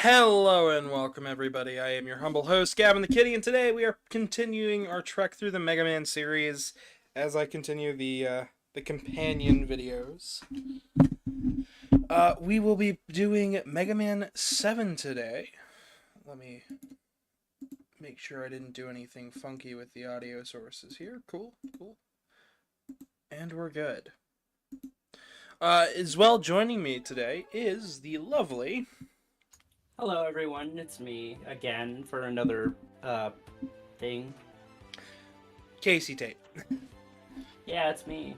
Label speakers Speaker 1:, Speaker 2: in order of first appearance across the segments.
Speaker 1: Hello and welcome everybody, I am your humble host, Gavin the Kitty, and today we are continuing our trek through the Megaman series as I continue the companion videos. We will be doing Megaman 7 today. Let me make sure I didn't do anything funky with the audio sources here. Cool. And we're good. As well, joining me today is the lovely...
Speaker 2: Hello everyone, it's me again for another thing.
Speaker 1: Casey Tate.
Speaker 2: Yeah, it's me.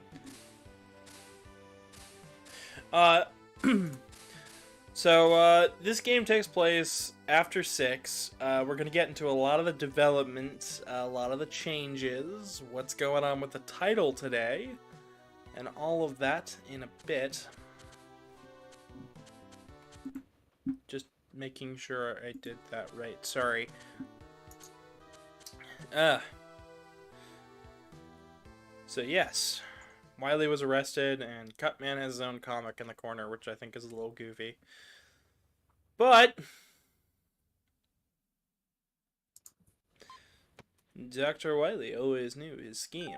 Speaker 1: So this game takes place after 6. We're going to get into a lot of the development, a lot of the changes, what's going on with the title today, and all of that in a bit. Just making sure I did that right. Sorry. So yes, Wily was arrested, and Cutman has his own comic in the corner, which I think is a little goofy. But Dr. Wily always knew his schemes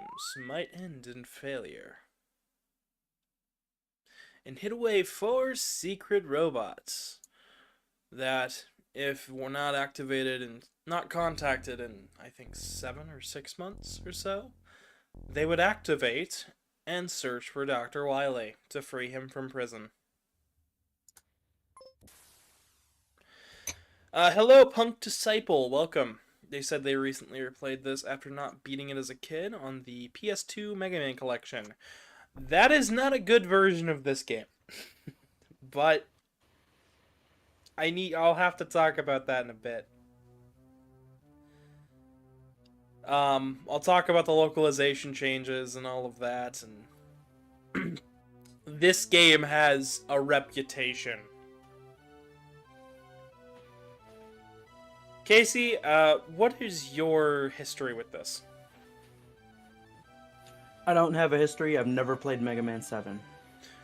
Speaker 1: might end in failure, and hid away 4 secret robots that, if were not activated and not contacted in, I think, 7 or 6 months or so, they would activate and search for Dr. Wily to free him from prison. Hello, Punk Disciple. Welcome. They said they recently replayed this after not beating it as a kid on the PS2 Megaman collection. That is not a good version of this game. But I'll have to talk about that in a bit. I'll talk about the localization changes and all of that, and this game has a reputation. Casey, what is your history with this?
Speaker 2: I don't have a history. I've never played Mega Man 7.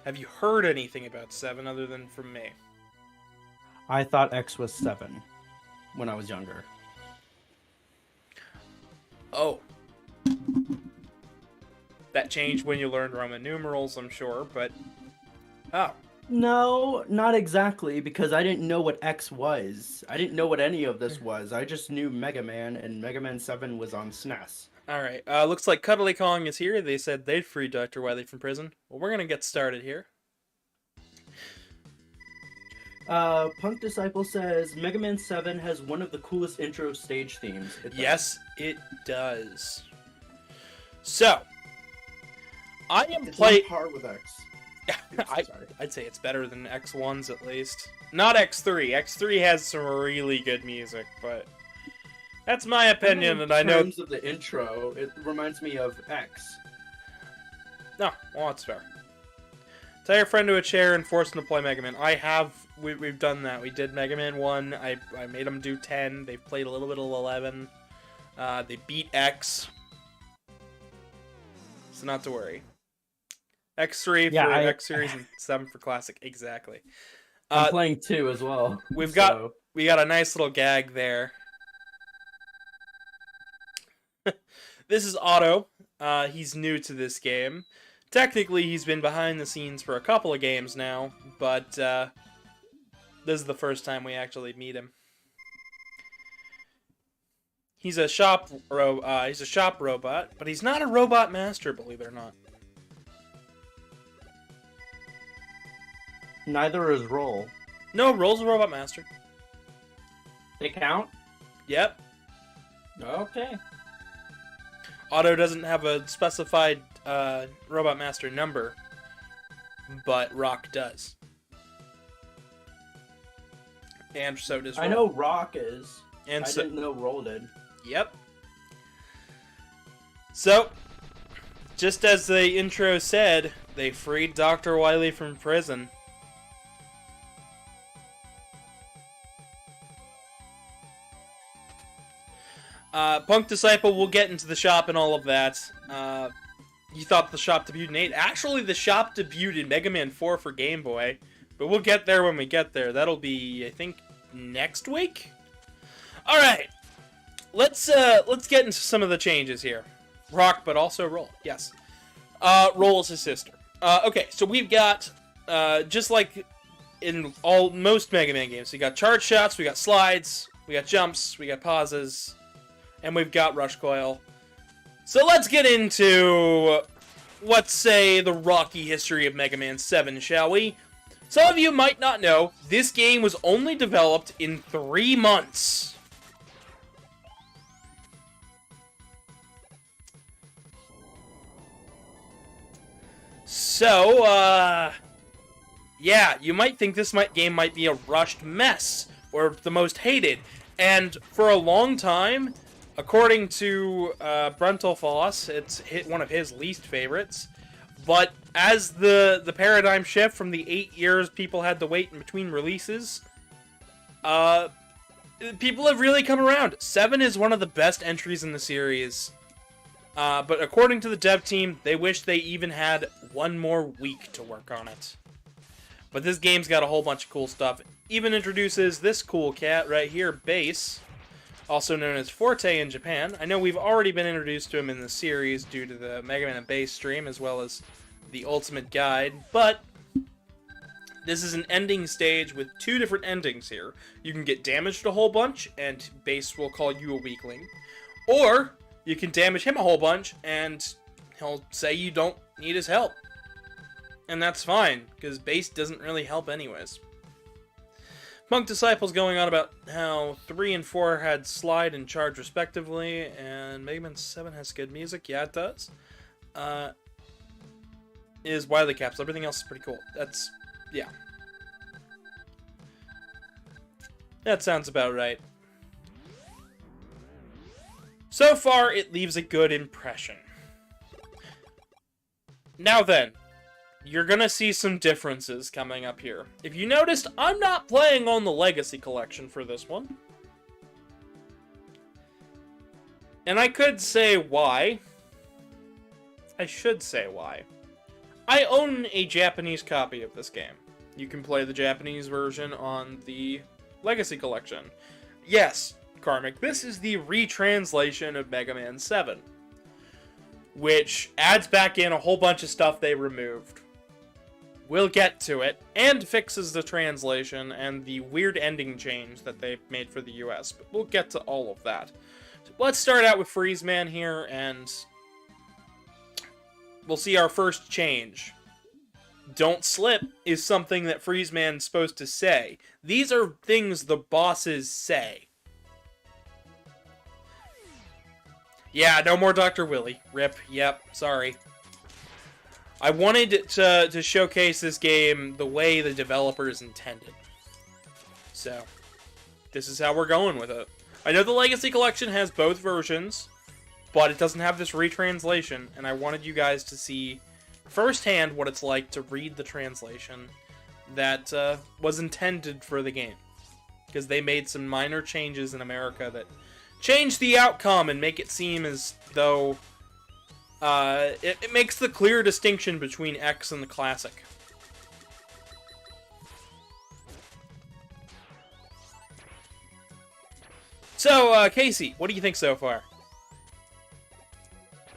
Speaker 1: Have you heard anything about 7 other than from me?
Speaker 2: I thought X was 7 when I was younger.
Speaker 1: Oh. That changed when you learned Roman numerals, I'm sure, but... Oh.
Speaker 2: No, not exactly, because I didn't know what X was. I didn't know what any of this was. I just knew Mega Man, and Mega Man 7 was on SNES.
Speaker 1: Alright, looks like Cuddly Kong is here. They said they'd free Dr. Wily from prison. Well, we're gonna get started here.
Speaker 2: Punk Disciple says, Mega Man 7 has one of the coolest intro stage themes.
Speaker 1: Yes, it does. So, I am playing...
Speaker 3: on par with X.
Speaker 1: I'd say it's better than X1's at least. Not X3. X3 has some really good music, but that's my opinion, and I know...
Speaker 2: In terms of the intro, it reminds me of X.
Speaker 1: No, well, that's fair. Tie your friend to a chair and force him to play Mega Man. We've done that. We did Mega Man 1. I made them do 10. They've played a little bit of 11. They beat X. So not to worry. X3 for X series and 7 for classic. Exactly.
Speaker 2: I'm playing 2 as well.
Speaker 1: We got a nice little gag there. This is Otto. He's new to this game. Technically, he's been behind the scenes for a couple of games now, but this is the first time we actually meet him. He's a shop robot, but he's not a robot master, believe it or not.
Speaker 2: Neither is Roll.
Speaker 1: No, Roll's a robot master.
Speaker 2: They count?
Speaker 1: Yep.
Speaker 2: Okay.
Speaker 1: Otto doesn't have a specified robot master number, but Rock does. And so does Roll.
Speaker 2: I know Rock is.
Speaker 1: And
Speaker 2: I didn't know Roll did.
Speaker 1: Yep. So, just as the intro said, they freed Dr. Wily from prison. Punk Disciple, we'll get into the shop and all of that. You thought the shop debuted in 8. Actually, the shop debuted in Mega Man 4 for Game Boy. But we'll get there when we get there. That'll be, I think, next week. All right, let's get into some of the changes here. Rock, but also roll. Yes, roll is his sister. Okay, so we've got just like in most Mega Man games, we got charge shots, we got slides, we got jumps, we got pauses, and we've got rush coil. So let's get into, let's say, the rocky history of Mega Man 7, shall we? Some of you might not know, this game was only developed in 3 months. So, yeah, you might think this game might be a rushed mess, or the most hated. And for a long time, according to Bruntelfoss, it's one of his least favorites. But as the paradigm shift from the 8 years people had to wait in between releases, people have really come around. 7 is one of the best entries in the series. But according to the dev team, they wish they even had 1 more week to work on it. But this game's got a whole bunch of cool stuff. It even introduces this cool cat right here, Bass, also known as Forte in Japan. I know we've already been introduced to him in the series due to the Mega Man and Bass stream, as well as the Ultimate Guide, but this is an ending stage with 2 different endings here. You can get damaged a whole bunch, and Bass will call you a weakling. Or, you can damage him a whole bunch, and he'll say you don't need his help. And that's fine, because Bass doesn't really help anyways. Monk Disciple's going on about how 3 and 4 had slide and charge respectively, and Mega Man 7 has good music. Yeah, it does. Is Wily Capsule. Everything else is pretty cool. That's, yeah. That sounds about right. So far, it leaves a good impression. Now then, you're gonna see some differences coming up here. If you noticed, I'm not playing on the Legacy Collection for this one. And I could say why. I should say why. I own a Japanese copy of this game. You can play the Japanese version on the Legacy Collection. Yes, Karmic, this is the retranslation of Mega Man 7, which adds back in a whole bunch of stuff they removed. We'll get to it, and fixes the translation and the weird ending change that they made for the US, but we'll get to all of that. So let's start out with Freeze Man here, and we'll see our first change. Don't slip is something that Freeze Man's supposed to say. These are things the bosses say. Yeah, no more Dr. Willy. Rip. Yep, sorry. I wanted to showcase this game the way the developers intended. So, this is how we're going with it. I know the Legacy Collection has both versions, but it doesn't have this retranslation, and I wanted you guys to see firsthand what it's like to read the translation that was intended for the game. Because they made some minor changes in America that change the outcome and make it seem as though it makes the clear distinction between X and the classic. So, Casey, what do you think so far?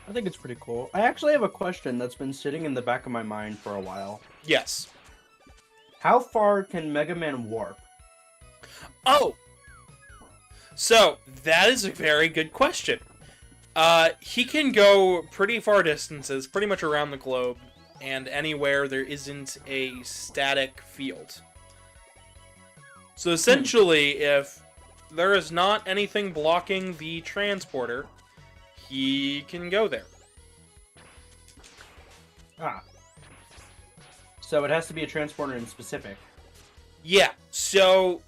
Speaker 2: I think it's pretty cool. I actually have a question that's been sitting in the back of my mind for a while.
Speaker 1: Yes.
Speaker 2: How far can Mega Man warp?
Speaker 1: Oh! So, that is a very good question. He can go pretty far distances, pretty much around the globe, and anywhere there isn't a static field. So essentially, if there is not anything blocking the transporter, he can go there.
Speaker 2: Ah. So it has to be a transporter in specific.
Speaker 1: Yeah, so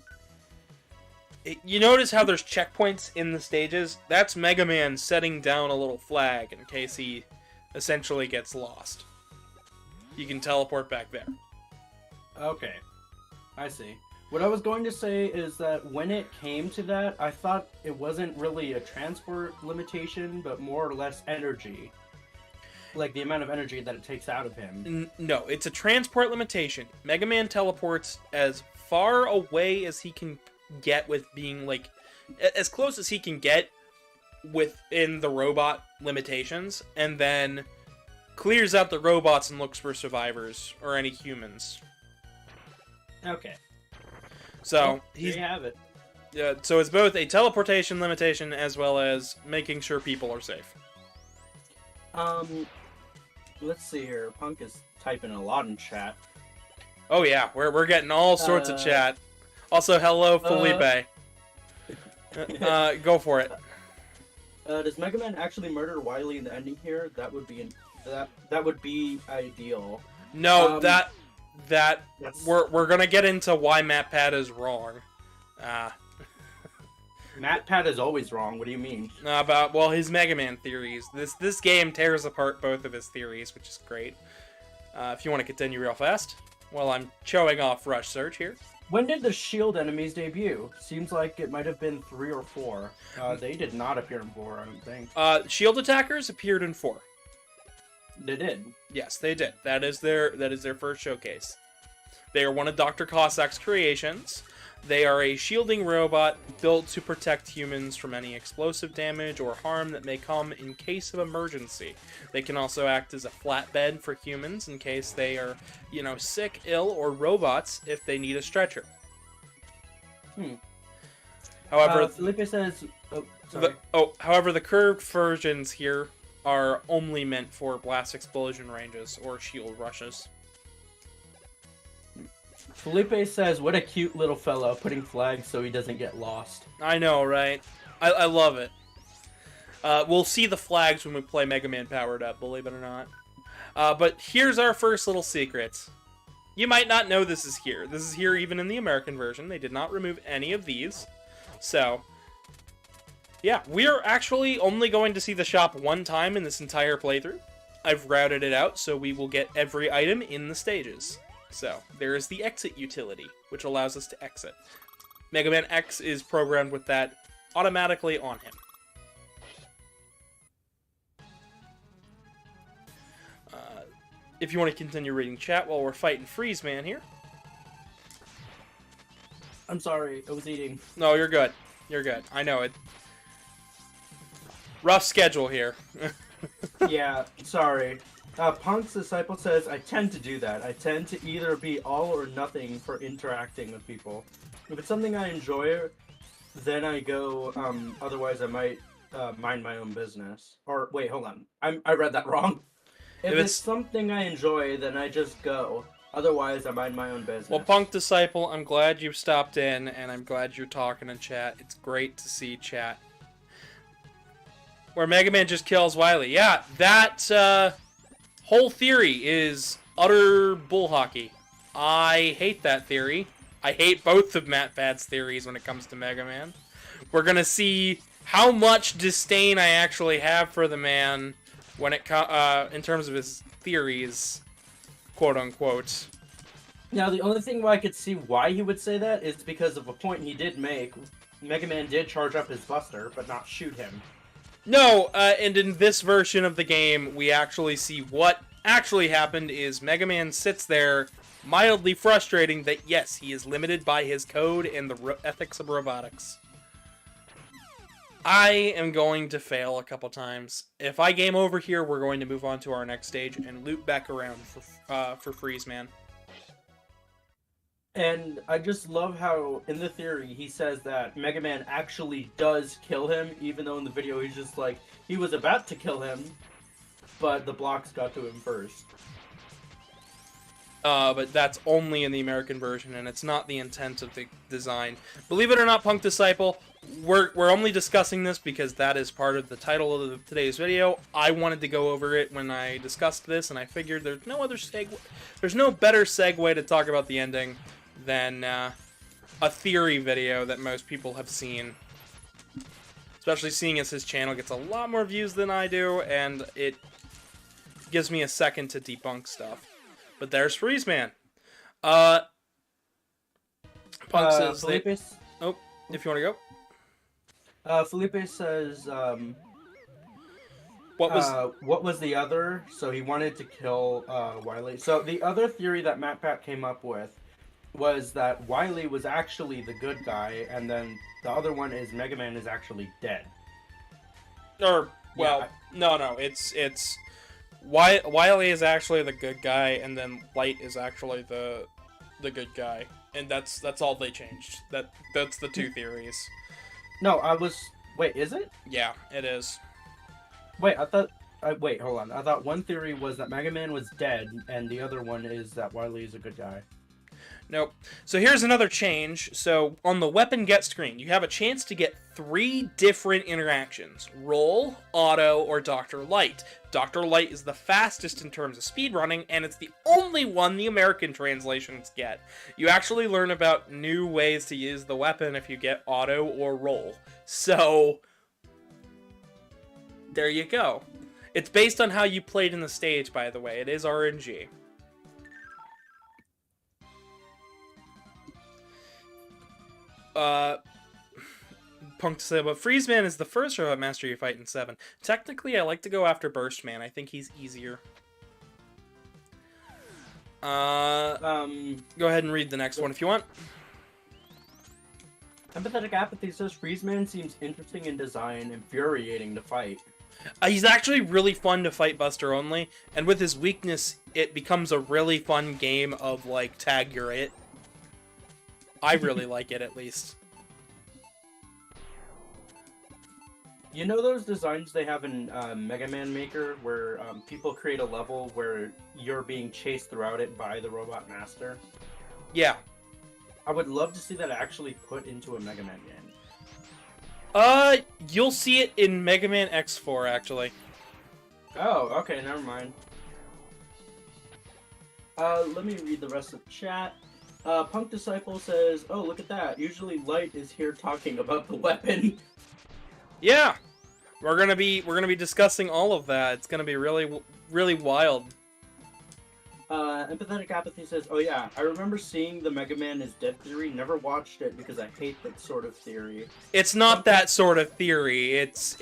Speaker 1: you notice how there's checkpoints in the stages? That's Mega Man setting down a little flag in case he essentially gets lost. You can teleport back there.
Speaker 2: Okay. I see. What I was going to say is that when it came to that, I thought it wasn't really a transport limitation, but more or less energy. Like the amount of energy that it takes out of him.
Speaker 1: No, it's a transport limitation. Mega Man teleports as far away as he can get with being like as close as he can get within the robot limitations, and then clears out the robots and looks for survivors or any humans.
Speaker 2: Okay.
Speaker 1: So
Speaker 2: Well, there you have it.
Speaker 1: so it's both a teleportation limitation as well as making sure people are safe.
Speaker 2: Let's see here. Punk is typing a lot in chat.
Speaker 1: Oh yeah, we're getting all sorts of chat. Also, hello Felipe. Go for it.
Speaker 2: Does Megaman actually murder Wily in the ending here? That would be ideal.
Speaker 1: No,
Speaker 2: That's...
Speaker 1: we're gonna get into why MatPat is wrong.
Speaker 2: MatPat is always wrong. What do you mean?
Speaker 1: About his Mega Man theories. This game tears apart both of his theories, which is great. If you want to continue real fast, while I'm showing off Rush Search here.
Speaker 2: When did the Shield enemies debut? Seems like it might have been 3 or 4. They did not appear in 4, I don't think.
Speaker 1: Shield attackers appeared in 4.
Speaker 2: They did.
Speaker 1: Yes, they did. That is their first showcase. They are one of Dr. Cossack's creations. They are a shielding robot built to protect humans from any explosive damage or harm that may come in case of emergency. They can also act as a flatbed for humans in case they are, sick, ill, or robots if they need a stretcher. However,
Speaker 2: Felipe says... Oh, sorry.
Speaker 1: However, the curved versions here are only meant for blast explosion ranges or shield rushes.
Speaker 2: Felipe says, what a cute little fellow, putting flags so he doesn't get lost.
Speaker 1: I know, right? I love it. We'll see the flags when we play Mega Man Powered Up, believe it or not. But here's our first little secret. You might not know this is here. This is here even in the American version. They did not remove any of these. So, yeah, we're actually only going to see the shop one time in this entire playthrough. I've routed it out, so we will get every item in the stages. So, there is the exit utility, which allows us to exit. Mega Man X is programmed with that automatically on him. If you want to continue reading chat while we're fighting Freeze Man here.
Speaker 2: I'm sorry, I was eating.
Speaker 1: No, you're good. You're good. I know it. Rough schedule here.
Speaker 2: Yeah, sorry. Punk's Disciple says, I tend to do that. I tend to either be all or nothing for interacting with people. If it's something I enjoy, then I go, otherwise I might mind my own business. Or, wait, hold on. I read that wrong. If it's something I enjoy, then I just go. Otherwise, I mind my own business.
Speaker 1: Well, Punk Disciple, I'm glad you stopped in, and I'm glad you're talking in chat. It's great to see chat. Where Mega Man just kills Wily. Yeah, that whole theory is utter bull hockey. I hate that theory. I hate both of MatPat's theories when it comes to Mega Man. We're gonna see how much disdain I actually have for the man when it in terms of his theories, quote unquote.
Speaker 2: Now, the only thing where I could see why he would say that is because of a point he did make. Mega Man did charge up his Buster, but not shoot him.
Speaker 1: No, and in this version of the game, we actually see what actually happened is Mega Man sits there, mildly frustrating that, yes, he is limited by his code and the ethics of robotics. I am going to fail a couple times. If I game over here, we're going to move on to our next stage and loop back around for Freeze Man.
Speaker 2: And I just love how, in the theory, he says that Mega Man actually does kill him, even though in the video he's just like, he was about to kill him, but the blocks got to him first.
Speaker 1: But that's only in the American version, and it's not the intent of the design. Believe it or not, Punk Disciple, we're only discussing this because that is part of the title of today's video. I wanted to go over it when I discussed this, and I figured there's no better segue to talk about the ending than a theory video that most people have seen. Especially seeing as his channel gets a lot more views than I do, and it gives me a second to debunk stuff. But there's Freeze Man. Punk says
Speaker 2: Felipe's...
Speaker 1: Oh, if you want to go.
Speaker 2: Felipe says,
Speaker 1: what
Speaker 2: was the other? So he wanted to kill Wily. So the other theory that MatPat came up with was that Wily was actually the good guy, and then the other one is Megaman is actually dead.
Speaker 1: Or well,
Speaker 2: Yeah.
Speaker 1: no, it's Wily is actually the good guy, and then Light is actually the good guy, and that's all they changed. That's the two theories.
Speaker 2: No, I was. Wait, is it?
Speaker 1: Yeah, it is.
Speaker 2: Wait, I thought. Wait, hold on. I thought one theory was that Mega Man was dead, and the other one is that Wily is a good guy.
Speaker 1: Nope. So here's another change. So on the weapon get screen, you have a chance to get 3 different interactions. Roll, Auto, or Dr. Light. Dr. Light is the fastest in terms of speedrunning, and it's the only one the American translations get. You actually learn about new ways to use the weapon if you get Auto or Roll. So, there you go. It's based on how you played in the stage, by the way. It is RNG. Punk to say, but Freezeman is the first robot master you fight in 7. Technically, I like to go after Burstman. I think he's easier. Go ahead and read the next one if you want.
Speaker 2: Empathetic Apathy says Freezeman seems interesting in design, infuriating to fight.
Speaker 1: He's actually really fun to fight Buster only, and with his weakness, it becomes a really fun game of, like, tag your it. I really like it, at least.
Speaker 2: You know those designs they have in Mega Man Maker, where people create a level where you're being chased throughout it by the Robot Master?
Speaker 1: Yeah.
Speaker 2: I would love to see that actually put into a Mega Man game.
Speaker 1: You'll see it in Mega Man X4, actually.
Speaker 2: Oh, okay, never mind. Let me read the rest of the chat. Punk Disciple says, "Oh, look at that. Usually Light is here talking about the weapon."
Speaker 1: Yeah, we're gonna be discussing all of that. It's gonna be really wild.
Speaker 2: Empathetic Apathy says, "Oh yeah, I remember seeing the Mega Man is dead theory. Never watched it because I hate that sort of theory."
Speaker 1: It's not that sort of theory. It's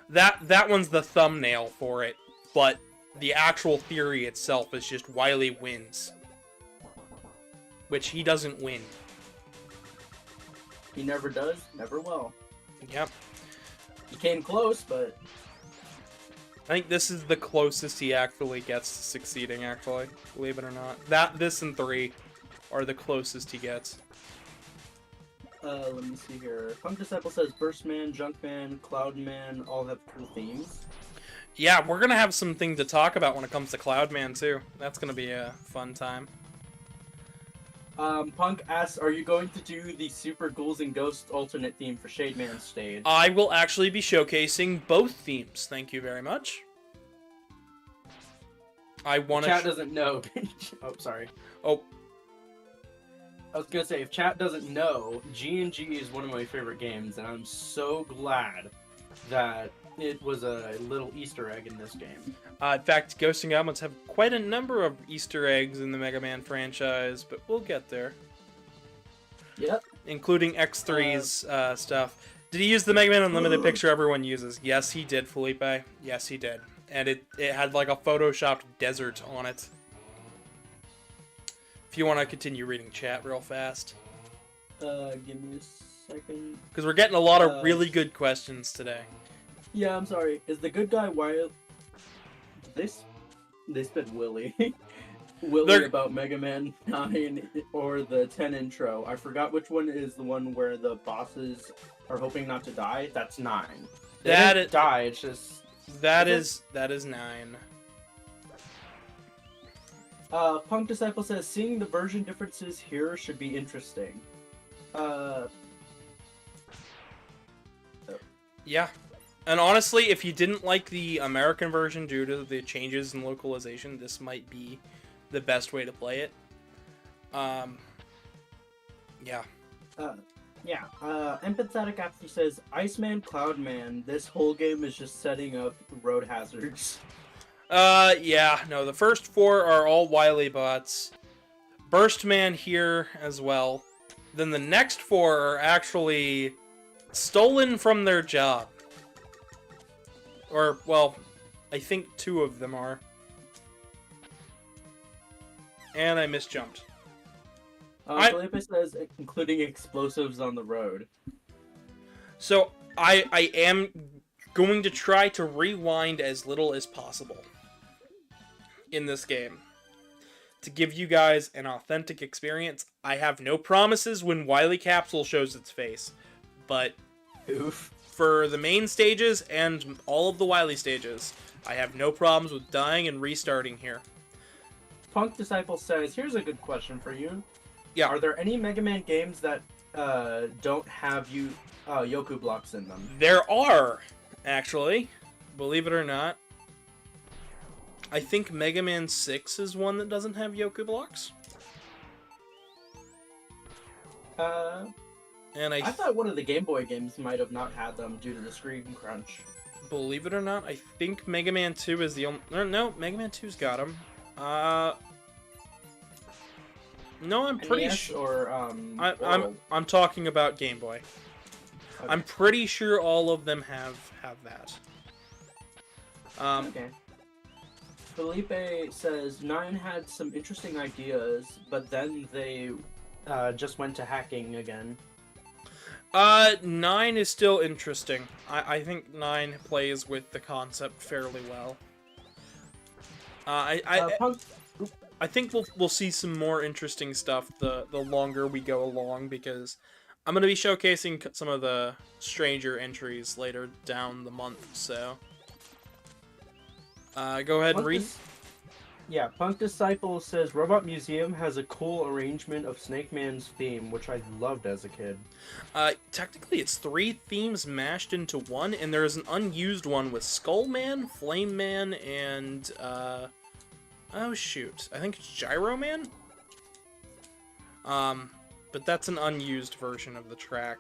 Speaker 1: that one's the thumbnail for it, but the actual theory itself is just Wily wins, which he doesn't win.
Speaker 2: He never does, never will.
Speaker 1: Yep.
Speaker 2: He came close, but
Speaker 1: I think this is the closest he actually gets to succeeding, actually. Believe it or not. This and 3 are the closest he gets.
Speaker 2: let me see here. Punk Disciple says Burstman, Junkman, Cloudman all have cool themes.
Speaker 1: Yeah, we're gonna have something to talk about when it comes to Cloudman, too. That's gonna be a fun time.
Speaker 2: Punk asks, are you going to do the Super Ghouls and Ghosts alternate theme for Shademan's stage?
Speaker 1: I will actually be showcasing both themes. Thank you very much. I want to.
Speaker 2: Chat doesn't know. Oh, sorry.
Speaker 1: Oh.
Speaker 2: I was gonna say, if chat doesn't know, G&G is one of my favorite games, and I'm so glad that it was a little Easter egg in this game.
Speaker 1: In fact, Ghosts and Goblins have quite a number of Easter eggs in the Mega Man franchise, but we'll get there.
Speaker 2: Yep.
Speaker 1: Including X3's stuff. Did he use the Mega Man Unlimited picture everyone uses? Yes, he did, Felipe. Yes, he did. And it had like a photoshopped desert on it. If you want to continue reading chat real fast.
Speaker 2: Give me a second.
Speaker 1: Because we're getting a lot of really good questions today.
Speaker 2: Yeah, I'm sorry. Is the good guy Wild? They spent Willy. Willy about Mega Man 9 or the 10 intro. I forgot which one is the one where the bosses are hoping not to die. That's 9. They didn't die. It's just
Speaker 1: that is 9.
Speaker 2: Punk Disciple says seeing the version differences here should be interesting.
Speaker 1: Yeah. And honestly, if you didn't like the American version due to the changes in localization, this might be the best way to play it. Yeah.
Speaker 2: Empathetic Apathy says, Iceman, Cloudman, this whole game is just setting up road hazards.
Speaker 1: Yeah, no, the first 4 are all Wily bots. Burstman here as well. Then the next 4 are actually stolen from their job. Or, well, I think 2 of them are. And I misjumped.
Speaker 2: Felipe says including explosives on the road.
Speaker 1: So I am going to try to rewind as little as possible in this game to give you guys an authentic experience. I have no promises when Wily Capsule shows its face, but
Speaker 2: Oof.
Speaker 1: for the main stages and all of the Wily stages, I have no problems with dying and restarting here.
Speaker 2: Punk Disciple says, here's a good question for you.
Speaker 1: Yeah.
Speaker 2: Are there any Mega Man games that don't have Yoku blocks in them?
Speaker 1: There are, actually. Believe it or not. I think Mega Man 6 is one that doesn't have Yoku blocks. And I
Speaker 2: thought one of the Game Boy games might have not had them due to the screen crunch.
Speaker 1: Believe it or not, I think Mega Man 2 is the only... No, Mega Man 2's got them. No, I'm pretty sure. I'm talking about Game Boy. Okay. I'm pretty sure all of them have that.
Speaker 2: Okay. Felipe says 9 had some interesting ideas, but then they just went to hacking again.
Speaker 1: 9 is still interesting. I think 9 plays with the concept fairly well. I think we'll see some more interesting stuff the longer we go along, because I'm going to be showcasing some of the stranger entries later down the month, so... go ahead and read.
Speaker 2: Yeah, Punk Disciple says, Robot Museum has a cool arrangement of Snake Man's theme, which I loved as a kid.
Speaker 1: Technically it's 3 themes mashed into one, and there is an unused one with Skull Man, Flame Man, and, oh shoot, I think it's Gyro Man? But that's an unused version of the track.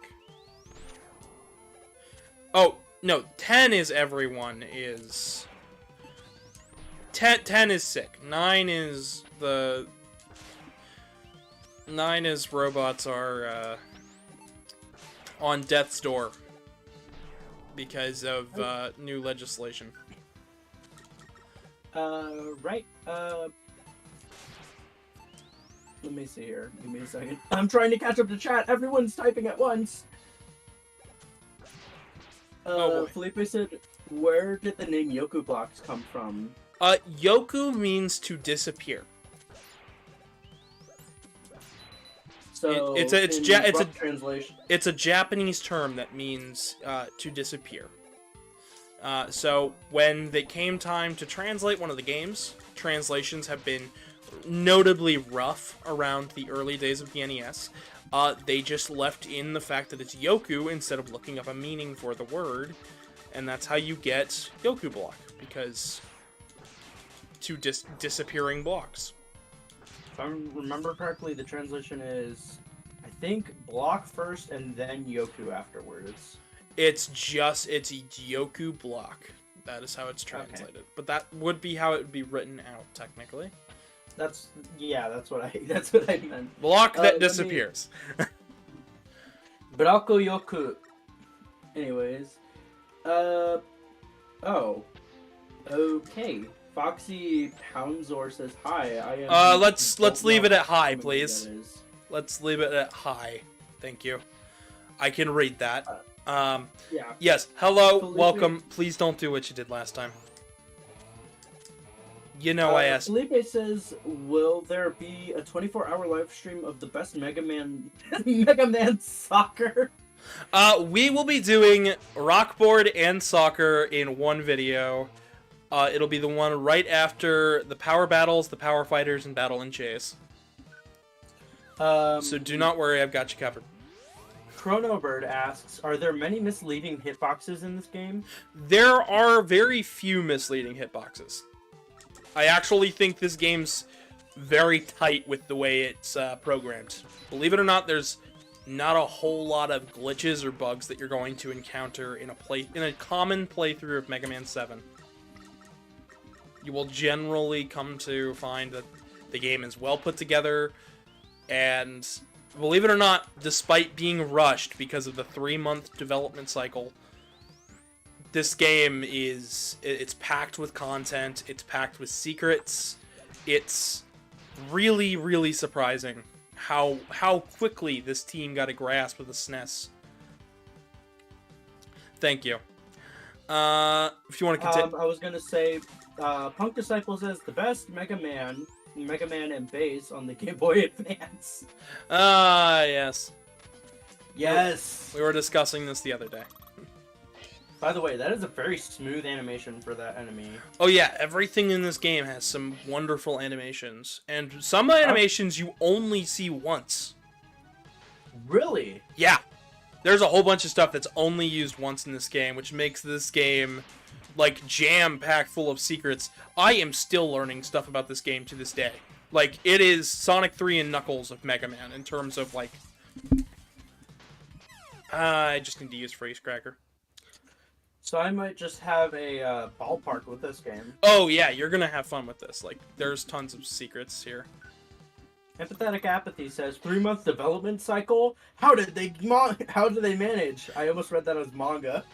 Speaker 1: Oh, no, 10 is everyone is... 10 is sick. 9 is the... 9 is robots are, on death's door. Because of, new legislation.
Speaker 2: Right. Let me see here. Give me a second. I'm trying to catch up to chat. Everyone's typing at once. Felipe said, where did the name Yoku Blocks come from?
Speaker 1: Yoku means to disappear.
Speaker 2: So
Speaker 1: it's
Speaker 2: translation.
Speaker 1: It's a Japanese term that means to disappear. So when they came time to translate one of the games, translations have been notably rough around the early days of the NES. They just left in the fact that it's Yoku instead of looking up a meaning for the word, and that's how you get Yoku block, because to disappearing blocks.
Speaker 2: If I remember correctly, the translation is, I think, block first and then Yoku afterwards.
Speaker 1: It's Yoku block. That is how it's translated. Okay. But that would be how it would be written out, technically.
Speaker 2: That's what I meant.
Speaker 1: Block that disappears.
Speaker 2: Brako Yoku. Anyways. Oh. Okay. Foxy Poundzor says hi. I am
Speaker 1: let's leave it at hi, please. Let's leave it at hi. Thank you. I can read that.
Speaker 2: Yeah.
Speaker 1: Yes. Hello. Felipe, welcome. Please don't do what you did last time. You know, I asked.
Speaker 2: Felipe says, will there be a 24-hour live stream of the best Mega Man soccer?
Speaker 1: We will be doing Rockboard and soccer in one video. It'll be the one right after the Power Battles, the Power Fighters, and Battle and Chase. So do not worry, I've got you covered.
Speaker 2: Chronobird asks, are there many misleading hitboxes in this game?
Speaker 1: There are very few misleading hitboxes. I actually think this game's very tight with the way it's programmed. Believe it or not, there's not a whole lot of glitches or bugs that you're going to encounter in a common playthrough of Mega Man 7. You will generally come to find that the game is well put together, and believe it or not, despite being rushed because of the 3-month development cycle, this game it's packed with content, it's packed with secrets. It's really, really surprising how quickly this team got a grasp of the SNES. Thank you. If you want to continue,
Speaker 2: I was gonna say, Punk Disciple says the best Mega Man and Bass on the Game Boy Advance.
Speaker 1: Yes.
Speaker 2: Yes.
Speaker 1: We were discussing this the other day.
Speaker 2: By the way, that is a very smooth animation for that enemy.
Speaker 1: Oh yeah, everything in this game has some wonderful animations, and some animations you only see once.
Speaker 2: Really?
Speaker 1: Yeah. There's a whole bunch of stuff that's only used once in this game, which makes this game, like, jam-packed full of secrets. I am still learning stuff about this game to this day. Like, it is Sonic 3 and Knuckles of Mega Man in terms of, like... I just need to use Freeze Cracker.
Speaker 2: So I might just have a ballpark with this game.
Speaker 1: Oh, yeah, you're gonna have fun with this. Like, there's tons of secrets here.
Speaker 2: Empathetic Apathy says 3-month development cycle. How did they manage? I almost read that as manga.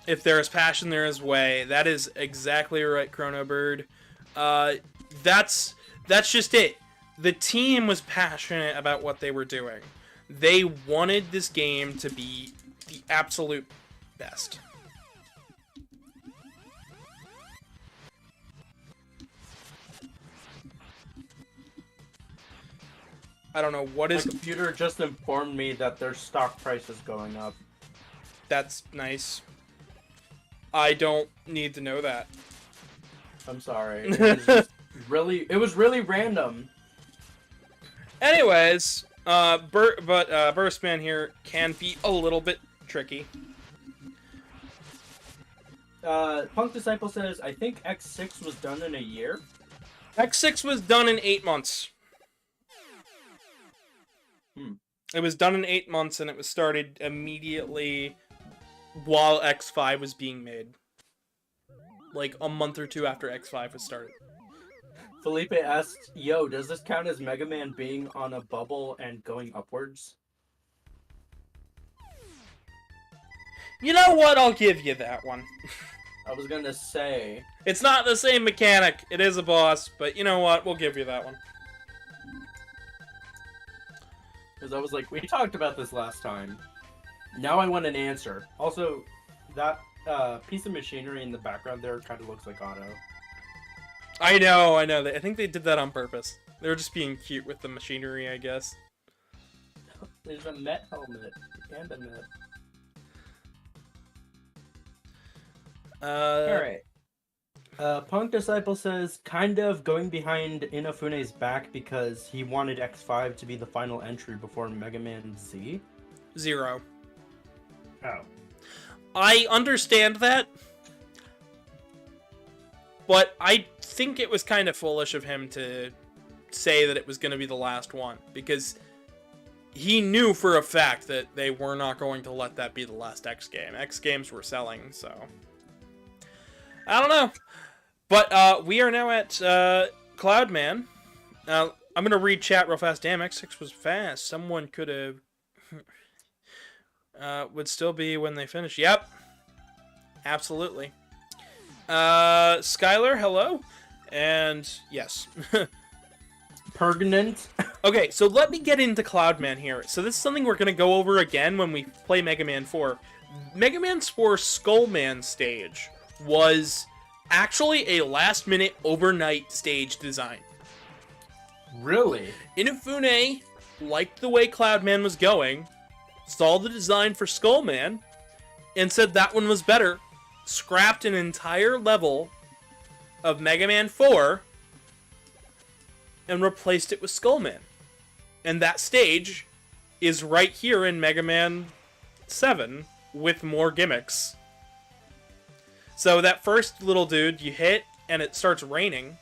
Speaker 1: If there is passion, there is way. That is exactly right, Chrono Bird. That's just it. The team was passionate about what they were doing. They wanted this game to be the absolute best. I don't know what is.
Speaker 2: My computer just informed me that their stock price is going up.
Speaker 1: That's nice. I don't need to know that.
Speaker 2: I'm sorry. It was really random.
Speaker 1: Anyways, Burstman here can be a little bit tricky.
Speaker 2: Punk Disciple says, I think X6 was done in a year.
Speaker 1: X6 was done in 8 months. It was done in 8 months, and it was started immediately while X5 was being made. Like, a month or two after X5 was started.
Speaker 2: Felipe asked, yo, does this count as Mega Man being on a bubble and going upwards?
Speaker 1: You know what? I'll give you that one.
Speaker 2: I was gonna say...
Speaker 1: It's not the same mechanic. It is a boss, but you know what? We'll give you that one.
Speaker 2: Because I was like, we talked about this last time. Now I want an answer. Also, that piece of machinery in the background there kind of looks like Otto.
Speaker 1: I know. I think they did that on purpose. They were just being cute with the machinery, I guess.
Speaker 2: There's a Met helmet. And a Met. Alright. Punk Disciple says, kind of going behind Inafune's back because he wanted X5 to be the final entry before Mega Man Z?
Speaker 1: 0.
Speaker 2: Oh.
Speaker 1: I understand that, but I think it was kind of foolish of him to say that it was going to be the last one, because he knew for a fact that they were not going to let that be the last X game. X games were selling, so... I don't know. But we are now at Cloudman. I'm going to read chat real fast. Damn, X6 was fast. Someone could have... would still be when they finish. Yep. Absolutely. Skylar, hello. And yes.
Speaker 2: Pergnant.
Speaker 1: Okay, so let me get into Cloudman here. So this is something we're going to go over again when we play Mega Man 4. Mega Man 4 Skullman stage was actually a last-minute overnight stage design.
Speaker 2: Really?
Speaker 1: Inafune liked the way Cloudman was going, saw the design for Skullman, and said that one was better, scrapped an entire level of Mega Man 4, and replaced it with Skullman. And that stage is right here in Mega Man 7, with more gimmicks. So that first little dude you hit, and it starts raining.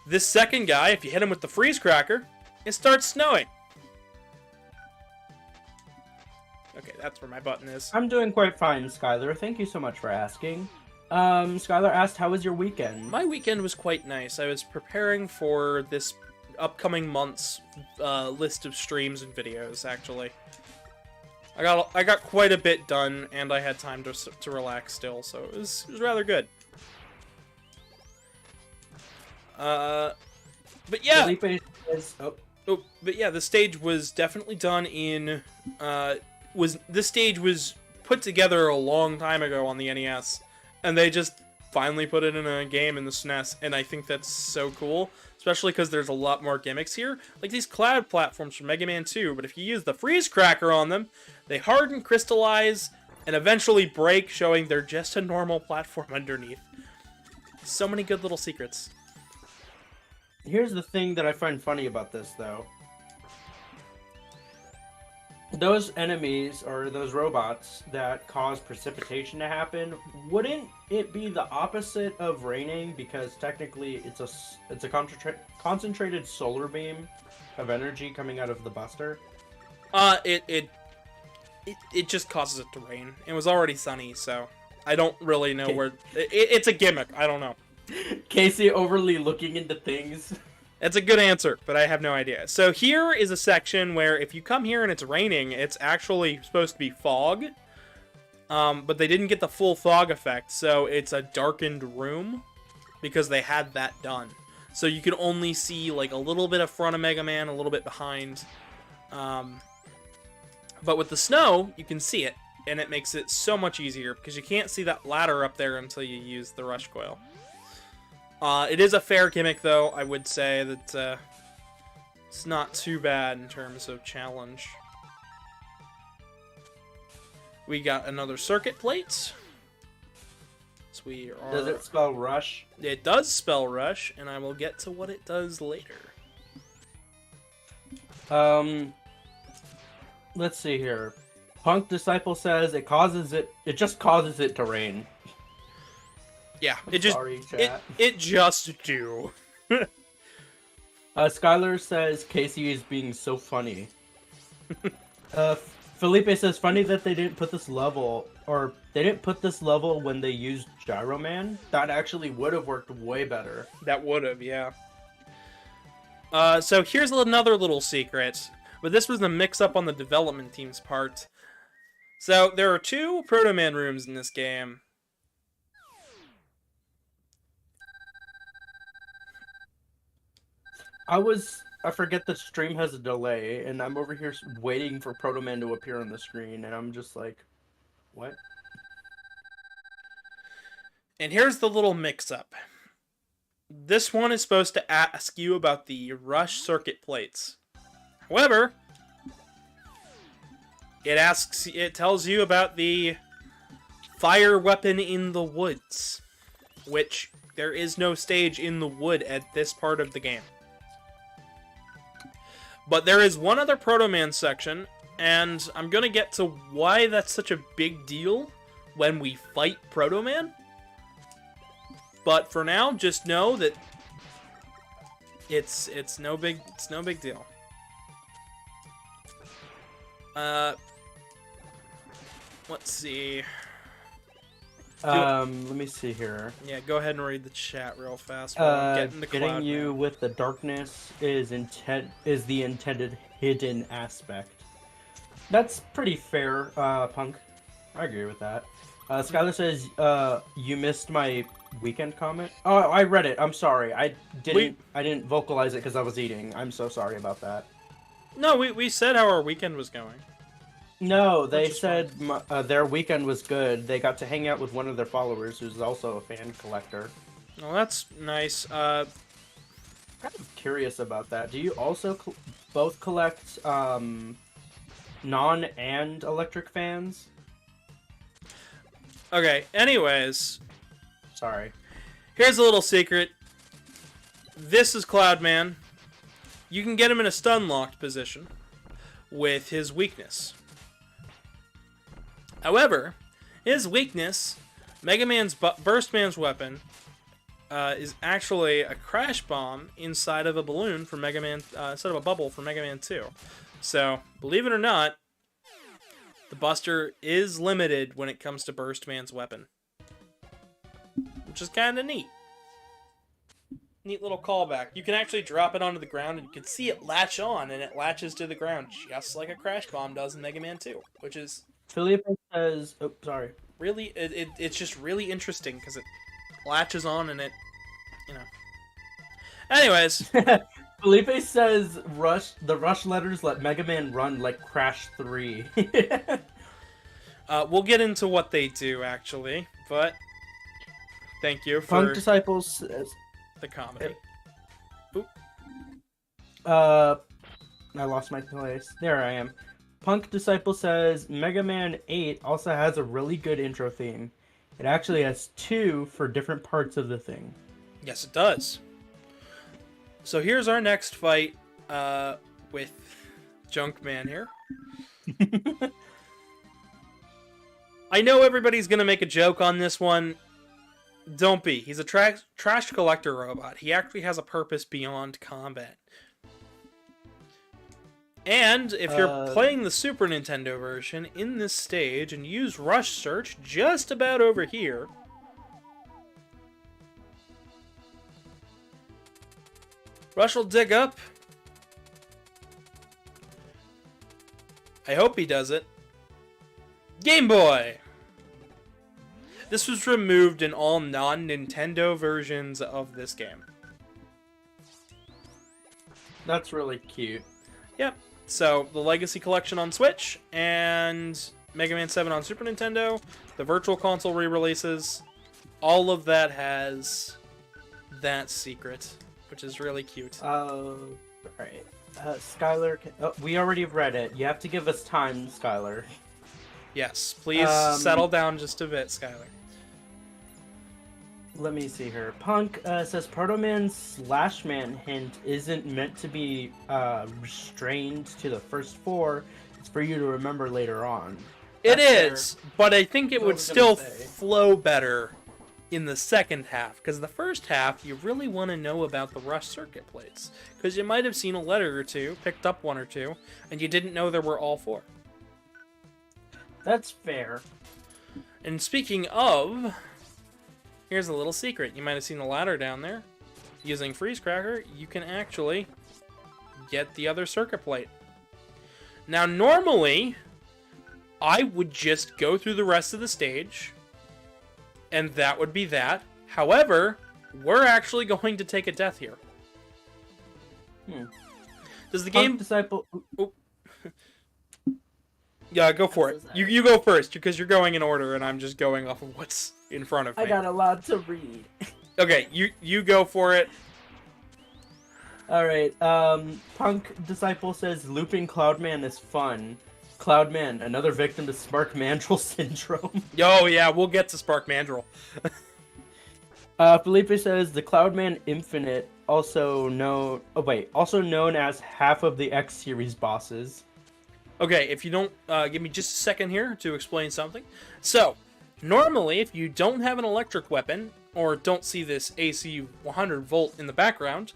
Speaker 1: This second guy, if you hit him with the freeze cracker, it starts snowing. Okay, that's where my button is.
Speaker 2: I'm doing quite fine, Skylar. Thank you so much for asking. Skylar asked, how was your weekend?
Speaker 1: My weekend was quite nice. I was preparing for this upcoming month's list of streams and videos, actually. I got quite a bit done, and I had time to relax still, so it was rather good. But yeah.
Speaker 2: Felipe says,
Speaker 1: Oh, but yeah, the stage was definitely done in. This stage was put together a long time ago on the NES, and they just finally put it in a game in the SNES, and I think that's so cool, especially because there's a lot more gimmicks here. Like these cloud platforms from Mega Man 2, but if you use the freeze cracker on them, they harden, crystallize, and eventually break, showing they're just a normal platform underneath. So many good little secrets.
Speaker 2: Here's the thing that I find funny about this, though. Those enemies, or those robots that cause precipitation to happen, wouldn't it be the opposite of raining? Because technically it's a concentrated solar beam of energy coming out of the Buster.
Speaker 1: It just causes it to rain. It was already sunny, so I don't really know where... It's a gimmick. I don't know.
Speaker 2: Casey overly looking into things.
Speaker 1: It's a good answer, but I have no idea. So here is a section where if you come here and it's raining, it's actually supposed to be fog. But they didn't get the full fog effect, so it's a darkened room because they had that done. So you can only see like a little bit of front of Mega Man, a little bit behind. But with the snow, you can see it, and it makes it so much easier because you can't see that ladder up there until you use the rush coil. It is a fair gimmick, though. I would say that it's not too bad in terms of challenge. We got another circuit plate. So we are...
Speaker 2: Does it spell rush?
Speaker 1: It does spell rush, and I will get to what it does later.
Speaker 2: Let's see here. Punk Disciple says it just causes it to rain.
Speaker 1: Yeah, it just
Speaker 2: Sorry, chat.
Speaker 1: it just do.
Speaker 2: Skylar says Casey is being so funny. Felipe says funny that they didn't put this level, or they didn't put this level when they used Gyro Man. That actually would have worked way better.
Speaker 1: That would have, yeah. So here's another little secret, but this was a mix-up on the development team's part. So there are 2 Proto Man rooms in this game.
Speaker 2: I forget the stream has a delay, and I'm over here waiting for Proto Man to appear on the screen, and I'm just like, what?
Speaker 1: And here's the little mix-up. This one is supposed to ask you about the rush circuit plates. However, it tells you about the fire weapon in the woods, which there is no stage in the wood at this part of the game. But there is one other Proto Man section, and I'm going to get to why that's such a big deal when we fight Proto Man. But for now, just know that it's no big deal. Let's see.
Speaker 2: Let me see here.
Speaker 1: Yeah, go ahead and read the chat real fast. While I'm
Speaker 2: Getting you with the darkness is the intended hidden aspect. That's pretty fair, Punk. I agree with that. Skylar says, you missed my weekend comment. Oh, I read it. I'm sorry. I didn't vocalize it because I was eating. I'm so sorry about that.
Speaker 1: No, we said how our weekend was going.
Speaker 2: No, they said their weekend was good. They got to hang out with one of their followers who's also a fan collector.
Speaker 1: Oh, that's nice.
Speaker 2: Kind of curious about that. Do you also both collect non and electric fans?
Speaker 1: Okay, anyways.
Speaker 2: Sorry.
Speaker 1: Here's a little secret. This is Cloudman. You can get him in a stun-locked position with his weakness. However, his weakness, Mega Man's Burst Man's weapon, is actually a crash bomb inside of a balloon from Mega Man, instead of a bubble from Mega Man 2. So, believe it or not, the Buster is limited when it comes to Burst Man's weapon. Which is kind of neat. Neat little callback. You can actually drop it onto the ground and you can see it latch on, and it latches to the ground just like a crash bomb does in Mega Man 2, which is...
Speaker 2: Felipe says... Oh, sorry.
Speaker 1: Really, it's just really interesting because it latches on and it, you know. Anyways,
Speaker 2: Felipe says the rush letters let Mega Man run like Crash 3.
Speaker 1: We'll get into what they do, actually, but thank you
Speaker 2: Punk
Speaker 1: for
Speaker 2: Disciples says,
Speaker 1: the comedy. Oop.
Speaker 2: I lost my place. There I am. Punk Disciple says Mega Man 8 also has a really good intro theme. It actually has 2 for different parts of the thing.
Speaker 1: Yes, it does. So here's our next fight with Junkman here. I know everybody's going to make a joke on this one. Don't be. He's a trash collector robot. He actually has a purpose beyond combat. And if you're playing the Super Nintendo version in this stage and use Rush Search just about over here, Rush will dig up. I hope he does it. Game Boy! This was removed in all non-Nintendo versions of this game.
Speaker 2: That's really cute.
Speaker 1: Yep. So, the Legacy Collection on Switch, and Mega Man 7 on Super Nintendo, the Virtual Console re-releases, all of that has that secret, which is really cute.
Speaker 2: Alright. Skylar, we already read it. You have to give us time, Skylar.
Speaker 1: Yes, please settle down just a bit, Skylar.
Speaker 2: Let me see here. Punk says Proto Man's /Man hint isn't meant to be restrained to the first 4. It's for you to remember later on.
Speaker 1: It is, but I think it would still flow better in the second half, because the first half you really want to know about the Rush circuit plates, because you might have seen a letter or two, picked up 1 or 2, and you didn't know there were all 4.
Speaker 2: That's fair.
Speaker 1: And speaking of, here's a little secret. You might have seen the ladder down there. Using Freeze Cracker, you can actually get the other circuit plate. Now, normally, I would just go through the rest of the stage, and that would be that. However, we're actually going to take a death here. Does the game...
Speaker 2: Disciple...
Speaker 1: Oh. Yeah, go for it. You go first, because you're going in order, and I'm just going off of what's in front of me.
Speaker 2: I got a lot to read.
Speaker 1: Okay, you go for it.
Speaker 2: Alright, Punk Disciple says looping Cloudman is fun. Cloudman, another victim to Spark Mandrill syndrome.
Speaker 1: Oh yeah, we'll get to Spark Mandrill.
Speaker 2: Felipe says the Cloudman Infinite, also known as half of the X series bosses.
Speaker 1: Okay, if you don't give me just a second here to explain something. So, normally, if you don't have an electric weapon, or don't see this AC 100 volt in the background,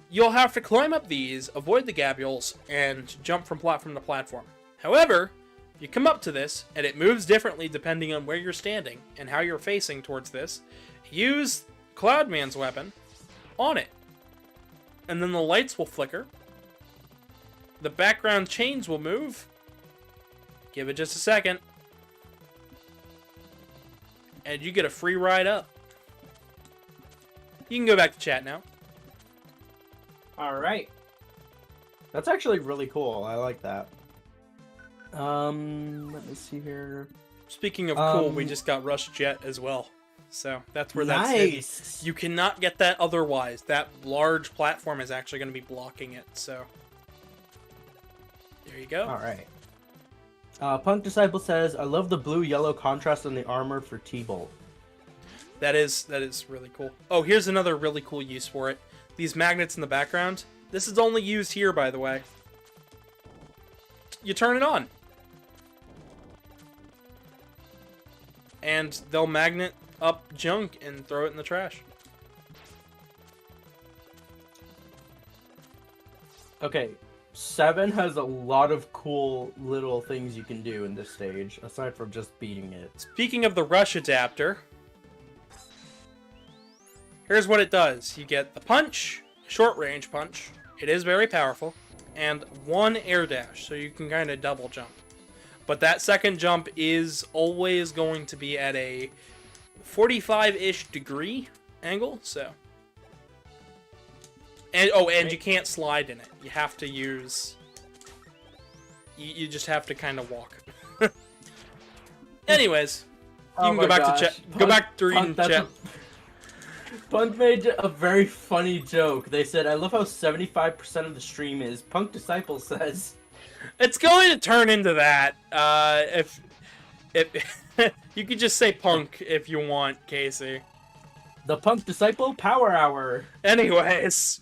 Speaker 1: you'll have to climb up these, avoid the gabules, and jump from platform to platform. However, you come up to this, and it moves differently depending on where you're standing, and how you're facing towards this. Use Cloudman's weapon on it, and then the lights will flicker. The background chains will move. Give it just a second. And you get a free ride up. You can go back to chat now.
Speaker 2: Alright. That's actually really cool. I like that. Let me see here.
Speaker 1: Speaking of cool, we just got Rush Jet as well. So that's where that's hidden. You cannot get that otherwise. That large platform is actually going to be blocking it. So there you go.
Speaker 2: Alright. Punk Disciple says, I love the blue-yellow contrast on the armor for T-Bolt.
Speaker 1: That is really cool. Oh, here's another really cool use for it. These magnets in the background. This is only used here, by the way. You turn it on. And they'll magnet up junk and throw it in the trash.
Speaker 2: Okay, 7 has a lot of cool little things you can do in this stage, aside from just beating it.
Speaker 1: Speaking of the Rush adapter, here's what it does. You get the punch, short range punch. It is very powerful. And 1 air dash, so you can kind of double jump. But that second jump is always going to be at a 45-ish degree angle, so And you can't slide in it. You have to use. You just have to kind of walk. Anyways, you can go back to chat. Go back to reading chat.
Speaker 2: Punk made a very funny joke. They said, "I love how 75% of the stream is." Punk Disciple says,
Speaker 1: "It's going to turn into that. If you could just say punk if you want, Casey."
Speaker 2: The Punk Disciple Power Hour.
Speaker 1: Anyways,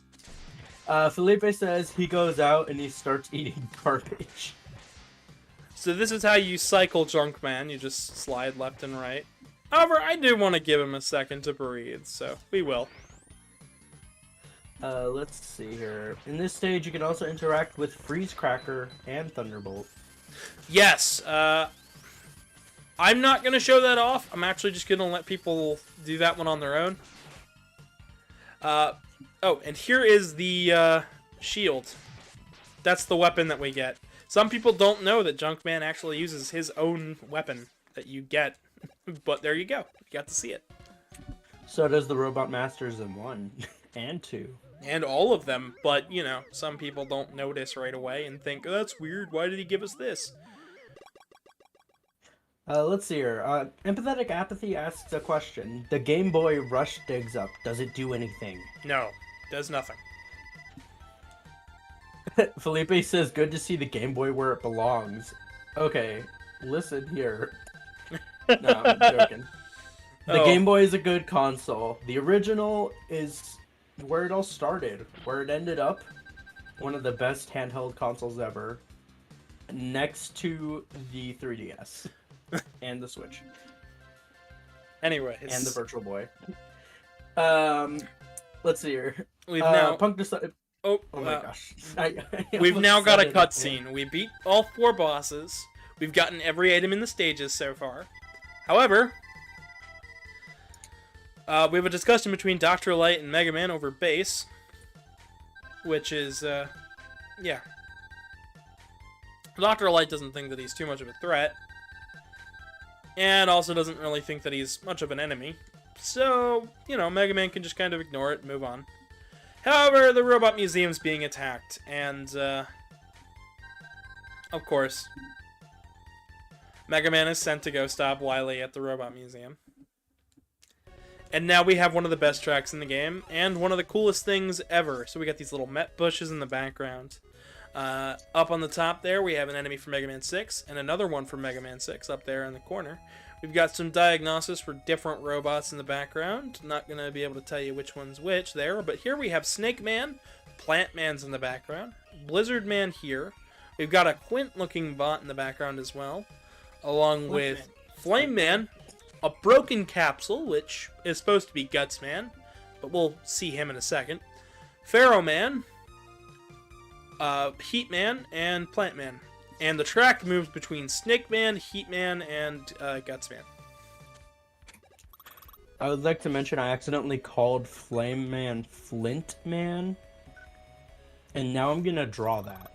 Speaker 2: Felipe says he goes out and he starts eating garbage.
Speaker 1: So this is how you cycle Junkman. You just slide left and right. However, I do want to give him a second to breathe, so we will.
Speaker 2: Let's see here. In this stage, you can also interact with Freeze Cracker and Thunderbolt.
Speaker 1: Yes. I'm not going to show that off. I'm actually just going to let people do that one on their own. Oh, and here is the shield. That's the weapon that we get. Some people don't know that Junkman actually uses his own weapon that you get. But there you go. You got to see it.
Speaker 2: So does the Robot Masters in 1 and 2.
Speaker 1: And all of them. But, you know, some people don't notice right away and think, oh, that's weird. Why did he give us this?
Speaker 2: Let's see here. Empathetic Apathy asks a question. The Game Boy Rush digs up. Does it do anything?
Speaker 1: No. Does nothing.
Speaker 2: Felipe says, good to see the Game Boy where it belongs. Okay, listen here. No, I'm joking. The Game Boy is a good console. The original is where it all started. Where it ended up. One of the best handheld consoles ever. Next to the 3DS. And the Switch.
Speaker 1: Anyways.
Speaker 2: And the Virtual Boy. Let's see here.
Speaker 1: We've now...
Speaker 2: Punk decided...
Speaker 1: Oh
Speaker 2: my gosh.
Speaker 1: We've now got a cutscene. We beat all 4 bosses. We've gotten every item in the stages so far. However, we have a discussion between Dr. Light and Megaman over base. Which is, yeah. Dr. Light doesn't think that he's too much of a threat. And also doesn't really think that he's much of an enemy. So, you know, Megaman can just kind of ignore it and move on. However, the Robot Museum's being attacked, and, of course, Megaman is sent to go stop Wily at the Robot Museum. And now we have one of the best tracks in the game, and one of the coolest things ever. So we got these little met bushes in the background. Up on the top there, we have an enemy from Mega Man 6, and another one from Mega Man 6 up there in the corner. We've got some diagnosis for different robots in the background. Not going to be able to tell you which one's which there, but here we have Snake Man, Plant Man's in the background, Blizzard Man here. We've got a Quint-looking bot in the background as well, along with Flame Man, a broken capsule, which is supposed to be Guts Man, but we'll see him in a second, Pharaoh Man, Heat Man, and Plant Man. And the track moves between Snake Man, Heat Man, and Guts Man.
Speaker 2: I would like to mention I accidentally called Flame Man Flint Man. And now I'm going to draw that.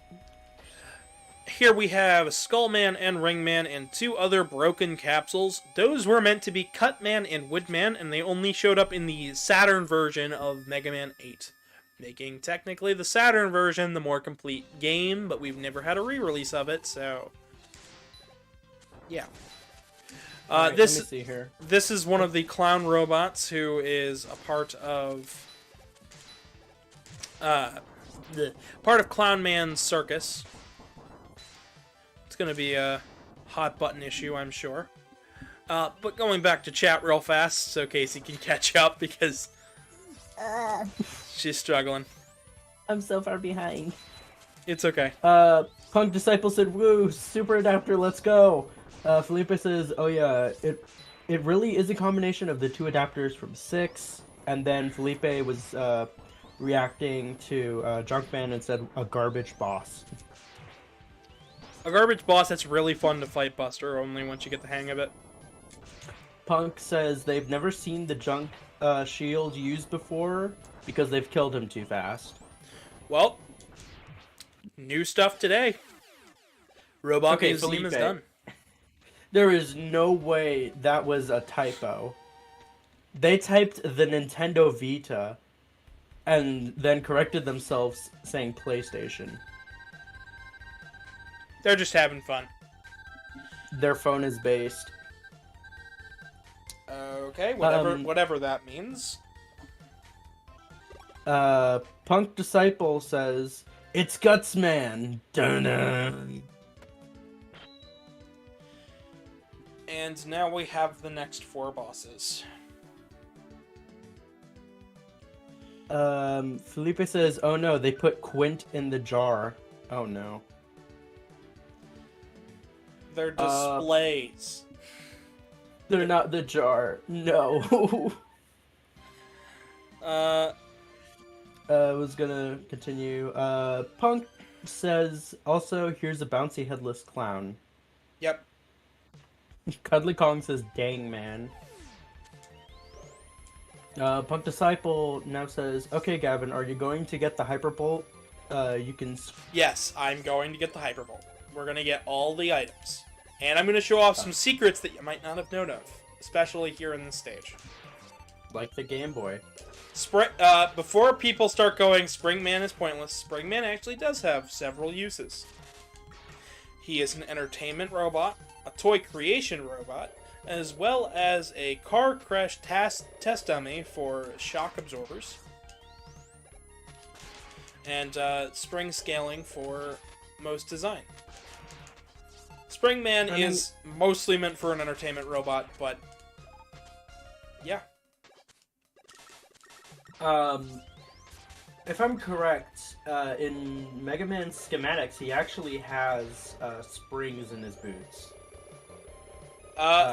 Speaker 1: Here we have Skull Man and Ring Man and 2 other broken capsules. Those were meant to be Cut Man and Wood Man, and they only showed up in the Saturn version of Mega Man 8. Making technically the Saturn version the more complete game, but we've never had a re-release of it, so yeah.
Speaker 2: Right,
Speaker 1: this
Speaker 2: let me see here.
Speaker 1: This is one of the clown robots who is a part of Clown Man's circus. It's gonna be a hot button issue, I'm sure. But going back to chat real fast, so Casey can catch up because she's struggling.
Speaker 2: I'm so far behind.
Speaker 1: It's okay.
Speaker 2: Punk Disciple said, woo, super adapter, let's go. Felipe says, oh yeah, it really is a combination of the 2 adapters from 6. And then Felipe was reacting to Junkman and said, a garbage boss.
Speaker 1: A garbage boss that's really fun to fight, Buster, only once you get the hang of it.
Speaker 2: Punk says they've never seen the Junk shield used before because they've killed him too fast.
Speaker 1: Well, new stuff today. Robot Museum
Speaker 2: Felipe,
Speaker 1: is done.
Speaker 2: There is no way that was a typo. They typed the Nintendo Vita. and then corrected themselves, saying PlayStation.
Speaker 1: They're just having fun.
Speaker 2: Their phone is based.
Speaker 1: Okay, whatever that means.
Speaker 2: Punk Disciple says, "It's Gutsman." Dun-dun.
Speaker 1: And now we have the next 4 bosses.
Speaker 2: Felipe says, "Oh no, they put Quint in the jar." Oh no.
Speaker 1: They're displays.
Speaker 2: They're not the jar. No. I was gonna continue. Punk says, also, here's a bouncy headless clown.
Speaker 1: Yep.
Speaker 2: Cuddly Kong says, dang, man. Punk Disciple now says, okay, Gavin, are you going to get the Hyperbolt? You can...
Speaker 1: Yes, I'm going to get the Hyperbolt. We're going to get all the items. And I'm going to show off some secrets that you might not have known of. Especially here in this stage.
Speaker 2: Like the Game Boy.
Speaker 1: Before people start going, Springman is pointless, Springman actually does have several uses. He is an entertainment robot, a toy creation robot, as well as a car crash test dummy for shock absorbers, and spring scaling for most design. Springman is mostly meant for an entertainment robot, but yeah.
Speaker 2: If I'm correct, in Mega Man's schematics, he actually has springs in his boots.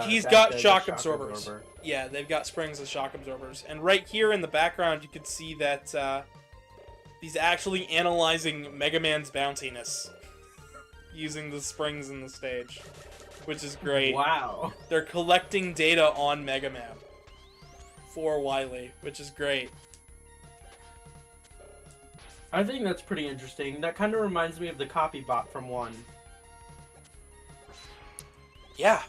Speaker 1: He's got shock absorbers. Yeah, they've got springs and shock absorbers. And right here in the background, you can see that he's actually analyzing Mega Man's bounciness using the springs in the stage, which is great.
Speaker 2: Wow.
Speaker 1: They're collecting data on Mega Man for Wily, which is great.
Speaker 2: I think that's pretty interesting. That kind of reminds me of the copy bot from 1.
Speaker 1: Yeah.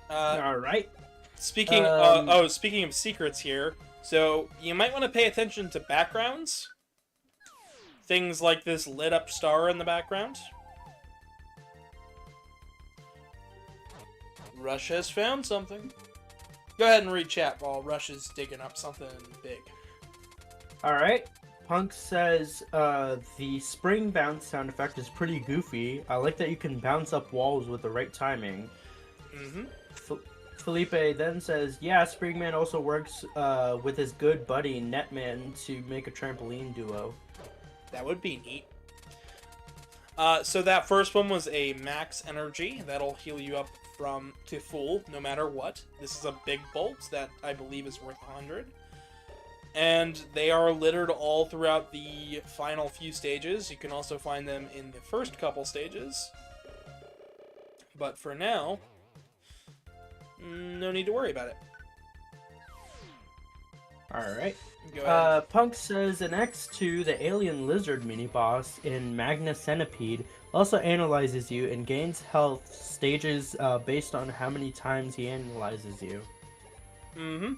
Speaker 2: All right.
Speaker 1: Speaking speaking of secrets here, so you might want to pay attention to backgrounds. Things like this lit up star in the background. Rush has found something. Go ahead and read chat while Rush is digging up something big.
Speaker 2: All right. Punk says the spring bounce sound effect is pretty goofy. I like that you can bounce up walls with the right timing.
Speaker 1: Mm-hmm.
Speaker 2: Felipe then says, yeah, Springman also works with his good buddy Netman to make a trampoline duo.
Speaker 1: That would be neat. So that first one was a max energy. That'll heal you up to full, no matter what. This is a big bolt that I believe is worth 100. And they are littered all throughout the final few stages. You can also find them in the first couple stages. But for now, no need to worry about it.
Speaker 2: Alright.
Speaker 1: Go ahead.
Speaker 2: Punk says an X2, the alien lizard mini-boss in Magna Centipede, also analyzes you and gains health stages based on how many times he analyzes you.
Speaker 1: Mm-hmm.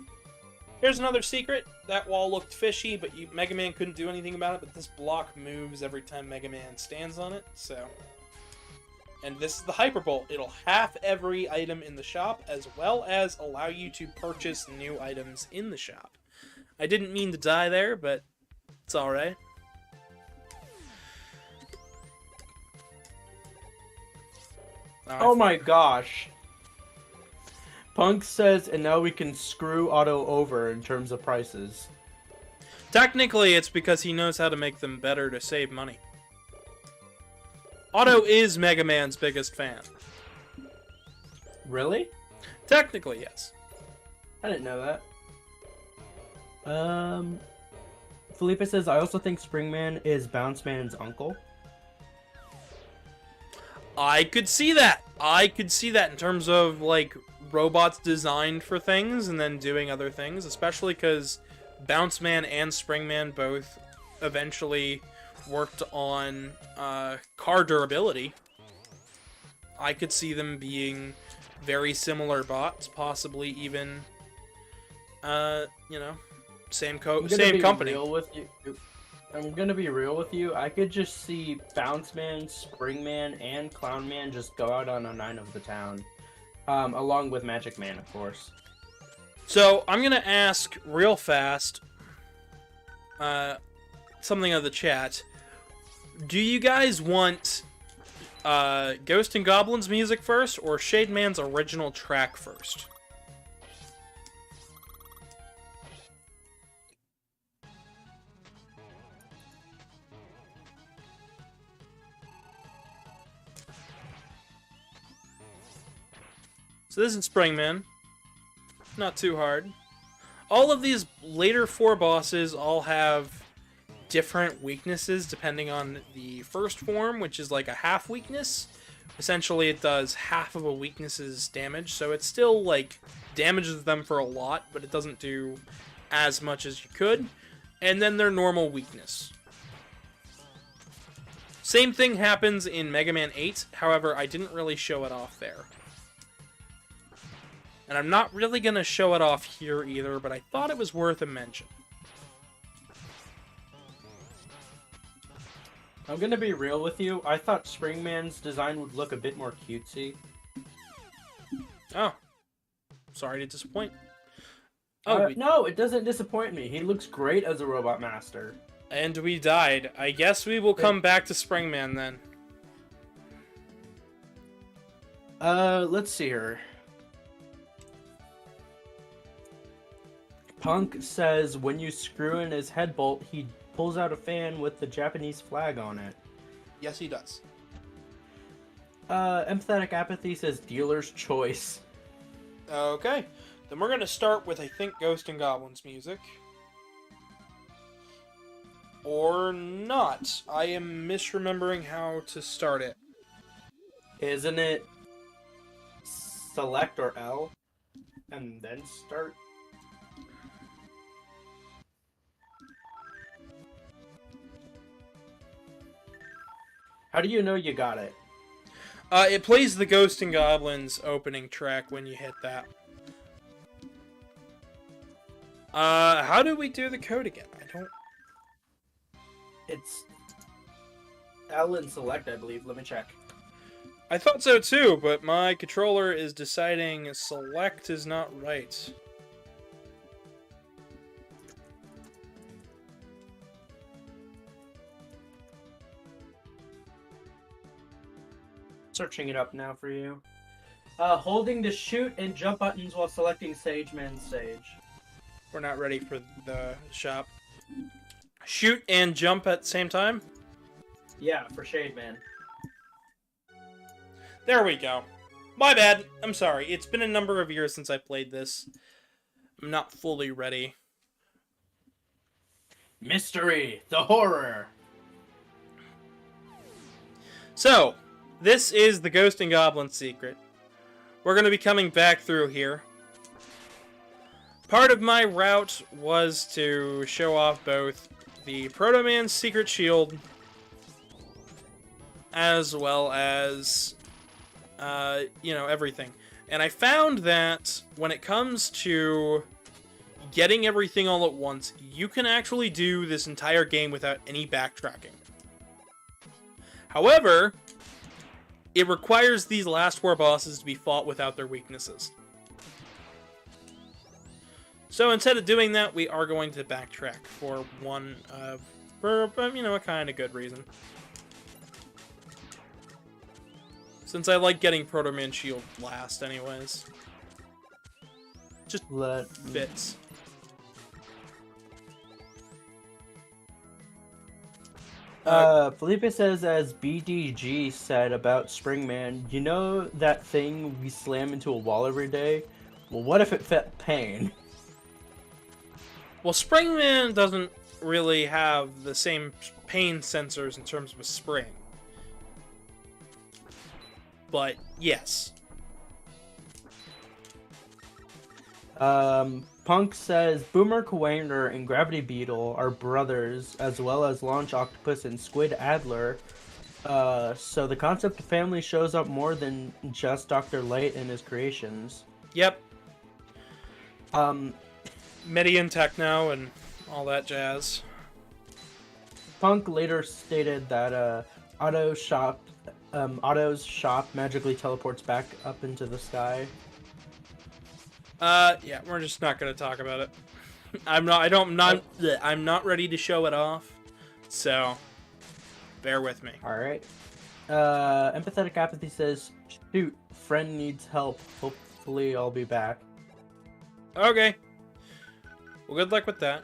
Speaker 1: Here's another secret. That wall looked fishy, but Mega Man couldn't do anything about it, but this block moves every time Mega Man stands on it, so... And this is the Hyperbolt. It'll half every item in the shop, as well as allow you to purchase new items in the shop. I didn't mean to die there, but it's alright.
Speaker 2: Oh my gosh. Punk says, and now we can screw Otto over in terms of prices.
Speaker 1: Technically, it's because he knows how to make them better to save money. Otto is Mega Man's biggest fan.
Speaker 2: Really?
Speaker 1: Technically, yes.
Speaker 2: I didn't know that. Felipe says, I also think Springman is Bounce Man's uncle.
Speaker 1: I could see that. I could see that in terms of, like, robots designed for things and then doing other things, especially because Bounce Man and Springman both eventually worked on car durability. I could see them being very similar bots, possibly even, you know, Same
Speaker 2: I'm gonna
Speaker 1: same
Speaker 2: be
Speaker 1: company.
Speaker 2: real with you. I'm gonna be real with you. I could just see Bounce Man, Spring Man, and Clown Man just go out on a 9 of the town, along with Magic Man, of course.
Speaker 1: So I'm gonna ask real fast, something of the chat. Do you guys want Ghost and Goblins music first, or Shade Man's original track first? So this is Springman. Not too hard. All of these later 4 bosses all have different weaknesses depending on the first form, which is like a half weakness. Essentially, it does half of a weakness's damage, so it still, like, damages them for a lot, but it doesn't do as much as you could. And then their normal weakness. Same thing happens in Mega Man 8, however, I didn't really show it off there. And I'm not really going to show it off here either, but I thought it was worth a mention.
Speaker 2: I'm gonna be real with you. I thought Spring Man's design would look a bit more cutesy.
Speaker 1: Oh. Sorry to disappoint. Oh,
Speaker 2: no, it doesn't disappoint me. He looks great as a Robot Master.
Speaker 1: And we died. I guess we will come back to Springman then.
Speaker 2: Let's see here. Punk says when you screw in his head bolt, he pulls out a fan with the Japanese flag on it.
Speaker 1: Yes, he does.
Speaker 2: Empathetic Apathy says dealer's choice.
Speaker 1: Okay. Then we're going to start with, I think, Ghost and Goblins music. Or not. I am misremembering how to start it.
Speaker 2: Isn't it select or L and then start? How do you know you got it?
Speaker 1: It plays the Ghost and Goblins opening track when you hit that. How do we do the code again? I don't...
Speaker 2: It's L and select, I believe. Let me check.
Speaker 1: I thought so too, but my controller is deciding select is not right.
Speaker 2: Searching it up now for you. Holding the shoot and jump buttons while selecting Sage Man Sage.
Speaker 1: We're not ready for the shop. Shoot and jump at the same time?
Speaker 2: Yeah, for Shade Man.
Speaker 1: There we go. My bad. I'm sorry. It's been a number of years since I played this. I'm not fully ready.
Speaker 2: Mystery, the horror.
Speaker 1: So, this is the Ghost and Goblin secret. We're going to be coming back through here. Part of my route was to show off both the Proto Man's secret shield, as well as, everything. And I found that when it comes to getting everything all at once, you can actually do this entire game without any backtracking. However, it requires these last 4 bosses to be fought without their weaknesses. So instead of doing that, we are going to backtrack for a kind of good reason. Since I like getting Proto Man Shield last anyways. Just fits.
Speaker 2: Felipe says, as BDG said about Springman, you know that thing we slam into a wall every day? Well, what if it felt pain?
Speaker 1: Well, Springman doesn't really have the same pain sensors in terms of a spring. But, yes.
Speaker 2: Punk says, Boomer Kuwainer and Gravity Beetle are brothers, as well as Launch Octopus and Squid Adler. So the concept of family shows up more than just Dr. Light and his creations.
Speaker 1: Yep. MIDI and techno and all that jazz.
Speaker 2: Punk later stated that Otto's shop magically teleports back up into the sky.
Speaker 1: Yeah, we're just not gonna talk about it. I'm not ready to show it off, so bear with me.
Speaker 2: All right. Empathetic Apathy says, "Shoot, friend needs help. Hopefully, I'll be back."
Speaker 1: Okay. Well, good luck with that.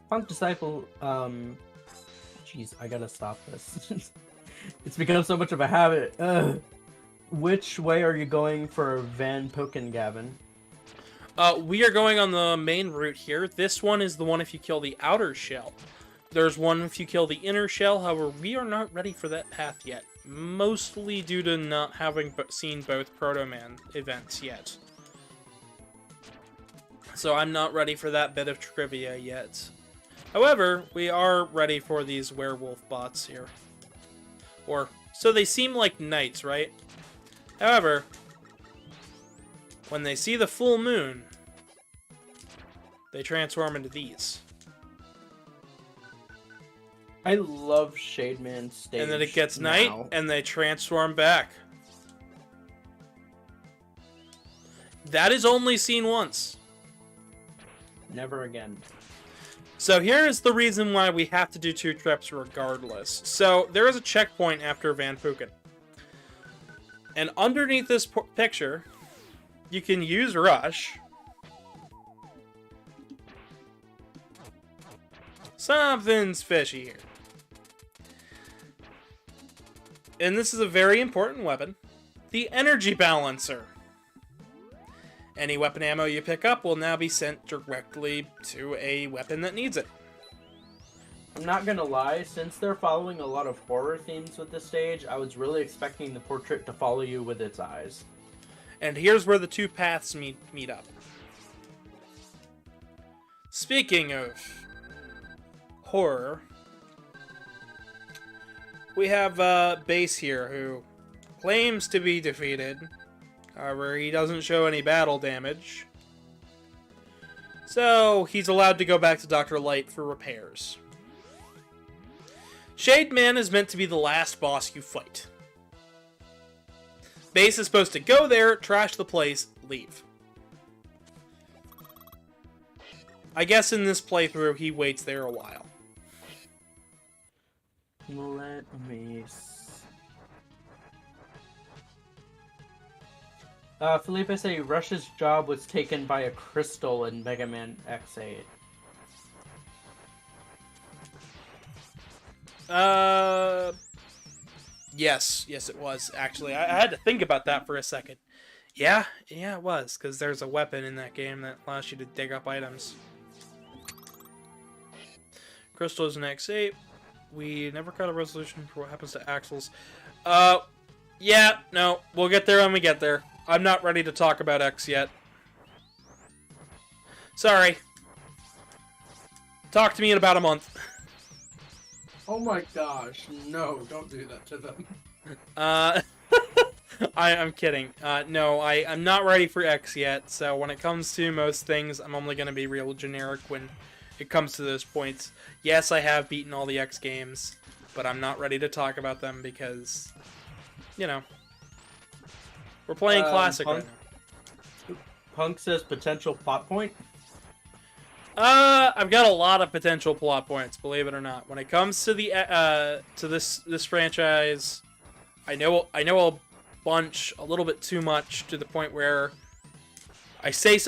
Speaker 2: Punk Disciple, jeez, I gotta stop this. It's become so much of a habit. Which way are you going for Van Poken, Gavin?
Speaker 1: We are going on the main route here. This one is the one if you kill the outer shell. There's one if you kill the inner shell. However, we are not ready for that path yet. Mostly due to not having seen both Proto Man events yet. So I'm not ready for that bit of trivia yet. However, we are ready for these werewolf bots here. Or, so they seem like knights, right? However, when they see the full moon, they transform into these.
Speaker 2: I love Shademan's stage.
Speaker 1: And then it gets night, and they transform back. That is only seen once.
Speaker 2: Never again.
Speaker 1: So here is the reason why we have to do 2 trips regardless. So there is a checkpoint after Van Puken. And underneath this picture, you can use Rush. Something's fishy here. And this is a very important weapon. The Energy Balancer. Any weapon ammo you pick up will now be sent directly to a weapon that needs it.
Speaker 2: I'm not gonna lie, since they're following a lot of horror themes with this stage, I was really expecting the portrait to follow you with its eyes.
Speaker 1: And here's where the 2 paths meet up. Speaking of horror, we have Base here who claims to be defeated. However, he doesn't show any battle damage. So, he's allowed to go back to Dr. Light for repairs. Shade Man is meant to be the last boss you fight. Base is supposed to go there, trash the place, leave. I guess in this playthrough, he waits there a while.
Speaker 2: Let me... Felipe say Rush's job was taken by a crystal in Mega Man X8.
Speaker 1: Yes, it was, actually. I had to think about that for a second. Yeah, it was, because there's a weapon in that game that allows you to dig up items. Crystals in X8. We never got a resolution for what happens to Axles. Yeah, no, we'll get there when we get there. I'm not ready to talk about X yet. Sorry. Talk to me in about a month.
Speaker 2: Oh my gosh, no, don't do that to them.
Speaker 1: I'm kidding. No, I'm not ready for X yet, so when it comes to most things, I'm only going to be real generic when it comes to those points. Yes, I have beaten all the X games, but I'm not ready to talk about them because, you know, we're playing Classic right now.
Speaker 2: Punk says potential plot point.
Speaker 1: I've got a lot of potential plot points, believe it or not. When it comes to the to this franchise, I know a bunch, a little bit too much, to the point where I say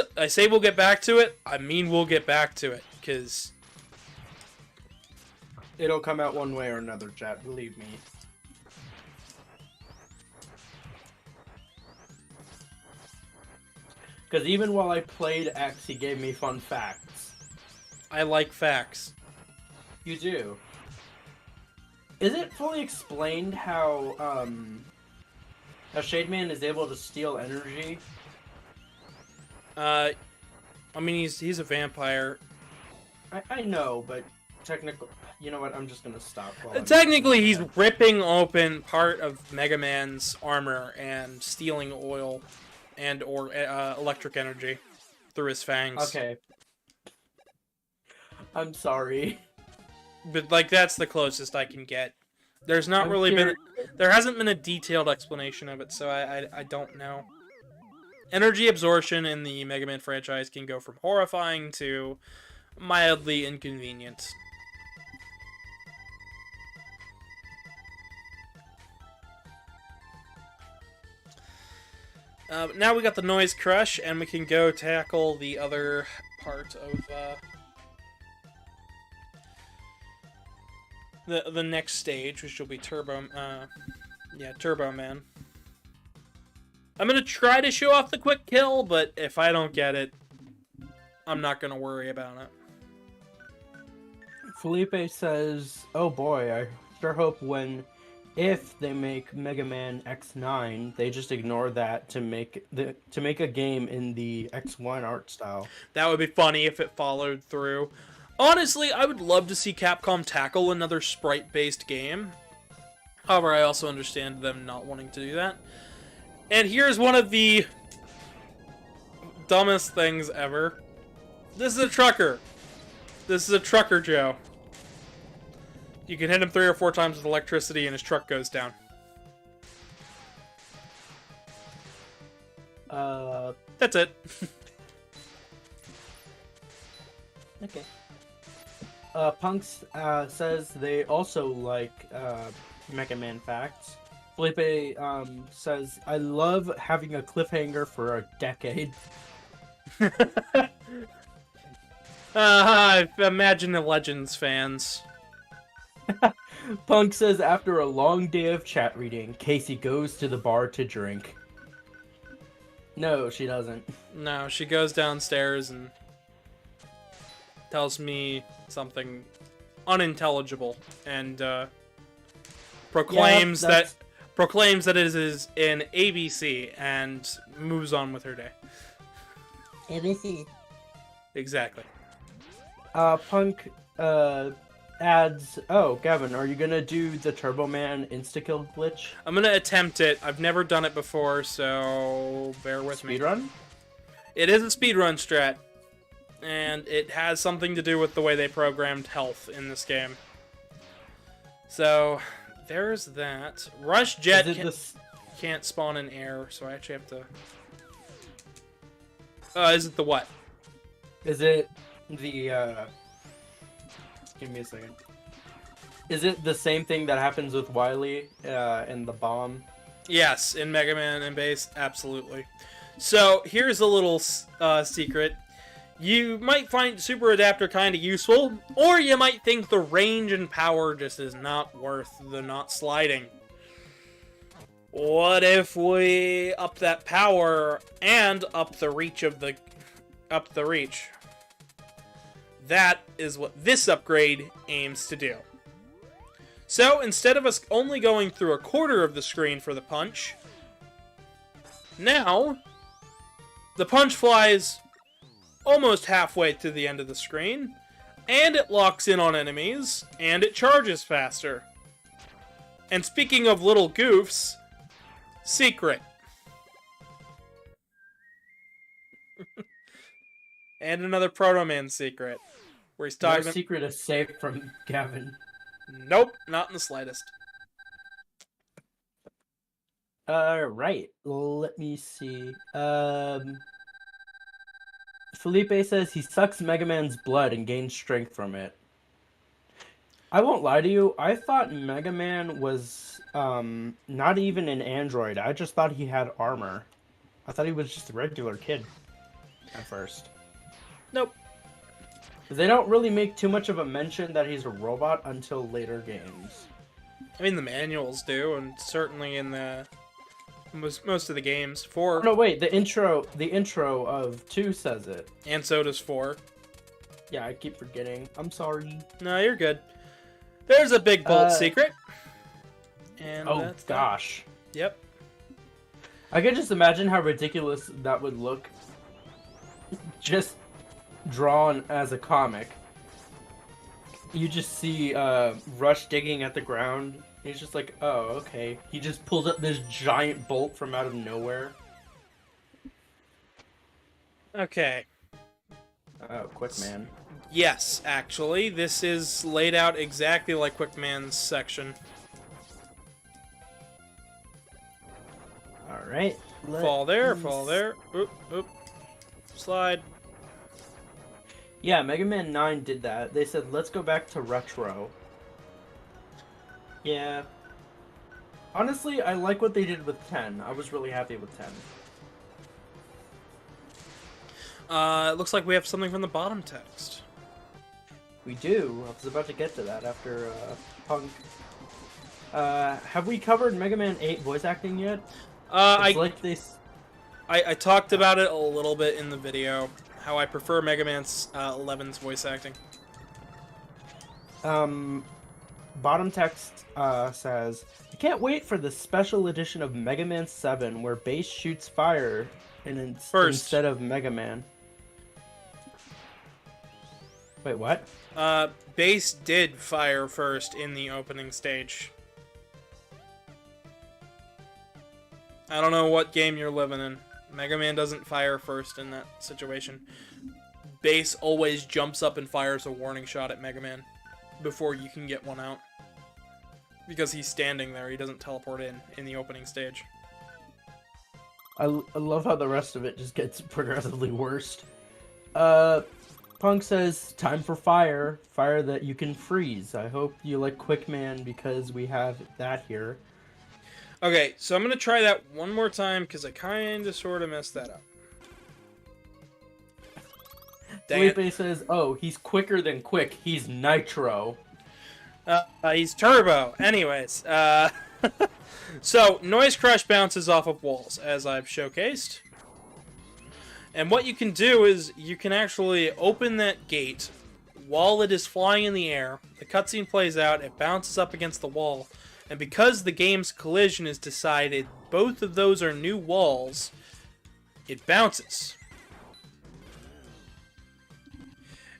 Speaker 1: we'll get back to it. I mean we'll get back to it, because
Speaker 2: it'll come out one way or another, chat. Believe me. Because even while I played X, he gave me fun facts.
Speaker 1: I like facts.
Speaker 2: You do. Is it fully explained how Shademan is able to steal energy?
Speaker 1: I mean, he's a vampire.
Speaker 2: I know, but technically, you know what? I'm just gonna stop.
Speaker 1: Technically, he's ripping open part of Mega Man's armor and stealing oil and or electric energy through his fangs.
Speaker 2: Okay, I'm sorry.
Speaker 1: But like that's the closest I can get. There's not
Speaker 2: I'm
Speaker 1: really
Speaker 2: curious.
Speaker 1: there hasn't been a detailed explanation of it, so I don't know. Energy absorption in the Mega Man franchise can go from horrifying to mildly inconvenient. But now we got the Noise Crush, and we can go tackle the other part of the next stage, which will be Turbo Man. I'm gonna try to show off the quick kill, but if I don't get it, I'm not gonna worry about it.
Speaker 2: Felipe says, "Oh boy, I sure hope if they make Mega Man X9, they just ignore that to make a game in the X1 art style."
Speaker 1: That would be funny if it followed through. Honestly, I would love to see Capcom tackle another sprite-based game. However, I also understand them not wanting to do that. And here's one of the dumbest things ever. This is a trucker. This is a trucker, Joe. You can hit him 3 or 4 times with electricity and his truck goes down. That's it.
Speaker 2: Okay. Punks says they also like Mega Man facts. Felipe says, "I love having a cliffhanger for a decade."
Speaker 1: Imagine the Legends fans.
Speaker 2: Punk says, "After a long day of chat reading, Casey goes to the bar to drink." No, she doesn't.
Speaker 1: No, she goes downstairs and tells me something unintelligible and proclaims that it is in ABC and moves on with her day.
Speaker 2: ABC.
Speaker 1: Exactly.
Speaker 2: Punk adds, "Oh, Gavin, are you gonna do the Turbo Man insta-kill glitch?"
Speaker 1: I'm gonna attempt it. I've never done it before, so bear with me.
Speaker 2: Speedrun?
Speaker 1: It is a speedrun strat, and it has something to do with the way they programmed health in this game. So, there's that. Rush Jet can't spawn in air, so I actually have to... is it the what?
Speaker 2: Is it the, Give me a second. Is it the same thing that happens with Wily in the bomb?
Speaker 1: Yes, in Mega Man and Base, absolutely. So, here's a little secret. You might find Super Adapter kind of useful, or you might think the range and power just is not worth the not sliding. What if we up that power and up the reach of the... That is what this upgrade aims to do. So, instead of us only going through a quarter of the screen for the punch, now, the punch flies almost halfway to the end of the screen, and it locks in on enemies, and it charges faster. And speaking of little goofs, secret. And another Proto Man secret. Where he's talking...
Speaker 2: No secret is safe from Gavin.
Speaker 1: Nope, not in the slightest.
Speaker 2: Right. Let me see. Felipe says he sucks Mega Man's blood and gains strength from it. I won't lie to you, I thought Mega Man was not even an android. I just thought he had armor. I thought he was just a regular kid at first.
Speaker 1: Nope.
Speaker 2: They don't really make too much of a mention that he's a robot until later games.
Speaker 1: I mean, the manuals do, and certainly in the most of the games. 4.
Speaker 2: No, wait, the intro of 2 says it.
Speaker 1: And so does 4.
Speaker 2: Yeah, I keep forgetting. I'm sorry.
Speaker 1: No, you're good. There's a big bolt secret. And
Speaker 2: oh gosh.
Speaker 1: That. Yep.
Speaker 2: I can just imagine how ridiculous that would look. Just drawn as a comic. You just see Rush digging at the ground. He's just like, oh, okay. He just pulls up this giant bolt from out of nowhere.
Speaker 1: Okay.
Speaker 2: Oh, quick man.
Speaker 1: Yes, actually, this is laid out exactly like Quickman's section.
Speaker 2: All right.
Speaker 1: Fall there, fall there. Oop, oop. Slide.
Speaker 2: Yeah, Mega Man 9 did that. They said, let's go back to retro. Yeah. Honestly, I like what they did with 10. I was really happy with 10.
Speaker 1: It looks like we have something from the bottom text.
Speaker 2: We do. I was about to get to that after Punk. Have we covered Mega Man 8 voice acting yet?
Speaker 1: I talked about it a little bit in the video. How I prefer Mega Man 11's voice acting.
Speaker 2: Bottom text says, I can't wait for the special edition of Mega Man 7 where Bass shoots fire instead of Mega Man. Wait, what?
Speaker 1: Bass did fire first in the opening stage. I don't know what game you're living in. Mega Man doesn't fire first in that situation. Bass always jumps up and fires a warning shot at Mega Man before you can get one out. Because he's standing there, he doesn't teleport in the opening stage.
Speaker 2: I love how the rest of it just gets progressively worse. Punk says, time for fire. Fire that you can freeze. I hope you like Quick Man because we have that here.
Speaker 1: Okay, so I'm going to try that one more time because I kind of sort of messed that up.
Speaker 2: Felipe says, oh, he's quicker than quick. He's Nitro.
Speaker 1: He's Turbo. Anyways, so Noise Crush bounces off of walls, as I've showcased. And what you can do is you can actually open that gate while it is flying in the air. The cutscene plays out, it bounces up against the wall. And because the game's collision is decided, both of those are new walls, it bounces.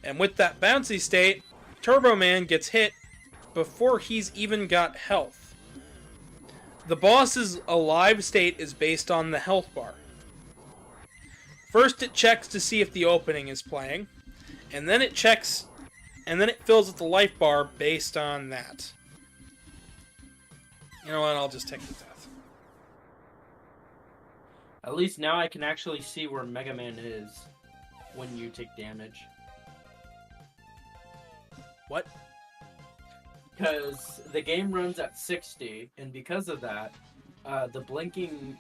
Speaker 1: And with that bouncy state, Turbo Man gets hit before he's even got health. The boss's alive state is based on the health bar. First it checks to see if the opening is playing, and then it checks, and then it fills with the life bar based on that. You know what, I'll just take the death.
Speaker 2: At least now I can actually see where Mega Man is when you take damage.
Speaker 1: What?
Speaker 2: Because the game runs at 60, and because of that, the blinking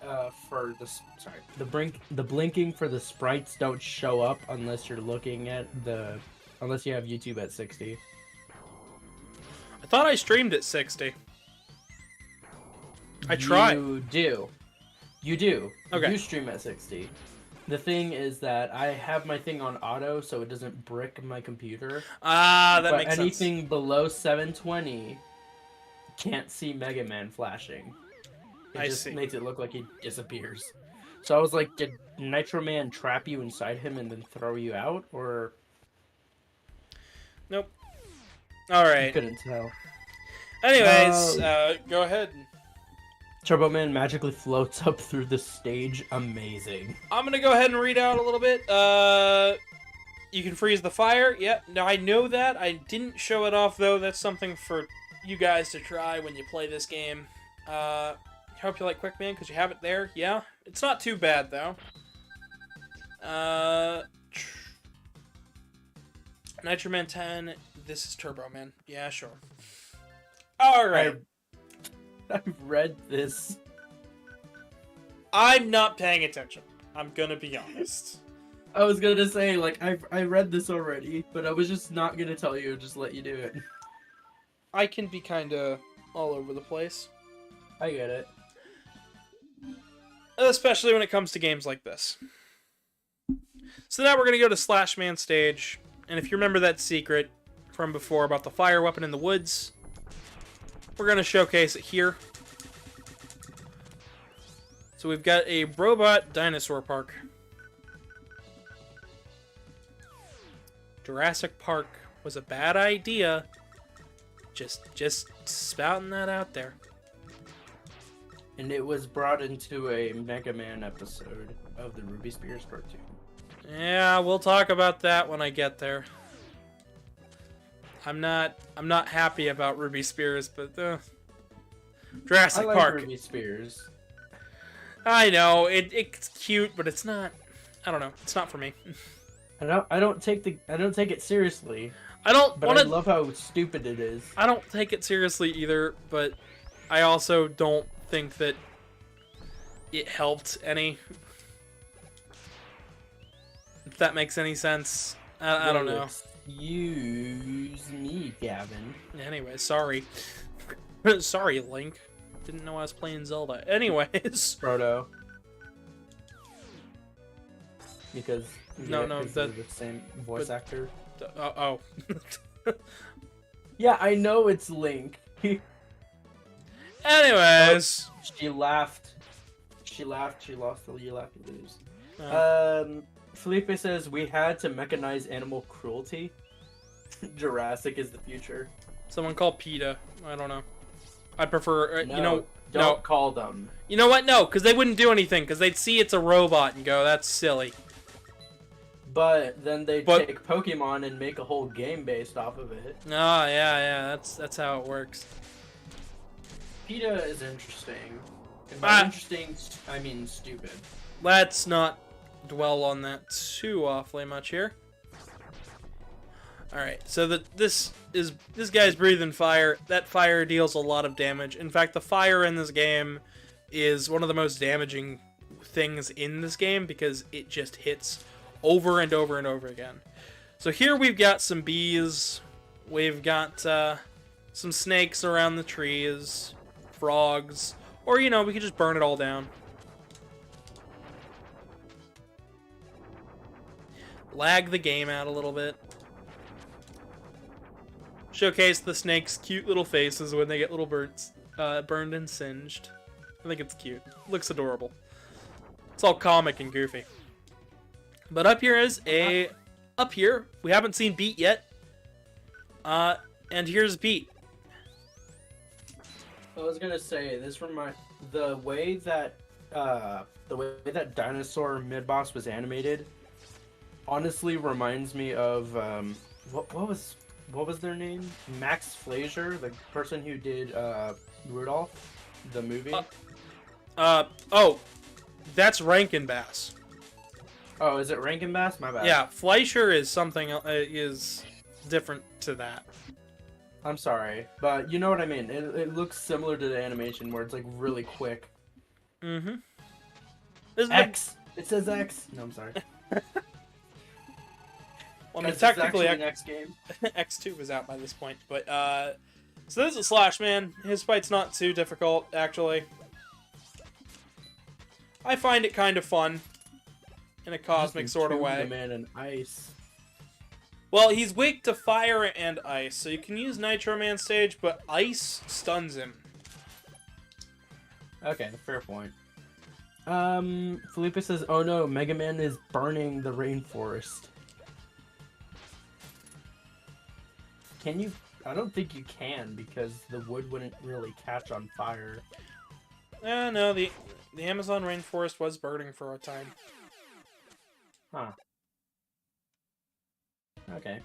Speaker 2: for the blinking for the sprites don't show up unless you're looking at unless you have YouTube at 60.
Speaker 1: I thought I streamed at 60. I tried.
Speaker 2: You do.
Speaker 1: Okay.
Speaker 2: You stream at 60. The thing is that I have my thing on auto, so it doesn't brick my computer.
Speaker 1: Ah, that makes sense.
Speaker 2: But anything below 720 can't see Mega Man flashing. It just makes it look like he disappears. So I was like, did Nitro Man trap you inside him and then throw you out, or?
Speaker 1: Nope. All right.
Speaker 2: Couldn't tell.
Speaker 1: Anyways, go ahead.
Speaker 2: Turbo Man magically floats up through the stage. Amazing.
Speaker 1: I'm gonna go ahead and read out a little bit. You can freeze the fire. Yep. Now I know that. I didn't show it off though. That's something for you guys to try when you play this game. Hope you like Quick Man because you have it there. Yeah. It's not too bad though. Nitro Man 10. This is Turbo Man. Yeah, sure. All right.
Speaker 2: I've read this.
Speaker 1: I'm not paying attention. I'm gonna be honest.
Speaker 2: I was gonna say, like, I read this already, but I was just not gonna tell you, just let you do it.
Speaker 1: I can be kinda all over the place.
Speaker 2: I get it.
Speaker 1: Especially when it comes to games like this. So now we're gonna go to Slash Man stage, and if you remember that secret from before about the fire weapon in the woods, we're going to showcase it here. So we've got a robot dinosaur park. Jurassic Park was a bad idea. Just spouting that out there.
Speaker 2: And it was brought into a Mega Man episode of the Ruby Spears cartoon.
Speaker 1: Yeah, we'll talk about that when I get there. I'm not happy about Ruby Spears, but
Speaker 2: I
Speaker 1: Jurassic
Speaker 2: like
Speaker 1: Park.
Speaker 2: Ruby Spears.
Speaker 1: I know it's cute, but it's not. I don't know. It's not for me.
Speaker 2: I don't take it seriously,
Speaker 1: I don't
Speaker 2: but
Speaker 1: want
Speaker 2: I
Speaker 1: to.
Speaker 2: love how stupid it is.
Speaker 1: I don't take it seriously either, but I also don't think that it helped any. If that makes any sense. I don't know.
Speaker 2: Excuse me, Gavin.
Speaker 1: Anyway, sorry. Sorry, Link. Didn't know I was playing Zelda. Anyways.
Speaker 2: Frodo. Because
Speaker 1: No,
Speaker 2: they're the same voice actor.
Speaker 1: Oh.
Speaker 2: Yeah, I know it's Link.
Speaker 1: Anyways.
Speaker 2: She laughed. She lost. You laugh, you lose.
Speaker 1: Oh.
Speaker 2: Felipe says we had to mechanize animal cruelty. Jurassic is the future.
Speaker 1: Someone call PETA. I don't know. I prefer,
Speaker 2: No, don't
Speaker 1: no.
Speaker 2: call them.
Speaker 1: You know what? No, because they wouldn't do anything, because they'd see it's a robot and go, that's silly.
Speaker 2: But then they take Pokemon and make a whole game based off of it.
Speaker 1: Oh, yeah, that's how it works.
Speaker 2: PETA is interesting. And by interesting, I mean stupid.
Speaker 1: Let's not dwell on that too awfully much here. Alright, so this guy's breathing fire. That fire deals a lot of damage. In fact, the fire in this game is one of the most damaging things in this game because it just hits over and over and over again. So here we've got some bees. We've got some snakes around the trees. Frogs. Or, we could just burn it all down. Lag the game out a little bit. Showcase the snakes' cute little faces when they get little birds burned and singed. I think it's cute. Looks adorable. It's all comic and goofy. But up here is up here, we haven't seen Beat yet. And here's Beat.
Speaker 2: I was gonna say the way that dinosaur mid boss was animated honestly reminds me of what was their name? Max Fleischer, the person who did Rudolph, the movie.
Speaker 1: Oh, that's Rankin Bass.
Speaker 2: Oh, is it Rankin Bass? My bad.
Speaker 1: Yeah, Fleischer is something is different to that.
Speaker 2: I'm sorry, but you know what I mean. It looks similar to the animation where it's like really quick.
Speaker 1: Mm-hmm.
Speaker 2: X. It says X. No, I'm sorry.
Speaker 1: Well, I mean, technically,
Speaker 2: next game.
Speaker 1: X2 was out by this point, but so this is Slash Man. His fight's not too difficult, actually. I find it kind of fun in a cosmic sort of way.
Speaker 2: The man in ice.
Speaker 1: Well, he's weak to fire and ice, so you can use Nitro Man stage, but ice stuns him.
Speaker 2: Okay, fair point. Felipe says, "Oh no, Megaman is burning the rainforest." Can you? I don't think you can because the wood wouldn't really catch on fire.
Speaker 1: No, the Amazon rainforest was burning for a time.
Speaker 2: Huh. Okay.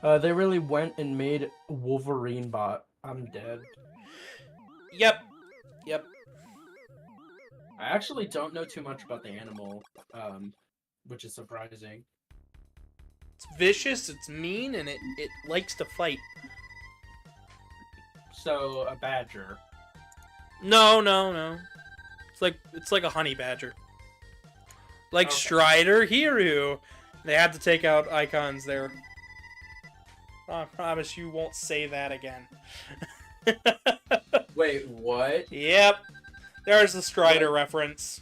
Speaker 2: They really went and made Wolverine bot. I'm dead.
Speaker 1: Yep.
Speaker 2: I actually don't know too much about the animal, which is surprising.
Speaker 1: It's vicious, it's mean, and it likes to fight.
Speaker 2: So, a badger.
Speaker 1: No. It's like a honey badger. Like
Speaker 2: Okay.
Speaker 1: Strider Hero. They had to take out icons there. I promise you won't say that again.
Speaker 2: Wait, what?
Speaker 1: Yep. There's the Strider reference.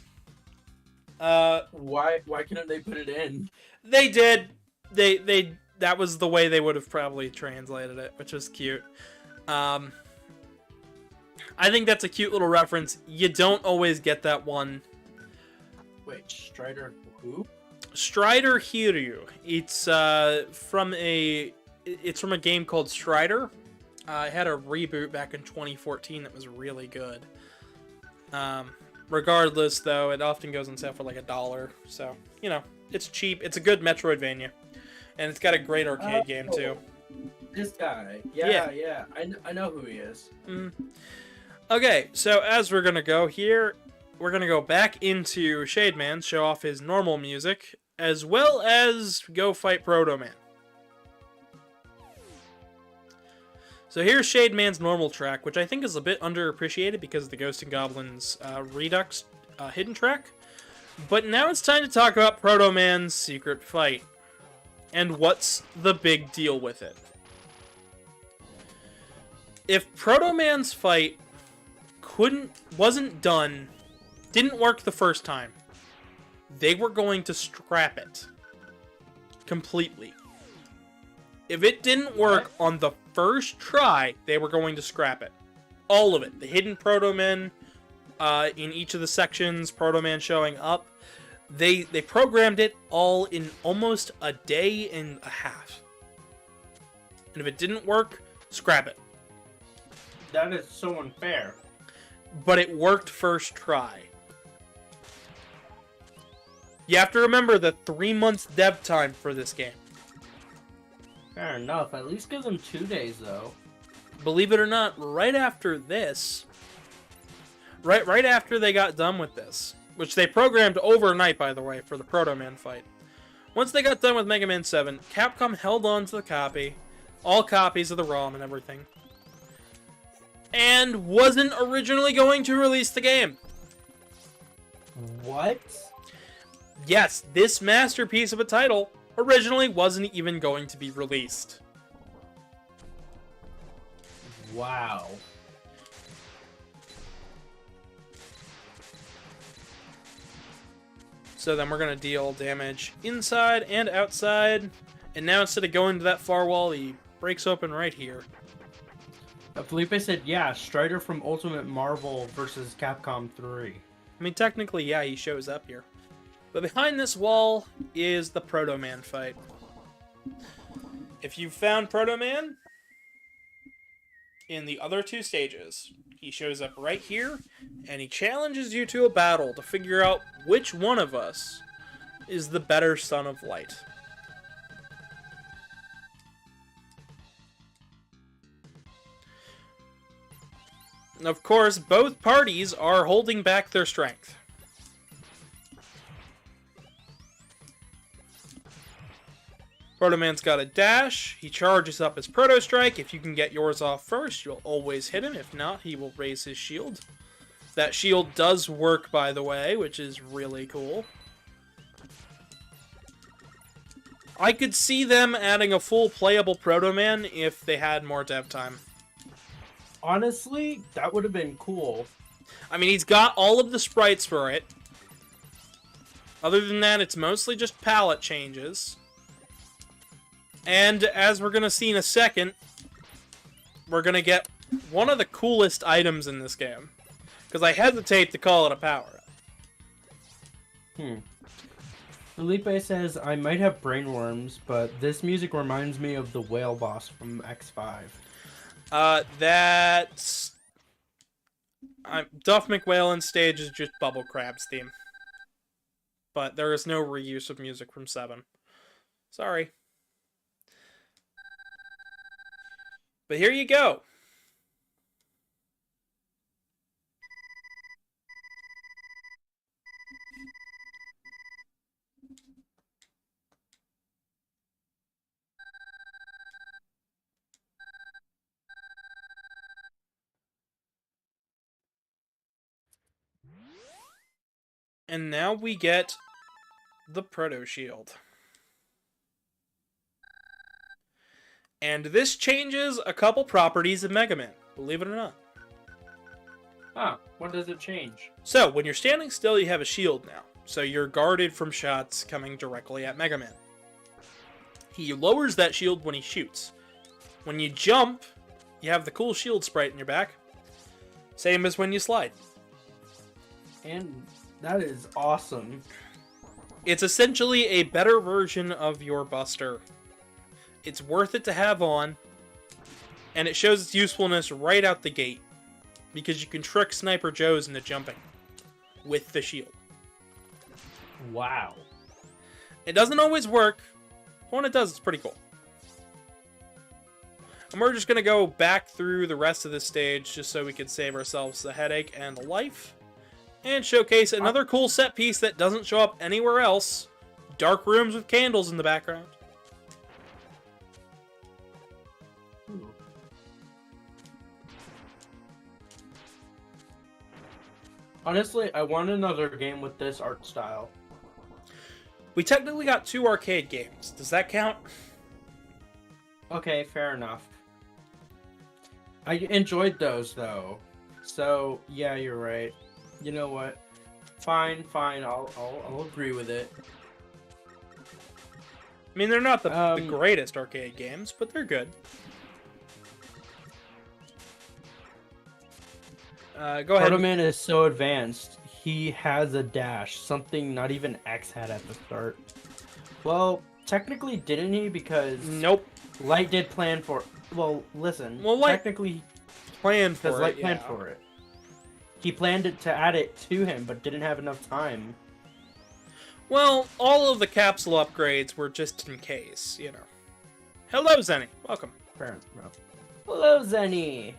Speaker 2: Why couldn't they put it in?
Speaker 1: They did. They that was the way they would have probably translated it, which was cute. I think that's a cute little reference. You don't always get that one.
Speaker 2: Wait, Strider who?
Speaker 1: Strider Hero. It's from a game called Strider. It had a reboot back in 2014 that was really good. Regardless, though, it often goes on sale for like $1. So, It's cheap. It's a good Metroidvania. And it's got a great arcade game, too.
Speaker 2: This guy.
Speaker 1: Yeah.
Speaker 2: Yeah. I know who he is.
Speaker 1: Mm. Okay, so as we're going to go here, we're going to go back into Shademan, show off his normal music, as well as go fight Proto Man. So here's Shademan's normal track, which I think is a bit underappreciated because of the Ghost and Goblins Redux hidden track. But now it's time to talk about Proto Man's secret fight. And what's the big deal with it? If Proto Man's fight wasn't done, didn't work the first time, they were going to scrap it. Completely. If it didn't work on the first try, they were going to scrap it. All of it. The hidden Proto Men in each of the sections, Proto Man showing up. They programmed it all in almost a day and a half. And if it didn't work, scrap it.
Speaker 2: That is so unfair.
Speaker 1: But it worked first try. You have to remember the 3 months dev time for this game.
Speaker 2: Fair enough. At least give them 2 days, though.
Speaker 1: Believe it or not, right after this, right after they got done with this, which they programmed overnight, by the way, for the Proto Man fight. Once they got done with Mega Man 7, Capcom held on to the copy, all copies of the ROM and everything, and wasn't originally going to release the game.
Speaker 2: What?
Speaker 1: Yes, this masterpiece of a title originally wasn't even going to be released.
Speaker 2: Wow.
Speaker 1: So then we're going to deal damage inside and outside. And now instead of going to that far wall, he breaks open right here.
Speaker 2: Felipe said, yeah, Strider from Ultimate Marvel versus Capcom 3.
Speaker 1: I mean, technically, yeah, he shows up here. But behind this wall is the Proto Man fight. If you've found Proto Man in the other 2 stages, he shows up right here, and he challenges you to a battle to figure out which one of us is the better Son of Light. Of course, both parties are holding back their strength. Proto Man's got a dash. He charges up his Proto Strike. If you can get yours off first, you'll always hit him. If not, he will raise his shield. That shield does work, by the way, which is really cool. I could see them adding a full playable Proto Man if they had more dev time.
Speaker 2: Honestly, that would have been cool.
Speaker 1: I mean, he's got all of the sprites for it. Other than that, it's mostly just palette changes. And as we're going to see in a second, we're going to get one of the coolest items in this game. Because I hesitate to call it a power-up.
Speaker 2: Felipe says, I might have brainworms, but this music reminds me of the whale boss from X5.
Speaker 1: That's... Duff McWhalen's stage is just Bubble Crab's theme. But there is no reuse of music from 7. Sorry. But here you go. And now we get the Proto Shield. And this changes a couple properties of Megaman, believe it or not.
Speaker 2: Ah, what does it change?
Speaker 1: So, when you're standing still, you have a shield now. So you're guarded from shots coming directly at Megaman. He lowers that shield when he shoots. When you jump, you have the cool shield sprite in your back. Same as when you slide.
Speaker 2: And that is awesome.
Speaker 1: It's essentially a better version of your Buster. It's worth it to have on, and it shows its usefulness right out the gate, because you can trick Sniper Joes into jumping with the shield.
Speaker 2: Wow.
Speaker 1: It doesn't always work, but when it does, it's pretty cool. And we're just going to go back through the rest of this stage just so we can save ourselves the headache and the life. And showcase another cool set piece that doesn't show up anywhere else. Dark rooms with candles in the background.
Speaker 2: Honestly, I want another game with this art style.
Speaker 1: We technically got 2 arcade games. Does that count?
Speaker 2: Okay, fair enough. I enjoyed those, though. So, yeah, you're right. You know what? Fine, I'll agree with it.
Speaker 1: I mean, they're not the greatest arcade games, but they're good. Go ahead.
Speaker 2: Proto-Man is so advanced, he has a dash, something not even X had at the start. Well, technically didn't he? Because
Speaker 1: nope.
Speaker 2: Light did plan for. Well, listen.
Speaker 1: Well, Light
Speaker 2: technically
Speaker 1: planned for it.
Speaker 2: Light planned for it. He planned it to add it to him, but didn't have enough time.
Speaker 1: Well, all of the capsule upgrades were just in case, you know. Hello, Zenny. Welcome.
Speaker 2: Fair enough. Hello, Zenny.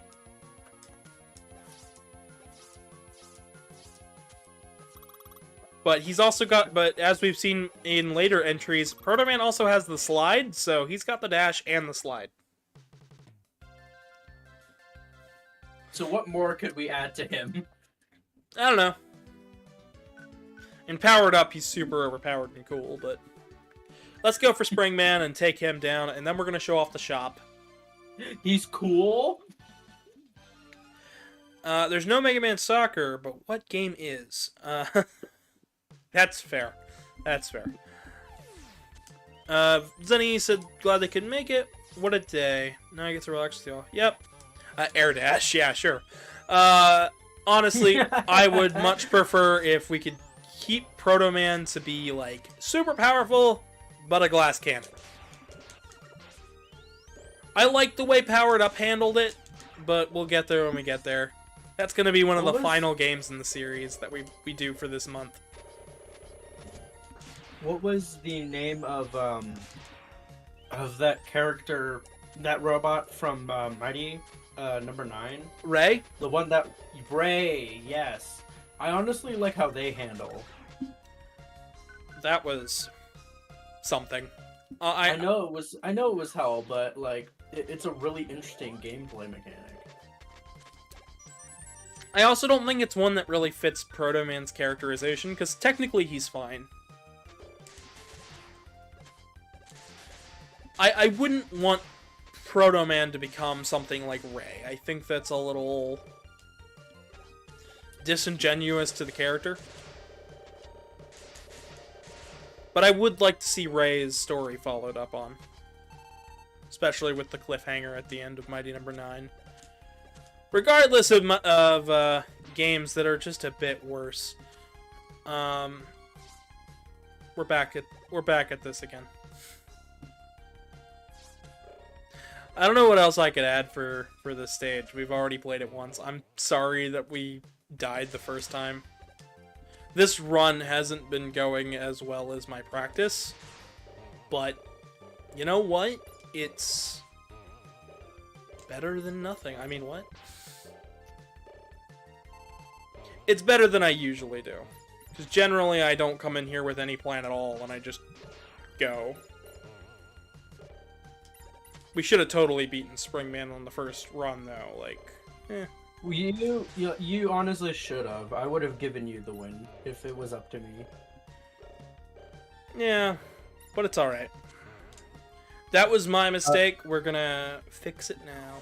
Speaker 1: But he's also got, but as we've seen in later entries, Proto-Man also has the slide, so he's got the dash and the slide.
Speaker 2: So what more could we add to him?
Speaker 1: I don't know. And powered up, he's super overpowered and cool, but... Let's go for Springman and take him down, and then we're going to show off the shop.
Speaker 2: He's cool?
Speaker 1: There's no Mega Man Soccer, but what game is? That's fair. That's fair. Zenny said, glad they could make it. What a day. Now I get to relax with y'all. Yep. Air Dash, yeah, sure. Honestly, I would much prefer if we could keep Proto-Man to be, like, super powerful, but a glass cannon. I like the way Powered Up handled it, but we'll get there when we get there. That's going to be one of the final games in the series that we do for this month.
Speaker 2: What was the name of that character, that robot from Mighty number 9?
Speaker 1: Ray?
Speaker 2: The one that... Ray, yes. I honestly like how they handle.
Speaker 1: That was something.
Speaker 2: I know it was hell, but like it's a really interesting gameplay mechanic.
Speaker 1: I also don't think it's one that really fits Proto-Man's characterization, because technically he's fine. I wouldn't want Proto-Man to become something like Ray. I think that's a little disingenuous to the character. But I would like to see Ray's story followed up on. Especially with the cliffhanger at the end of Mighty Number 9. Regardless of games that are just a bit worse. We're back at this again. I don't know what else I could add for this stage. We've already played it once. I'm sorry that we died the first time. This run hasn't been going as well as my practice, but you know what? It's better than nothing. I mean, what? It's better than I usually do. Because generally I don't come in here with any plan at all, and I just go. We should have totally beaten Springman on the first run, though. Like, eh.
Speaker 2: You honestly should have. I would have given you the win if it was up to me.
Speaker 1: Yeah, but it's alright. That was my mistake. We're gonna fix it now.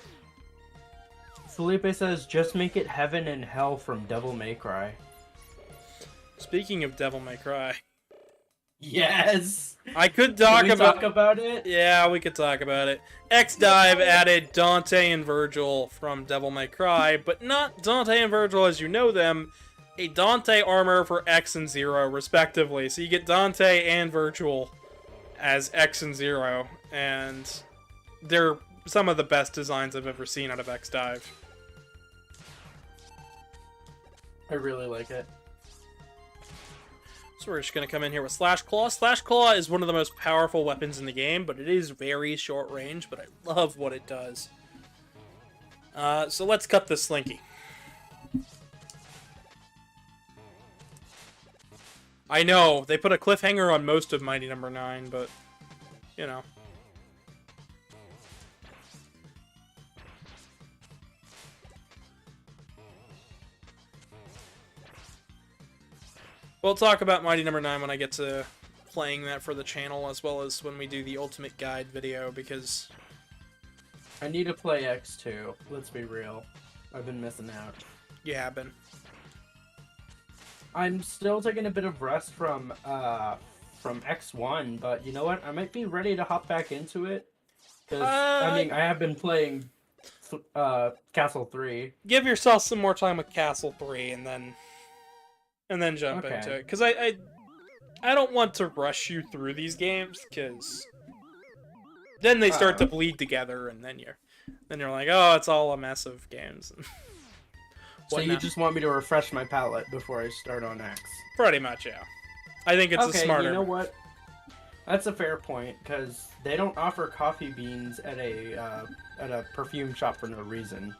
Speaker 2: Felipe says, just make it heaven and hell from Devil May Cry.
Speaker 1: Speaking of Devil May Cry.
Speaker 2: Yes!
Speaker 1: I could talk
Speaker 2: about it?
Speaker 1: Yeah, we could talk about it. X-Dive added Dante and Virgil from Devil May Cry, but not Dante and Virgil as you know them, a Dante armor for X and Zero, respectively. So you get Dante and Virgil as X and Zero, and they're some of the best designs I've ever seen out of X-Dive.
Speaker 2: I really like it.
Speaker 1: So we're just going to come in here with Slash Claw. Slash Claw is one of the most powerful weapons in the game, but it is very short range, but I love what it does. So let's cut this Slinky. I know, they put a cliffhanger on most of Mighty Number 9, but, you know. We'll talk about Mighty Number 9 when I get to playing that for the channel, as well as when we do the Ultimate Guide video, because...
Speaker 2: I need to play X2, let's be real. I've been missing out.
Speaker 1: You have been.
Speaker 2: I'm still taking a bit of rest from X1, but you know what? I might be ready to hop back into it. Because, I mean, I have been playing Castle 3.
Speaker 1: Give yourself some more time with Castle 3, and then jump into it. Because I don't want to rush you through these games, because then they start to bleed together, and then you're like, oh, it's all a mess of games.
Speaker 2: So you just want me to refresh my palate before I start on X?
Speaker 1: Pretty much, yeah. I think it's a smarter.
Speaker 2: You know what? That's a fair point, because they don't offer coffee beans at a perfume shop for no reason.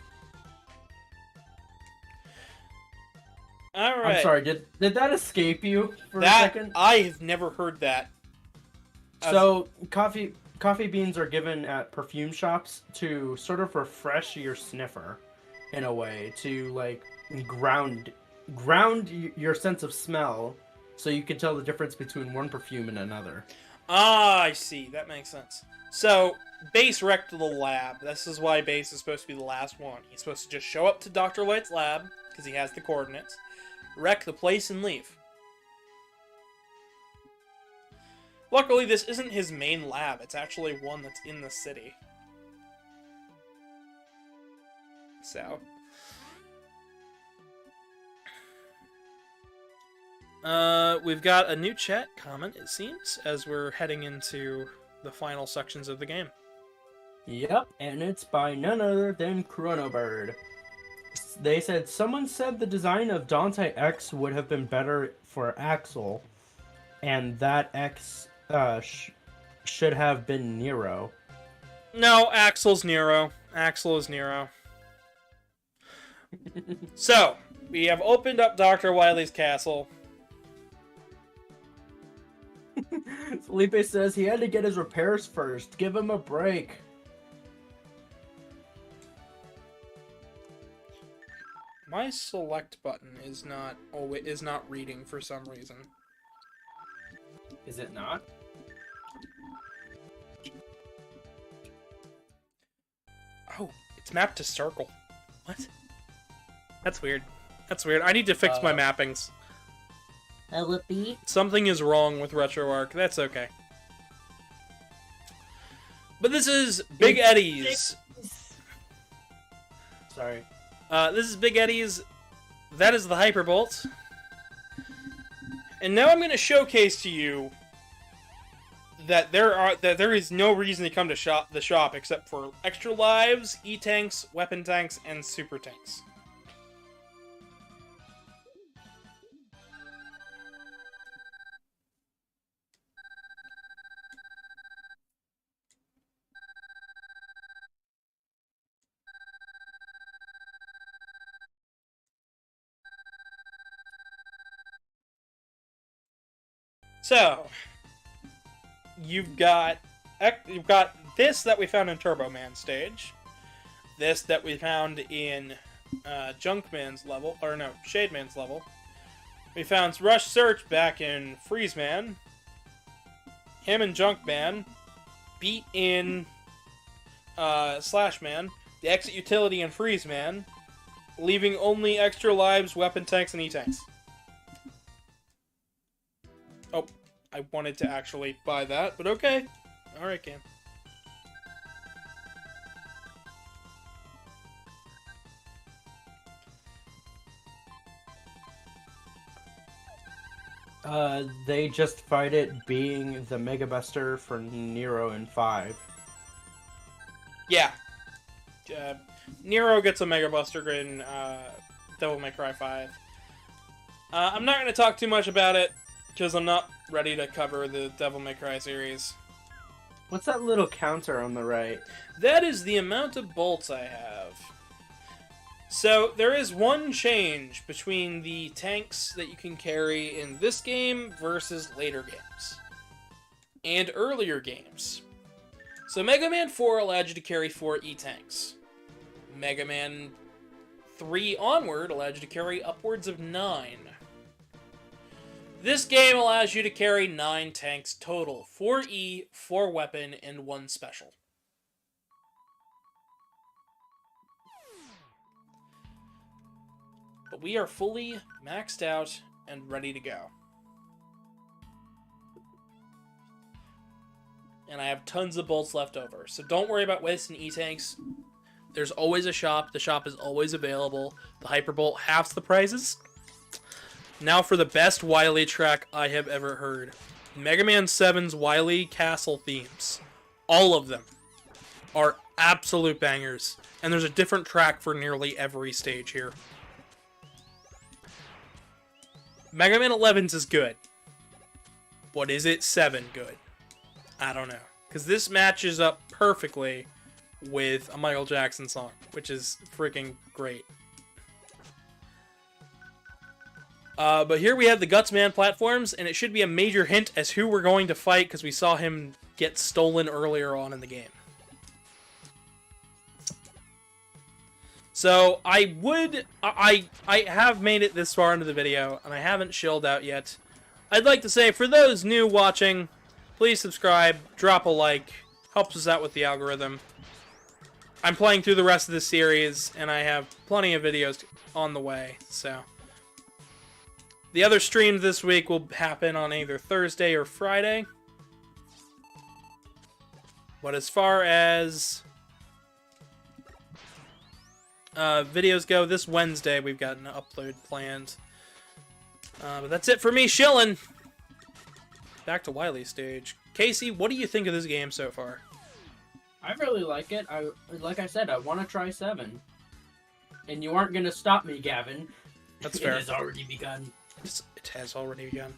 Speaker 1: All right.
Speaker 2: I'm sorry. Did that escape you for a second?
Speaker 1: I've never heard that.
Speaker 2: So coffee beans are given at perfume shops to sort of refresh your sniffer, in a way, to like ground your sense of smell, so you can tell the difference between one perfume and another.
Speaker 1: Ah, I see. That makes sense. So Base wrecked the lab. This is why Base is supposed to be the last one. He's supposed to just show up to Dr. Light's lab, because he has the coordinates, wreck the place, and leave. Luckily, this isn't his main lab. It's actually one that's in the city. So. We've got a new chat comment, it seems, as we're heading into the final sections of the game.
Speaker 2: Yep, and it's by none other than Chronobird. They said, someone said the design of Dante X would have been better for Axel, and that X should have been Nero.
Speaker 1: No, Axel's Nero. Axel is Nero. So, we have opened up Dr. Wily's castle.
Speaker 2: Felipe says he had to get his repairs first. Give him a break.
Speaker 1: My select button is not reading for some reason.
Speaker 2: Is it not?
Speaker 1: Oh, it's mapped to circle. What? That's weird. That's weird. I need to fix my mappings. Something is wrong with RetroArch. That's okay. But this is Big Eddie's.
Speaker 2: Sorry.
Speaker 1: This is Big Eddie's. That is the Hyperbolt. And now I'm going to showcase to you that there is no reason to come to the shop except for extra lives, E-tanks, weapon tanks, and super tanks. So, you've got this that we found in Turbo Man stage, this that we found in Junkman's level, or no, Shade Man's level. We found Rush Search back in Freeze Man. Him and Junkman beat in Slash Man, the Exit Utility in Freeze Man, leaving only extra lives, weapon tanks, and E-tanks. Oh, I wanted to actually buy that, but okay. Alright, Cam.
Speaker 2: They justified it being the Mega Buster for Nero in 5.
Speaker 1: Yeah. Nero gets a Mega Buster in Devil May Cry 5. I'm not going to talk too much about it. Because I'm not ready to cover the Devil May Cry series.
Speaker 2: What's that little counter on the right?
Speaker 1: That is the amount of bolts I have. So, there is one change between the tanks that you can carry in this game versus later games. And earlier games. So, Mega Man 4 allowed you to carry 4 E-tanks. Mega Man 3 onward allowed you to carry upwards of 9. This game allows you to carry 9 tanks total. 4 E, 4 weapon, and 1 special. But we are fully maxed out and ready to go. And I have tons of bolts left over. So don't worry about wasting E-tanks. There's always a shop. The shop is always available. The Hyperbolt halves the prices. Now for the best Wily track I have ever heard. Mega Man 7's Wily Castle themes. All of them are absolute bangers. And there's a different track for nearly every stage here. Mega Man 11's is good. But is it 7 good? I don't know. Because this matches up perfectly with a Michael Jackson song, which is freaking great. But here we have the Gutsman platforms, and it should be a major hint as who we're going to fight, because we saw him get stolen earlier on in the game. So, I have made it this far into the video, and I haven't shelled out yet. I'd like to say, for those new watching, please subscribe, drop a like, helps us out with the algorithm. I'm playing through the rest of the series, and I have plenty of videos on the way, so. The other streams this week will happen on either Thursday or Friday. But as far as videos go, this Wednesday we've got an upload planned. But that's it for me shilling. Back to Wily's stage. Casey, what do you think of this game so far?
Speaker 2: I really like it. Like I said, I want to try 7. And you aren't going to stop me, Gavin.
Speaker 1: That's fair.
Speaker 2: It has already begun.
Speaker 1: It has already begun.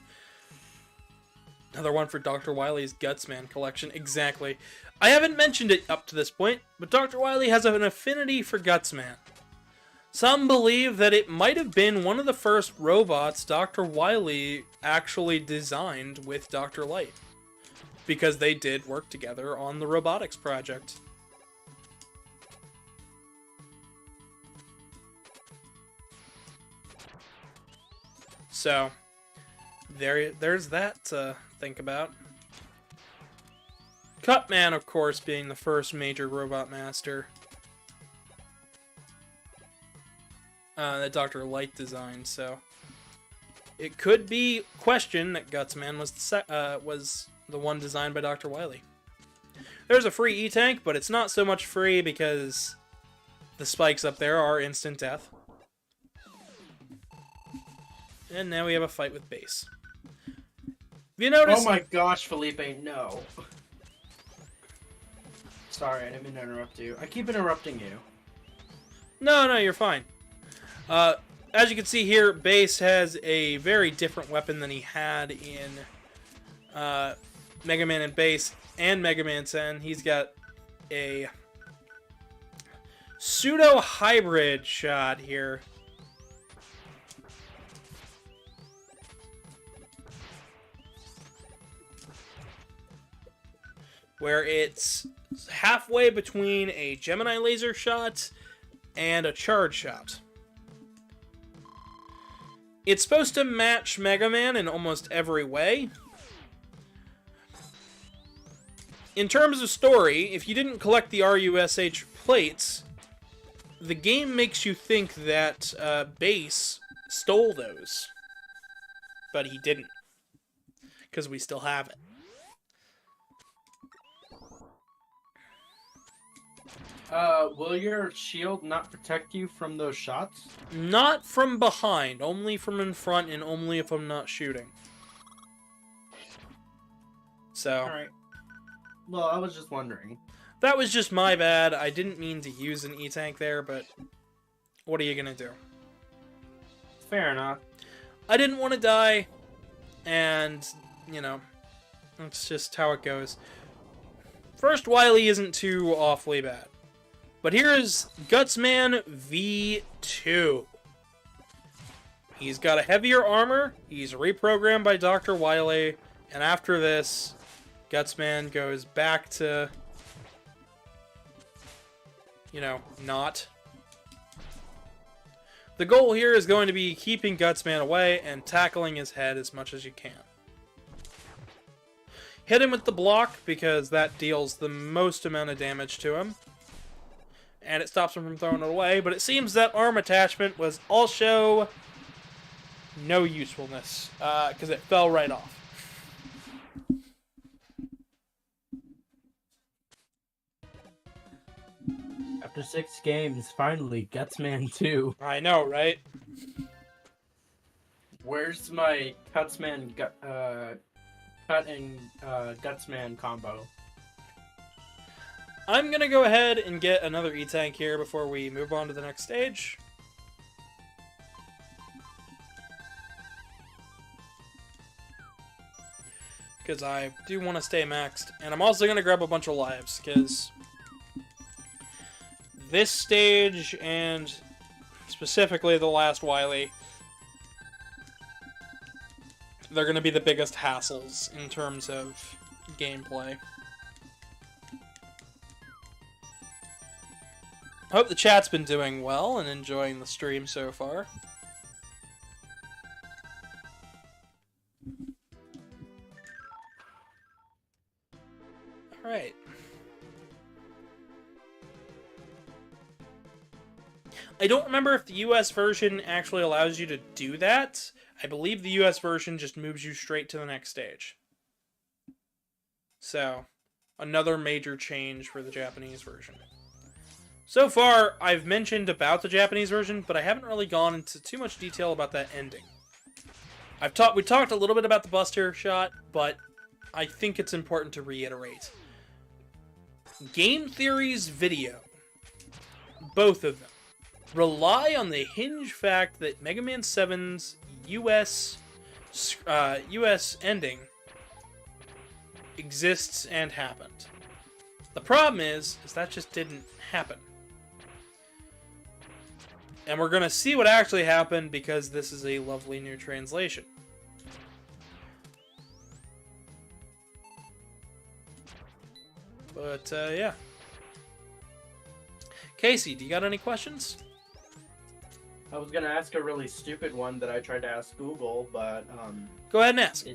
Speaker 1: Another one for Dr. Wily's Gutsman collection. Exactly. I haven't mentioned it up to this point, but Dr. Wily has an affinity for Gutsman. Some believe that it might have been one of the first robots Dr. Wily actually designed with Dr. Light, because they did work together on the robotics project. So, there's that to think about. Cutman, of course, being the first major robot master that Dr. Light designed, so it could be questioned that Gutsman was the one designed by Dr. Wily. There's a free E-Tank, but it's not so much free because the spikes up there are instant death. And now we have a fight with Base. Have you noticed?
Speaker 2: Oh my gosh, Felipe, no. Sorry, I didn't mean to interrupt you. I keep interrupting you.
Speaker 1: No, you're fine. As you can see here, Base has a very different weapon than he had in Mega Man and Base and Mega Man 10. He's got a pseudo-hybrid shot here. Where it's halfway between a Gemini laser shot and a charge shot. It's supposed to match Mega Man in almost every way. In terms of story, if you didn't collect the RUSH plates, the game makes you think that Base stole those. But he didn't. Because we still have it.
Speaker 2: Will your shield not protect you from those shots?
Speaker 1: Not from behind, only from in front, and only if I'm not shooting. So.
Speaker 2: Alright. Well, I was just wondering.
Speaker 1: That was just my bad. I didn't mean to use an E-Tank there, but what are you gonna do?
Speaker 2: Fair enough.
Speaker 1: I didn't want to die. and, you know, that's just how it goes. First Wily isn't too awfully bad. But here's Gutsman V2. He's got a heavier armor, he's reprogrammed by Dr. Wily, and after this, Gutsman goes back to, you know, not. The goal here is going to be keeping Gutsman away and tackling his head as much as you can. Hit him with the block because that deals the most amount of damage to him. And it stops him from throwing it away, but it seems that arm attachment was also no usefulness because it fell right off.
Speaker 2: After 6 games, finally, Gutsman 2.
Speaker 1: I know, right?
Speaker 2: Where's my Gutsman Cut and Gutsman combo?
Speaker 1: I'm gonna go ahead and get another E-Tank here before we move on to the next stage. Because I do want to stay maxed. And I'm also gonna grab a bunch of lives, because this stage, and specifically the last Wily, they're going to be the biggest hassles in terms of gameplay. I hope the chat's been doing well and enjoying the stream so far. Alright. I don't remember if the US version actually allows you to do that. I believe the US version just moves you straight to the next stage. So, another major change for the Japanese version. So far, I've mentioned about the Japanese version, but I haven't really gone into too much detail about that ending. We talked a little bit about the Buster shot, but I think it's important to reiterate. Game Theory's video, both of them, rely on the hinge fact that Mega Man 7's US ending exists and happened. The problem is that just didn't happen. And we're going to see what actually happened because this is a lovely new translation. But, yeah. Casey, do you got any questions?
Speaker 2: I was gonna ask a really stupid one that I tried to ask Google, but
Speaker 1: Go ahead and ask.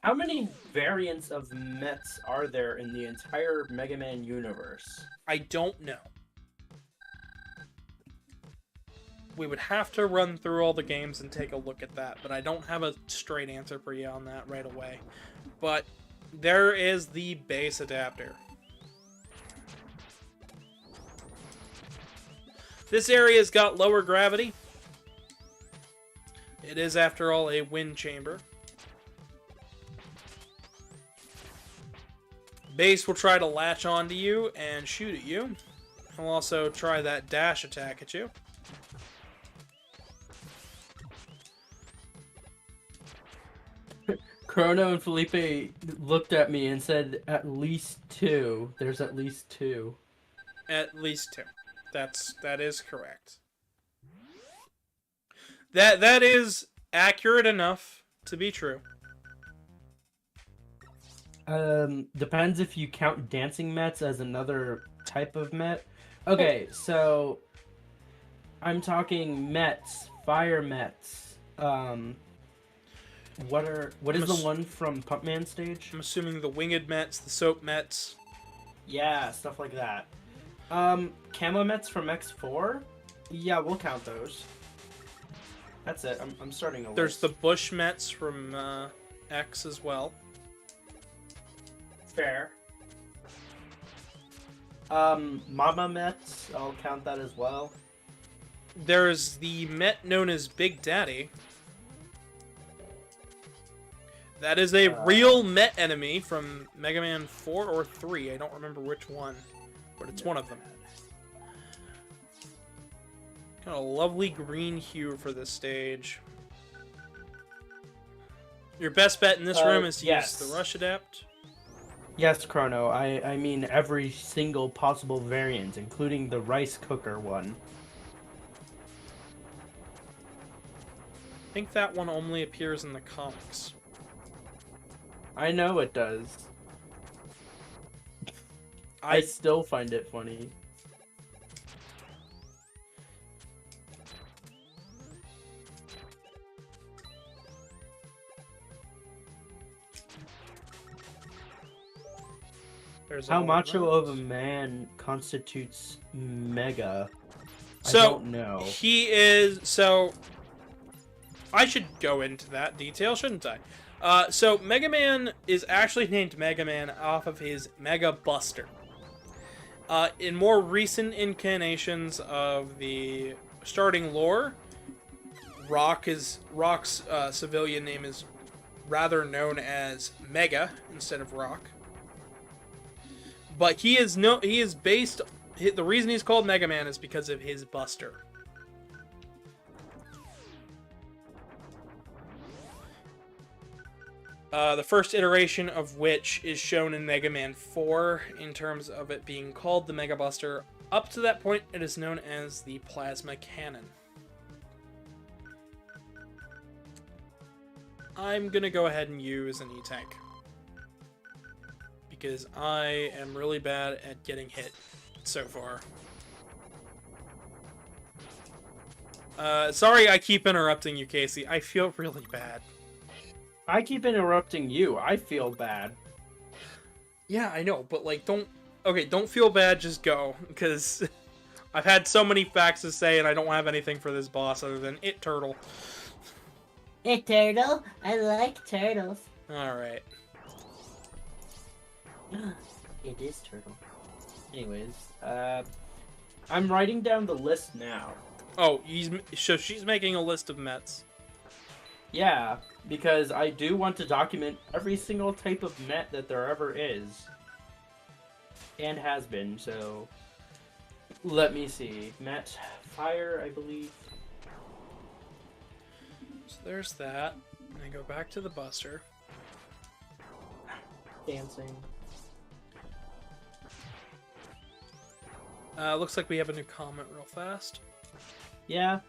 Speaker 2: How many variants of Mets are there in the entire Mega Man universe?
Speaker 1: I don't know. We would have to run through all the games and take a look at that, but I don't have a straight answer for you on that right away. But there is the base adapter. This area's got lower gravity. It is, after all, a wind chamber. Base will try to latch onto you and shoot at you. He'll also try that dash attack at you.
Speaker 2: Chrono and Felipe looked at me and said, "At least 2. There's at least 2."
Speaker 1: At least 2. That is correct. That is accurate enough to be true.
Speaker 2: Depends if you count dancing Mets as another type of Met. Okay, so I'm talking Mets, fire Mets. What is the one from Pumpman stage?
Speaker 1: I'm assuming the winged Mets, the soap Mets.
Speaker 2: Yeah, stuff like that. Camo Mets from X4? Yeah, we'll count those. That's it. I'm starting a
Speaker 1: There's
Speaker 2: list.
Speaker 1: the bush Mets from X as well.
Speaker 2: Fair. Mama Mets, I'll count that as well.
Speaker 1: There's the Met known as Big Daddy. That is a real Met enemy from Mega Man 4 or 3. I don't remember which one, but it's one of them. Got a lovely green hue for this stage. Your best bet in this room is to
Speaker 2: yes.
Speaker 1: use the rush adapt.
Speaker 2: Yes, Chrono. I mean every single possible variant, including the rice cooker one.
Speaker 1: I think that one only appears in the comics.
Speaker 2: I know it does. I still find it funny. How macho of a man constitutes Mega?
Speaker 1: So,
Speaker 2: I don't know.
Speaker 1: He is... So, I should go into that detail, shouldn't I? So, Mega Man is actually named Mega Man off of his Mega Buster. In more recent incarnations of the starting lore, Rock's civilian name is rather known as Mega instead of Rock. But he is based. The reason he's called Mega Man is because of his Buster. The first iteration of which is shown in Mega Man 4 in terms of it being called the Mega Buster. Up to that point, it is known as the Plasma Cannon. I'm gonna go ahead and use an E-Tank, because I am really bad at getting hit so far. Sorry I keep interrupting you, Casey. I feel really bad.
Speaker 2: I keep interrupting you. I feel bad.
Speaker 1: Yeah, I know, but like, don't feel bad, just go, because I've had so many facts to say and I don't have anything for this boss other than It Turtle.
Speaker 3: It Turtle? I like turtles.
Speaker 1: Alright.
Speaker 3: It is Turtle.
Speaker 2: Anyways, I'm writing down the list now.
Speaker 1: Oh, so she's making a list of Mets.
Speaker 2: Yeah, because I do want to document every single type of Met that there ever is. And has been, so... Let me see. Met Fire, I believe.
Speaker 1: So there's that. And I go back to the Buster.
Speaker 2: Dancing.
Speaker 1: Looks like we have a new comment real fast.
Speaker 2: Yeah.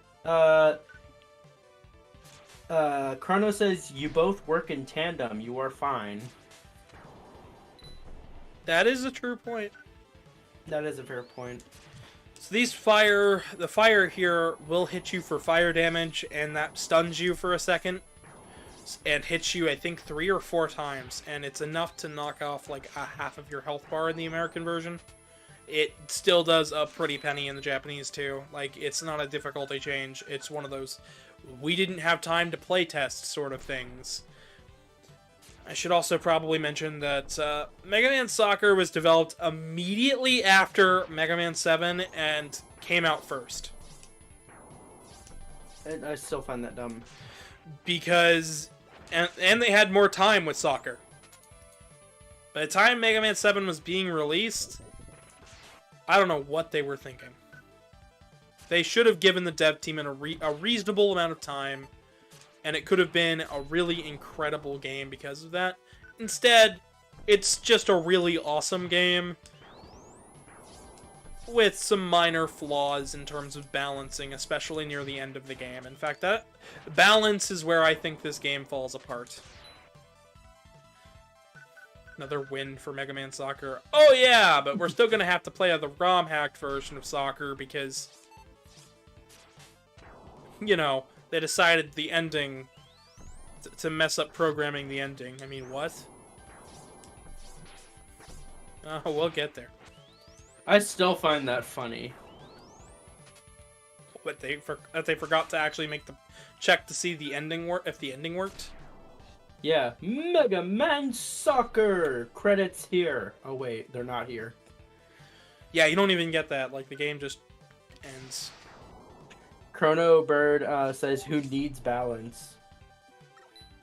Speaker 2: Chrono says, you both work in tandem. You are fine.
Speaker 1: That is a true point.
Speaker 2: That is a fair point.
Speaker 1: So the fire here will hit you for fire damage, and that stuns you for a second, and hits you, I think, 3 or 4 times, and it's enough to knock off like a half of your health bar in the American version. It still does a pretty penny in the Japanese too. Like, it's not a difficulty change. It's one of those we didn't have time to play test sort of things. I should also probably mention that Mega Man Soccer was developed immediately after Mega Man 7 and came out first.
Speaker 2: I still find that dumb.
Speaker 1: Because... And they had more time with Soccer. By the time Mega Man 7 was being released, I don't know what they were thinking. They should have given the dev team a reasonable amount of time, and it could have been a really incredible game because of that. Instead, it's just a really awesome game with some minor flaws in terms of balancing, especially near the end of the game. In fact, that balance is where I think this game falls apart. Another win for Mega Man Soccer. Oh yeah, but we're still going to have to play the ROM-hacked version of Soccer because, you know, they decided the ending to mess up programming the ending. I mean, what? Oh, we'll get there.
Speaker 2: I still find that funny.
Speaker 1: But they forgot to actually make the check to see the ending if the ending worked.
Speaker 2: Yeah, Mega Man Soccer credits here. Oh wait, they're not here.
Speaker 1: Yeah, you don't even get that. Like, the game just ends.
Speaker 2: Chrono Bird says, "Who needs balance?"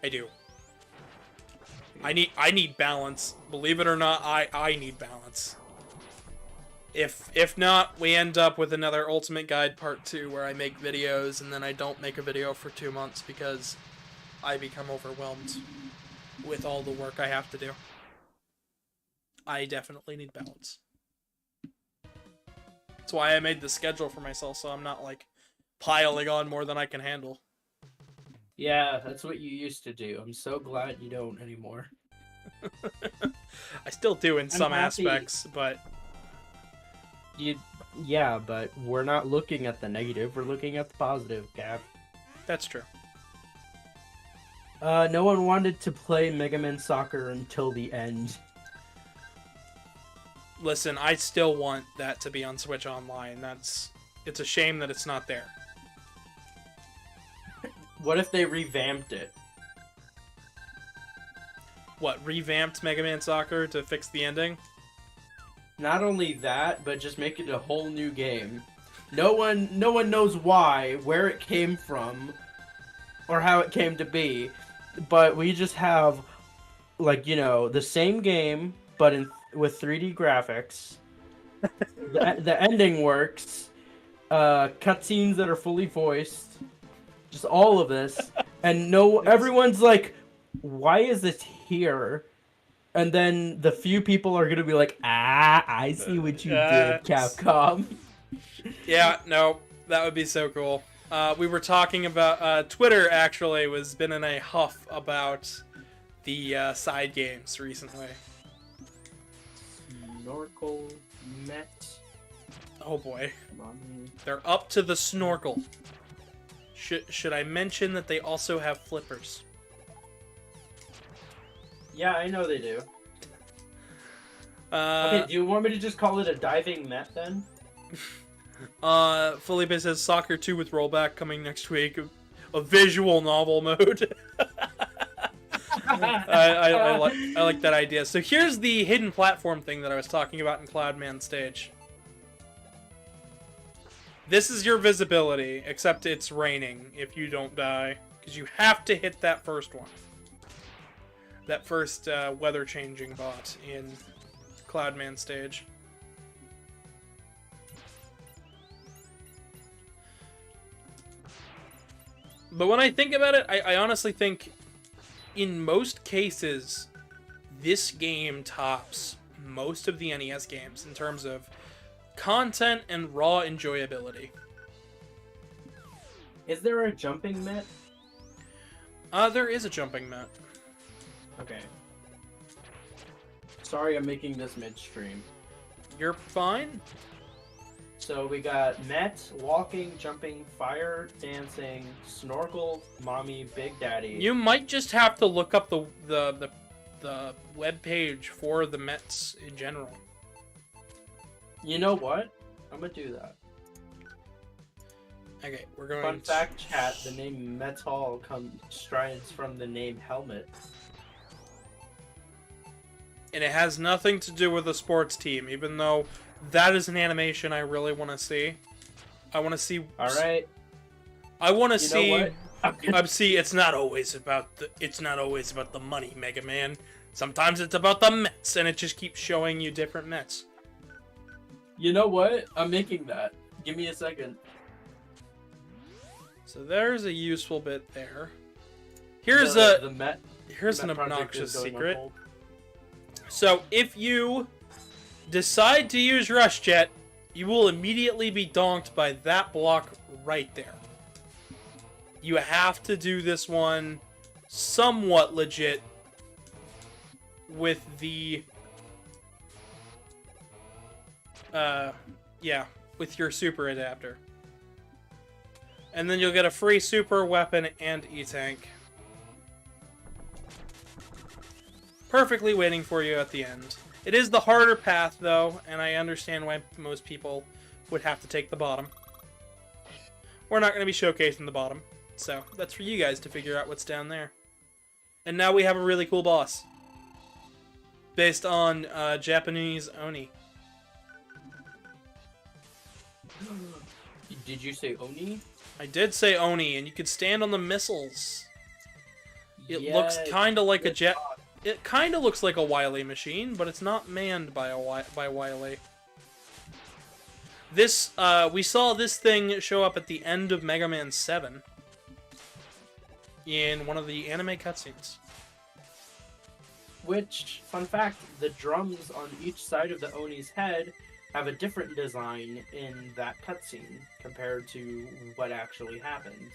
Speaker 1: I do. I need balance. Believe it or not, I need balance. If not, we end up with another Ultimate Guide Part 2 where I make videos and then I don't make a video for 2 months because I become overwhelmed with all the work I have to do. I definitely need balance. That's why I made the schedule for myself, so I'm not, like, piling on more than I can handle.
Speaker 2: Yeah, that's what you used to do. I'm so glad you don't anymore.
Speaker 1: I still do in some
Speaker 2: happy.
Speaker 1: aspects, but...
Speaker 2: Yeah, but we're not looking at the negative, we're looking at the positive, Gav.
Speaker 1: That's true.
Speaker 2: No one wanted to play Megaman Soccer until the end.
Speaker 1: Listen, I still want that to be on Switch Online. It's a shame that it's not there.
Speaker 2: What if they revamped it?
Speaker 1: What, revamped Mega Man Soccer to fix the ending?
Speaker 2: Not only that, but just make it a whole new game. No one knows why, where it came from, or how it came to be, but we just have, like, you know, the same game, but with 3D graphics. The ending works. Cutscenes that are fully voiced. Just all of this, and everyone's like, why is this here? And then the few people are gonna be like, I see what you did, Capcom.
Speaker 1: Yeah, no, that would be so cool. We were talking about, Twitter actually was been in a huff about the side games recently.
Speaker 2: Snorkel, Met.
Speaker 1: Oh boy.
Speaker 2: Mommy.
Speaker 1: They're up to the snorkel. Should I mention that they also have flippers?
Speaker 2: Yeah, I know they do.
Speaker 1: Uh,
Speaker 2: Okay, do you want me to just call it a diving Met then?
Speaker 1: Felipe says Soccer 2 with rollback coming next week. A visual novel mode. I like that idea. So here's the hidden platform thing that I was talking about in Cloudman Stage. This is your visibility, except it's raining if you don't die. Because you have to hit that first one. That first weather changing bot in Cloudman Stage. But when I think about it, I honestly think in most cases, this game tops most of the NES games in terms of content and raw enjoyability.
Speaker 2: Is there a jumping Met?
Speaker 1: There is a jumping Met.
Speaker 2: Okay. Sorry I'm making this midstream.
Speaker 1: You're fine?
Speaker 2: So we got Met, walking, jumping, fire, dancing, snorkel, mommy, big daddy.
Speaker 1: You might just have to look up the web page for the Mets in general.
Speaker 2: You know what? I'm gonna do that.
Speaker 1: Okay, we're going
Speaker 2: Fun fact, chat, the name Metal strides from the name helmet.
Speaker 1: And it has nothing to do with a sports team, even though that is an animation I really want to see. I want to see...
Speaker 2: Alright.
Speaker 1: I want to see...
Speaker 2: Know what?
Speaker 1: See, it's not always about the money, Mega Man. Sometimes it's about the Mets, and it just keeps showing you different Mets.
Speaker 2: You know what? I'm making that. Give me a second.
Speaker 1: So there's a useful bit there. Here's here's an obnoxious secret. So if you decide to use Rush Jet, you will immediately be donked by that block right there. You have to do this one somewhat legit with the with your super adapter. And then you'll get a free super weapon and E-Tank. Perfectly waiting for you at the end. It is the harder path, though, and I understand why most people would have to take the bottom. We're not going to be showcasing the bottom, so that's for you guys to figure out what's down there. And now we have a really cool boss. Based on Japanese Oni.
Speaker 2: Did you say Oni?
Speaker 1: I did say Oni, and you could stand on the missiles. It
Speaker 2: Yeah,
Speaker 1: looks kind of like a jet. It kind of looks like a Wily machine, but it's not manned by Wily. This we saw this thing show up at the end of Mega Man 7. in one of the anime cutscenes.
Speaker 2: Which, fun fact, the drums on each side of the Oni's head have a different design in that cutscene compared to what actually happens.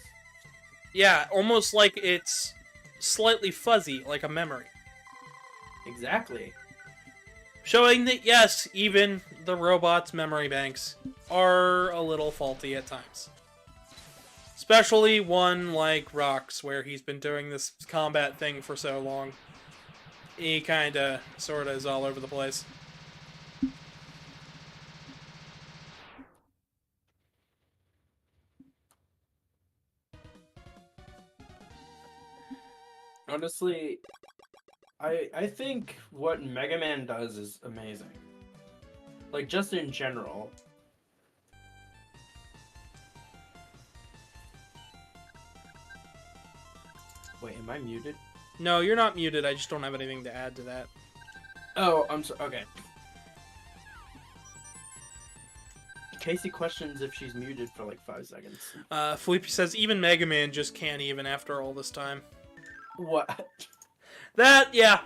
Speaker 1: Yeah, almost like it's slightly fuzzy, like a memory.
Speaker 2: Exactly.
Speaker 1: Showing that, yes, even the robot's memory banks are a little faulty at times. Especially one like Rock's, where he's been doing this combat thing for so long. He kinda, sorta is all over the place.
Speaker 2: Honestly, I think what Mega Man does is amazing. Like, just in general. Wait, am I muted?
Speaker 1: No, you're not muted, I just don't have anything to add to that.
Speaker 2: Oh, I'm so okay. Casey questions if she's muted for like 5 seconds.
Speaker 1: Felipe says, even Mega Man just can't even after all this time.
Speaker 2: What?
Speaker 1: That, yeah.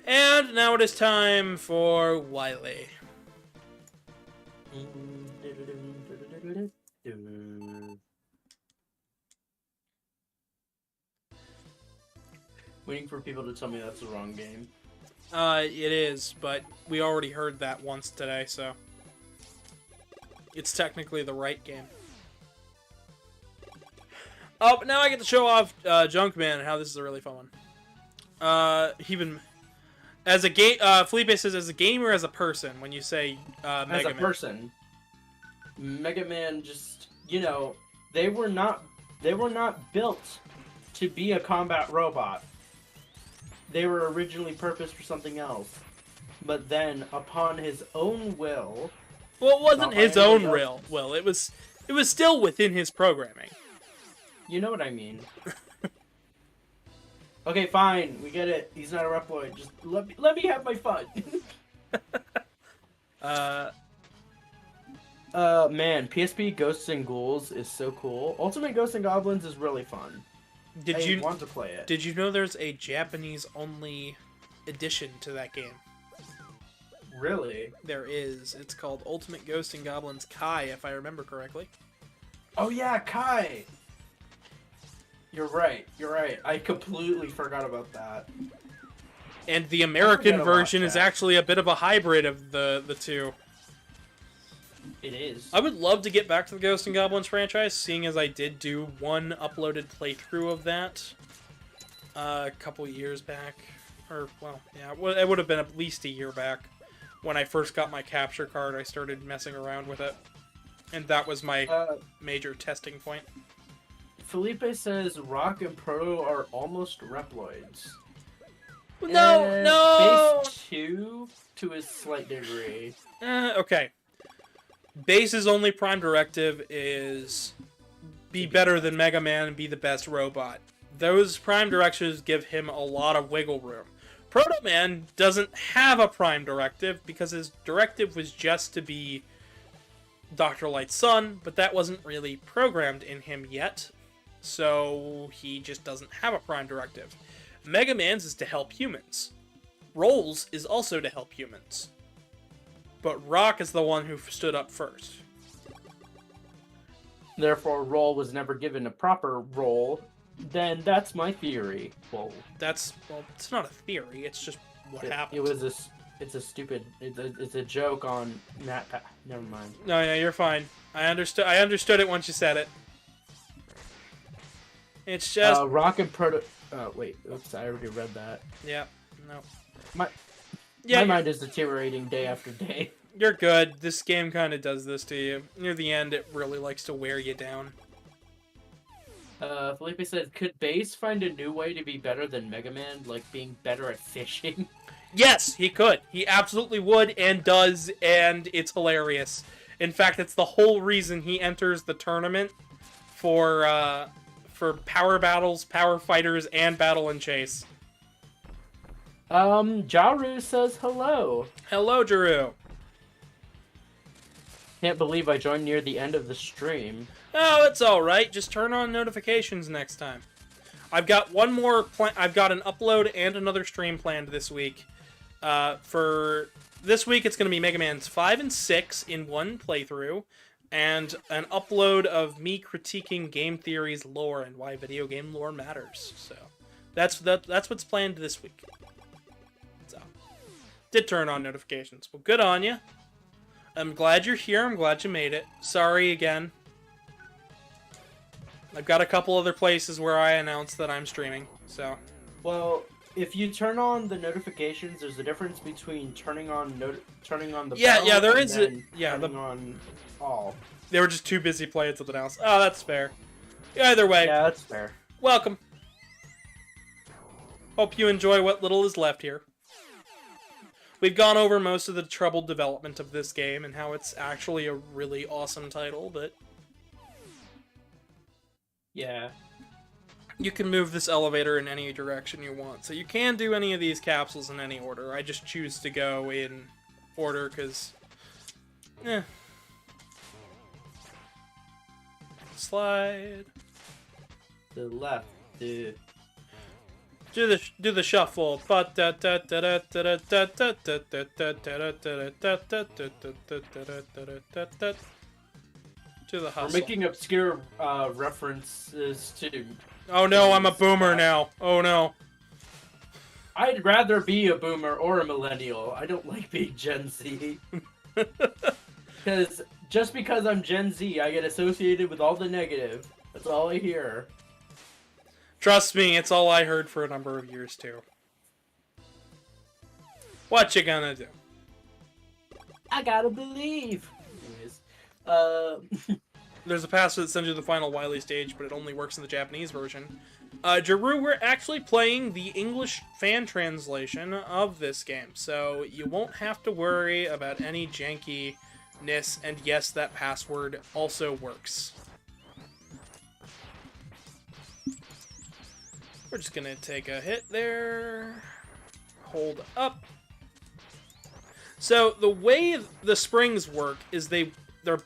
Speaker 1: And now it is time for Wily.
Speaker 2: Waiting for people to tell me that's the wrong game.
Speaker 1: It is, but we already heard that once today, so it's technically the right game. Oh, but now I get to show off Junkman and how this is a really fun one. Even as a game, Felipe says, as a gamer, as a person, when you say Mega Man.
Speaker 2: As a person, Mega Man just, you know, they were not built to be a combat robot. They were originally purposed for something else. But then, upon his own will...
Speaker 1: Well, it wasn't his own will. It was still within his programming.
Speaker 2: You know what I mean. Okay, fine. We get it. He's not a Reploid. Just let me have my fun. Man, PSP Ghosts and Ghouls is so cool. Ultimate Ghosts and Goblins is really fun. I want to play it.
Speaker 1: Did you know there's a Japanese-only edition to that game?
Speaker 2: Really?
Speaker 1: There is. It's called Ultimate Ghosts and Goblins Kai, if I remember correctly.
Speaker 2: Oh yeah, Kai! You're right. I completely forgot about that.
Speaker 1: And the American version is actually a bit of a hybrid of the two.
Speaker 2: It is.
Speaker 1: I would love to get back to the Ghosts and Goblins franchise, seeing as I did do one uploaded playthrough of that a couple years back. Or, well, yeah, it would have been at least a year back. When I first got my capture card, I started messing around with it. And that was my major testing point.
Speaker 2: Felipe says Rock and Proto are almost Reploids.
Speaker 1: No!
Speaker 2: Base 2 to a slight degree.
Speaker 1: Okay. Base's only prime directive is be better than Mega Man and be the best robot. Those prime directives give him a lot of wiggle room. Proto Man doesn't have a prime directive because his directive was just to be Dr. Light's son, but that wasn't really programmed in him yet, so he just doesn't have a prime directive. Mega Man's is to help humans. Roll's is also to help humans. But Rock is the one who stood up first.
Speaker 2: Therefore, Roll was never given a proper role. Then that's my theory. Well,
Speaker 1: it's not a theory. It's just what happened.
Speaker 2: It's a joke on Matt. Never mind.
Speaker 1: No, you're fine. I understood it once you said it. It's just
Speaker 2: Rock and Proto. Oh wait, oops! I already read that.
Speaker 1: Yeah. No.
Speaker 2: My mind is deteriorating day after day.
Speaker 1: You're good. This game kind of does this to you. Near the end, it really likes to wear you down.
Speaker 2: Felipe said, could Base find a new way to be better than Mega Man, like being better at fishing?
Speaker 1: Yes, he could. He absolutely would and does, and it's hilarious. In fact, it's the whole reason he enters the tournament for power battles, power fighters, and battle and chase.
Speaker 2: Jaru says hello.
Speaker 1: Hello, Jaru.
Speaker 2: Can't believe I joined near the end of the stream.
Speaker 1: Oh, it's all right. Just turn on notifications next time. I've got one more I've got an upload and another stream planned this week. For this week, it's going to be Mega Man's 5 and 6 in one playthrough, and an upload of me critiquing game theory's lore and why video game lore matters. So that's what's planned this week. So did turn on notifications. Well, good on you. I'm glad you're here. I'm glad you made it. Sorry again. I've got a couple other places where I announce that I'm streaming, so...
Speaker 2: Well, if you turn on the notifications, there's a difference between turning on the
Speaker 1: yeah,
Speaker 2: bell
Speaker 1: there
Speaker 2: and
Speaker 1: is
Speaker 2: then
Speaker 1: turning
Speaker 2: on all.
Speaker 1: They were just too busy playing something else. Oh, that's fair. Either way,
Speaker 2: Yeah, that's fair.
Speaker 1: welcome. Hope you enjoy what little is left here. We've gone over most of the troubled development of this game and how it's actually a really awesome title, but...
Speaker 2: Yeah.
Speaker 1: You can move this elevator in any direction you want, so you can do any of these capsules in any order. I just choose to go in order, because... Slide.
Speaker 2: To the left, dude.
Speaker 1: Do the shuffle. To the
Speaker 2: We're
Speaker 1: hustle.
Speaker 2: making obscure references to...
Speaker 1: Oh no, I'm a boomer now. Oh no.
Speaker 2: I'd rather be a boomer or a millennial. I don't like being Gen Z. Because just because I'm Gen Z, I get associated with all the negative. That's all I hear.
Speaker 1: Trust me, it's all I heard for a number of years too. What you gonna do?
Speaker 2: I gotta believe. Anyways,
Speaker 1: There's a password that sends you to the final Wily stage, but it only works in the Japanese version. Jeru, we're actually playing the English fan translation of this game, so you won't have to worry about any jankiness, and yes, that password also works. We're just gonna take a hit there. Hold up. So the way the springs work is they're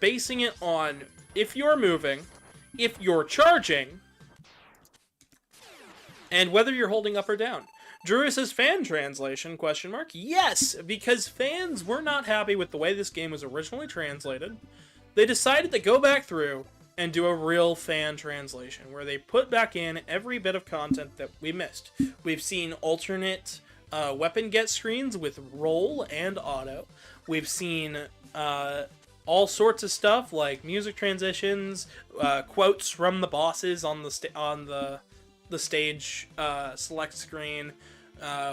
Speaker 1: basing it on if you're moving, if you're charging, and whether you're holding up or down. Drew says fan translation, question mark. Yes, because fans were not happy with the way this game was originally translated. They decided to go back through and do a real fan translation, where they put back in every bit of content that we missed. We've seen alternate weapon get screens with roll and auto. We've seen all sorts of stuff like music transitions, quotes from the bosses on the stage select screen.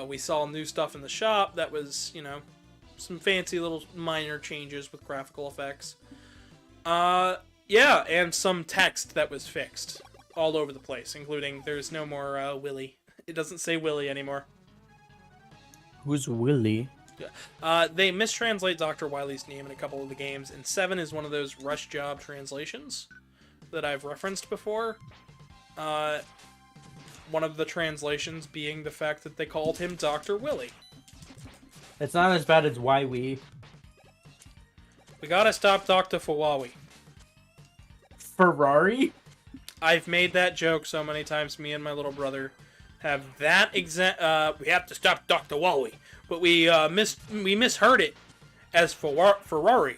Speaker 1: We saw new stuff in the shop that was, you know, some fancy little minor changes with graphical effects. Yeah, and some text that was fixed all over the place, including there's no more Willy. It doesn't say Willy anymore.
Speaker 2: Who's Willy?
Speaker 1: They mistranslate Dr. Wily's name in a couple of the games, and 7 is one of those rush job translations that I've referenced before. One of the translations being the fact that they called him Dr. Willy.
Speaker 2: It's not as bad as Why We.
Speaker 1: We gotta stop Dr. Fawawi.
Speaker 2: Ferrari?
Speaker 1: I've made that joke so many times. Me and my little brother have that exact. We have to stop Dr. Wally, but we misheard it as Ferrari.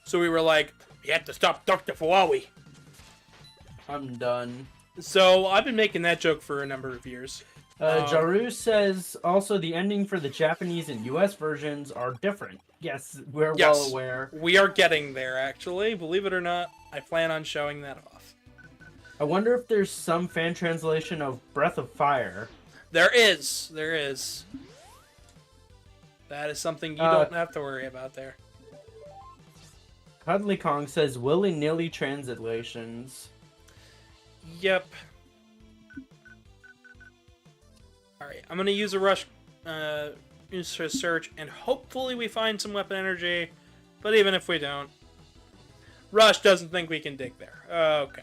Speaker 1: So we were like, we have to stop Dr. Fawawi.
Speaker 2: I'm done.
Speaker 1: So I've been making that joke for a number of years.
Speaker 2: Jaru says also the ending for the Japanese and US versions are different. Yes, we're well aware.
Speaker 1: We are getting there, actually. Believe it or not, I plan on showing that off.
Speaker 2: I wonder if there's some fan translation of Breath of Fire.
Speaker 1: There is. There is. That is something you don't have to worry about there.
Speaker 2: Cuddly Kong says willy-nilly translations.
Speaker 1: Yep. Alright, I'm going to use a rush use a search, and hopefully we find some weapon energy. But even if we don't, Rush doesn't think we can dig there. Okay.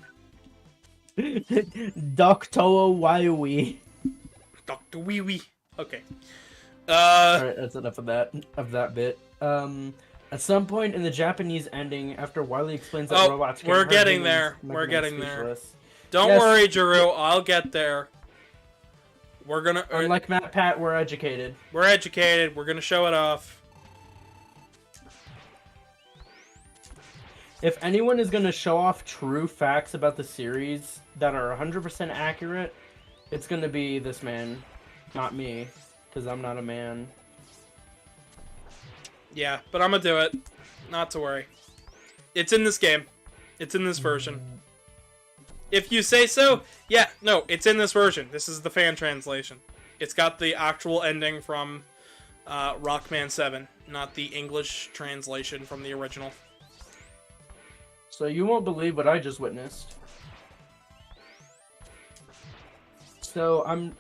Speaker 2: Dr. Waiwi.
Speaker 1: Dr. Wee Wee. Okay.
Speaker 2: Alright, that's enough of that bit. At some point in the Japanese ending, after Wily explains that
Speaker 1: Oh,
Speaker 2: robots
Speaker 1: we're
Speaker 2: can't hurt
Speaker 1: getting
Speaker 2: humans,
Speaker 1: there.
Speaker 2: Mega
Speaker 1: We're
Speaker 2: Man's
Speaker 1: getting there.
Speaker 2: speechless.
Speaker 1: Don't
Speaker 2: Yes.
Speaker 1: worry, Drew. I'll get there. We're gonna.
Speaker 2: Unlike Matt Pat, we're educated.
Speaker 1: We're educated. We're gonna show it off.
Speaker 2: If anyone is going to show off true facts about the series that are 100% accurate, it's going to be this man, not me, because I'm not a man.
Speaker 1: Yeah, but I'm gonna do it. Not to worry. It's in this game. It's in this version. If you say so, yeah, no, it's in this version. This is the fan translation. It's got the actual ending from Rockman 7, not the English translation from the original.
Speaker 2: So you won't believe what I just witnessed. So I'm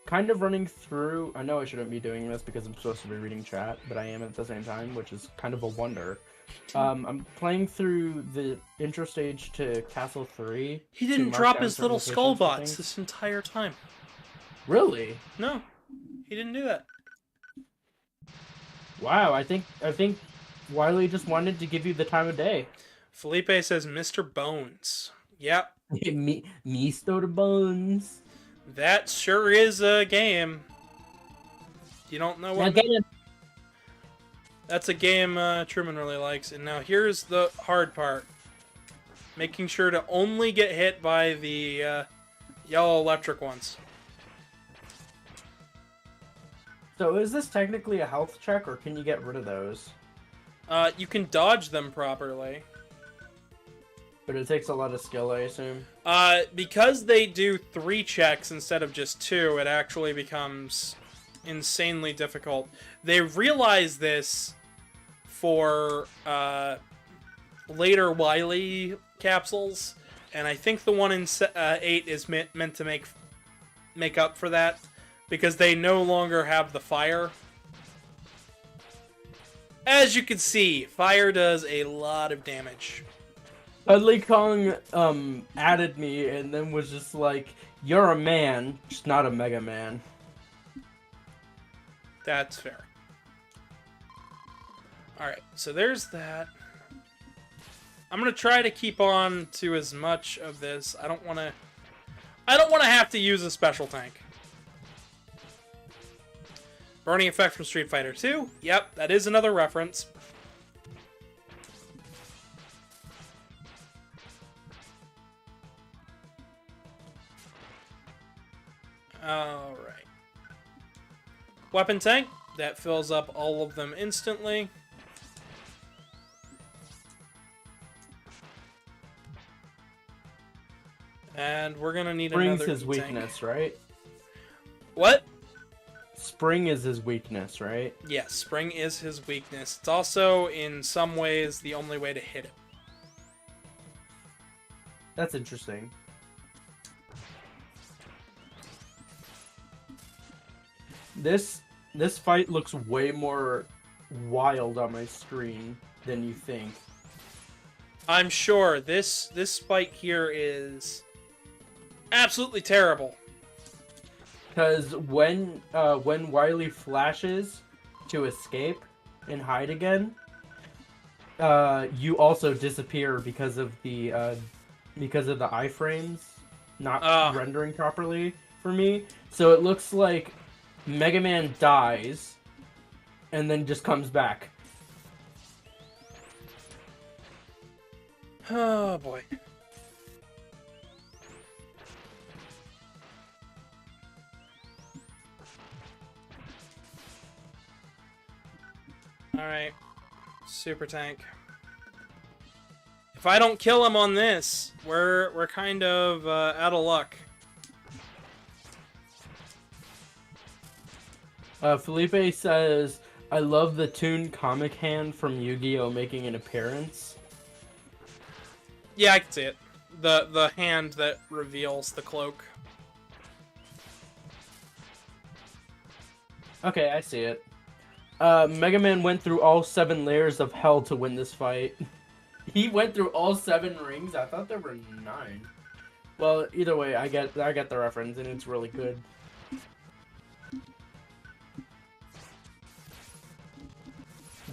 Speaker 2: kind of running through... I know I shouldn't be doing this because I'm supposed to be reading chat, but I am at the same time, which is kind of a wonder. I'm playing through the intro stage to Castle 3.
Speaker 1: He
Speaker 2: to
Speaker 1: didn't
Speaker 2: mark
Speaker 1: drop
Speaker 2: down
Speaker 1: his
Speaker 2: certain
Speaker 1: little
Speaker 2: locations
Speaker 1: skull
Speaker 2: for
Speaker 1: bots
Speaker 2: things.
Speaker 1: this entire time.
Speaker 2: Really?
Speaker 1: No, he didn't do that.
Speaker 2: Wow, I think Wiley just wanted to give you the time of day.
Speaker 1: Felipe says Mr. Bones. Yep,
Speaker 2: me stole the bones.
Speaker 1: that sure is a game. You don't know what... That's a game Truman really likes. And now here's the hard part. Making sure to only get hit by the yellow electric ones.
Speaker 2: So is this technically a health check, or can you get rid of those?
Speaker 1: You can dodge them properly.
Speaker 2: But it takes a lot of skill, I assume.
Speaker 1: Because they do 3 checks instead of just 2, it actually becomes insanely difficult. They realize this for later Wily capsules, and I think the one in 8 is meant to make up for that, because they no longer have the fire. As you can see, fire does a lot of damage.
Speaker 2: Dudley Kong added me and then was just like, "You're a man, just not a Mega Man."
Speaker 1: That's fair. Alright, so there's that. I'm gonna try to keep on to as much of this. I don't wanna have to use a special tank. Burning effect from Street Fighter 2. Yep, that is another reference. Alright. Weapon tank. That fills up all of them instantly. And we're gonna need
Speaker 2: Spring's
Speaker 1: another
Speaker 2: his
Speaker 1: tank.
Speaker 2: weakness, right?
Speaker 1: What?
Speaker 2: Spring is his weakness, right?
Speaker 1: Yes, spring is his weakness. It's also, in some ways, the only way to hit him.
Speaker 2: That's interesting. This fight looks way more wild on my screen than you think.
Speaker 1: I'm sure this fight here is absolutely terrible.
Speaker 2: Because when Wily flashes to escape and hide again, you also disappear because of the iframes not rendering properly for me. So it looks like Mega Man dies and then just comes back.
Speaker 1: Oh boy. Alright. Super tank. If I don't kill him on this, we're kind of out of luck.
Speaker 2: Felipe says, "I love the Toon comic hand from Yu-Gi-Oh! Making an appearance."
Speaker 1: Yeah, I can see it. The hand that reveals the cloak.
Speaker 2: Okay, I see it. Mega Man went through all 7 layers of hell to win this fight. He went through all 7 rings? I thought there were 9. Well, either way, I get the reference, and it's really good.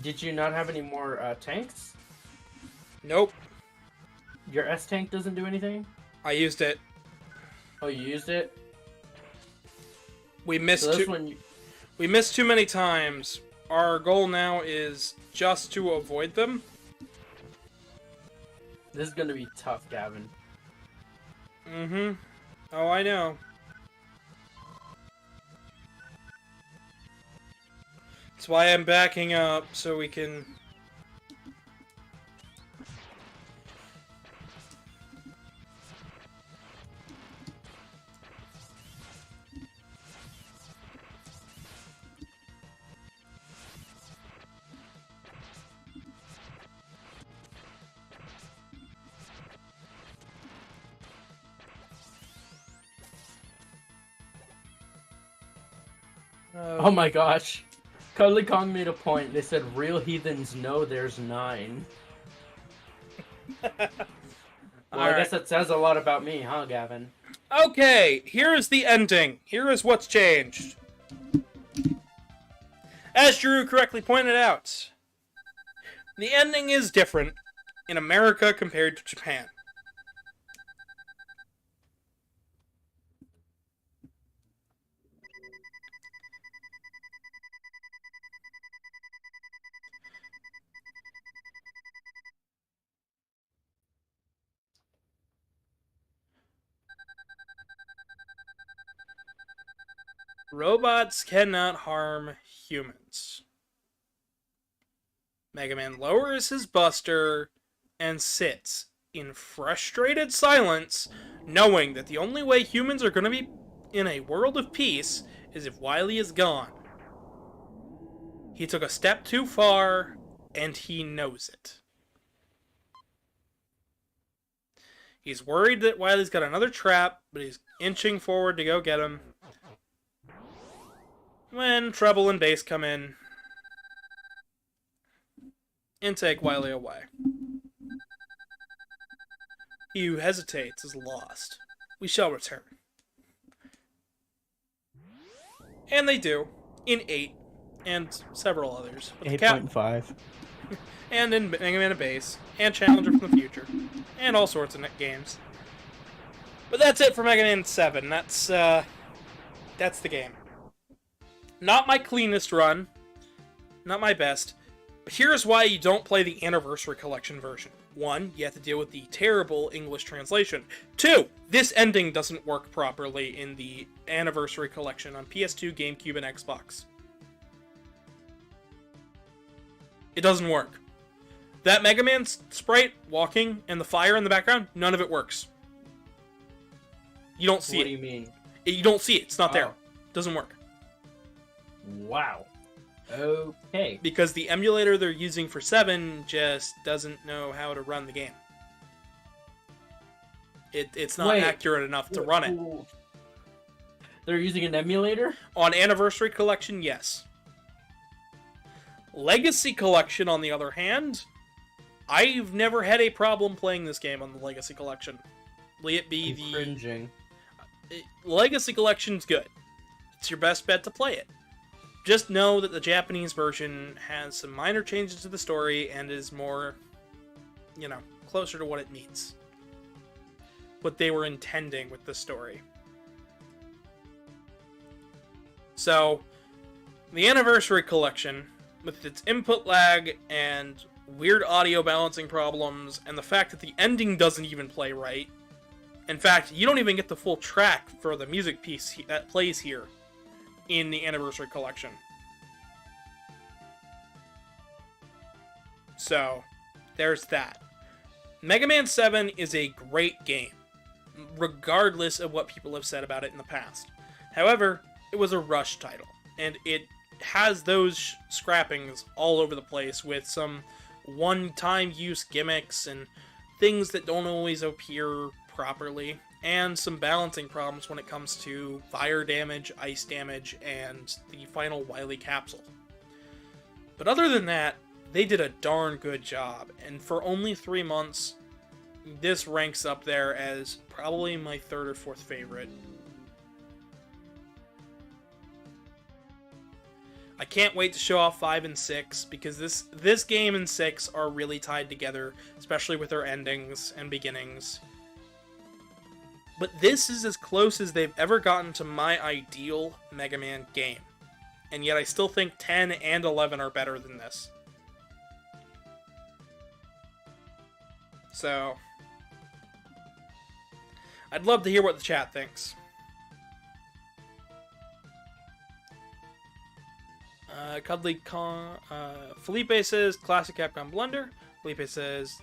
Speaker 2: Did you not have any more tanks?
Speaker 1: Nope.
Speaker 2: Your S tank doesn't do anything?
Speaker 1: I used it.
Speaker 2: Oh, you used it?
Speaker 1: We missed
Speaker 2: So this
Speaker 1: too.
Speaker 2: one,
Speaker 1: We missed too many times. Our goal now is just to avoid them.
Speaker 2: this is gonna be tough, Gavin.
Speaker 1: Mm-hmm. Oh, I know. That's why I'm backing up, so we can...
Speaker 2: Oh my gosh. Cuddly Kong made a point. They said real heathens know there's 9. Well, I guess that says a lot about me, huh, Gavin?
Speaker 1: Okay, here is the ending. Here is what's changed. As Drew correctly pointed out, the ending is different in America compared to Japan. Robots cannot harm humans. Megaman lowers his buster and sits in frustrated silence, knowing that the only way humans are going to be in a world of peace is if Wily is gone. He took a step too far, and he knows it. He's worried that Wily's got another trap, but he's inching forward to go get him. When Treble and Bass come in and take Wily away. He who hesitates is lost. We shall return. And they do, in 8, and several others.
Speaker 2: 8.5.
Speaker 1: And in Mega Man Base, and Challenger from the Future, and all sorts of games. But that's it for Mega Man 7. That's the game. Not my cleanest run, not my best, but here's why you don't play the Anniversary Collection version. 1, you have to deal with the terrible English translation. 2, this ending doesn't work properly in the Anniversary Collection on PS2, GameCube, and Xbox. It doesn't work. That Mega Man sprite walking and the fire in the background, none of it works. You don't see it.
Speaker 2: What do you mean?
Speaker 1: You don't see it. It's not there.
Speaker 2: Oh.
Speaker 1: Doesn't work.
Speaker 2: Wow. Okay.
Speaker 1: Because the emulator they're using for 7 just doesn't know how to run the game. It's not accurate enough to run it.
Speaker 2: They're using an emulator?
Speaker 1: On Anniversary Collection, yes. Legacy Collection, on the other hand, I've never had a problem playing this game on the Legacy Collection. It be the
Speaker 2: cringing.
Speaker 1: Legacy Collection's good. It's your best bet to play it. Just know that the Japanese version has some minor changes to the story and is more, closer to what it needs. What they were intending with the story. So, the Anniversary Collection, with its input lag and weird audio balancing problems, and the fact that the ending doesn't even play right. In fact, you don't even get the full track for the music piece that plays here in the Anniversary Collection. So, there's that. Mega Man 7 is a great game, regardless of what people have said about it in the past. However, it was a rush title, and it has those scrappings all over the place with some one-time use gimmicks and things that don't always appear properly, and some balancing problems when it comes to fire damage, ice damage, and the final Wily capsule. But other than that, they did a darn good job, and for only 3 months, this ranks up there as probably my 3rd or 4th favorite. I can't wait to show off 5 and 6, because this game and 6 are really tied together, especially with their endings and beginnings. But this is as close as they've ever gotten to my ideal Mega Man game. And yet I still think 10 and 11 are better than this. So, I'd love to hear what the chat thinks. Cuddly Con, Felipe says, classic Capcom blunder. Felipe says,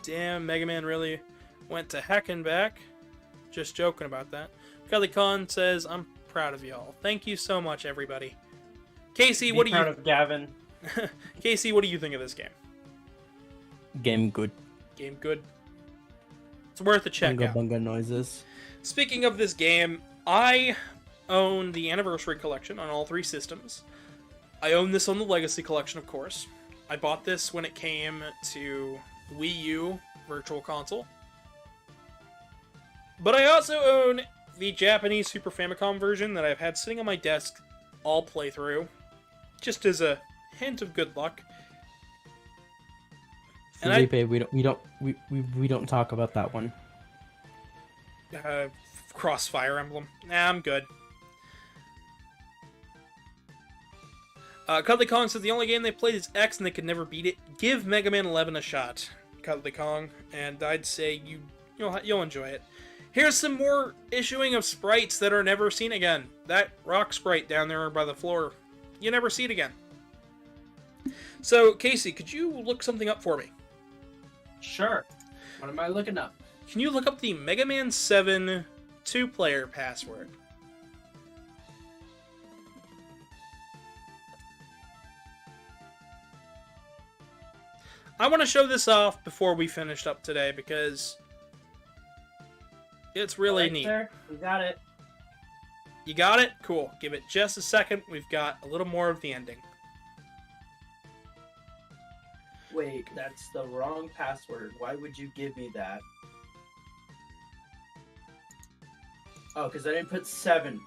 Speaker 1: damn, Mega Man really went to heck and back. Just joking about that. Cuddly Con says, I'm proud of y'all. Thank you so much, everybody. Casey, what do you...
Speaker 2: proud of Gavin.
Speaker 1: Casey, what do you think of this game?
Speaker 2: Game good.
Speaker 1: Game good. It's worth a check out.
Speaker 2: Bunga noises.
Speaker 1: Speaking of this game, I own the Anniversary Collection on all 3 systems. I own this on the Legacy Collection, of course. I bought this when it came to Wii U Virtual Console. But I also own the Japanese Super Famicom version that I've had sitting on my desk all playthrough, just as a hint of good luck. And
Speaker 2: Felipe, we don't talk about that one.
Speaker 1: Crossfire Emblem. Nah, I'm good. Cuddly Kong says the only game they played is X and they could never beat it. Give Mega Man 11 a shot, Cuddly Kong, and I'd say you'll enjoy it. Here's some more issuing of sprites that are never seen again. That rock sprite down there by the floor, you never see it again. So, Casey, could you look something up for me?
Speaker 2: Sure. What am I looking up?
Speaker 1: Can you look up the Mega Man 7 2-player password? I want to show this off before we finished up today because it's really neat.
Speaker 2: Sir, we got it.
Speaker 1: You got it? Cool. Give it just a second. We've got a little more of the ending.
Speaker 2: Wait, that's the wrong password. Why would you give me that? Oh, because I didn't put 7.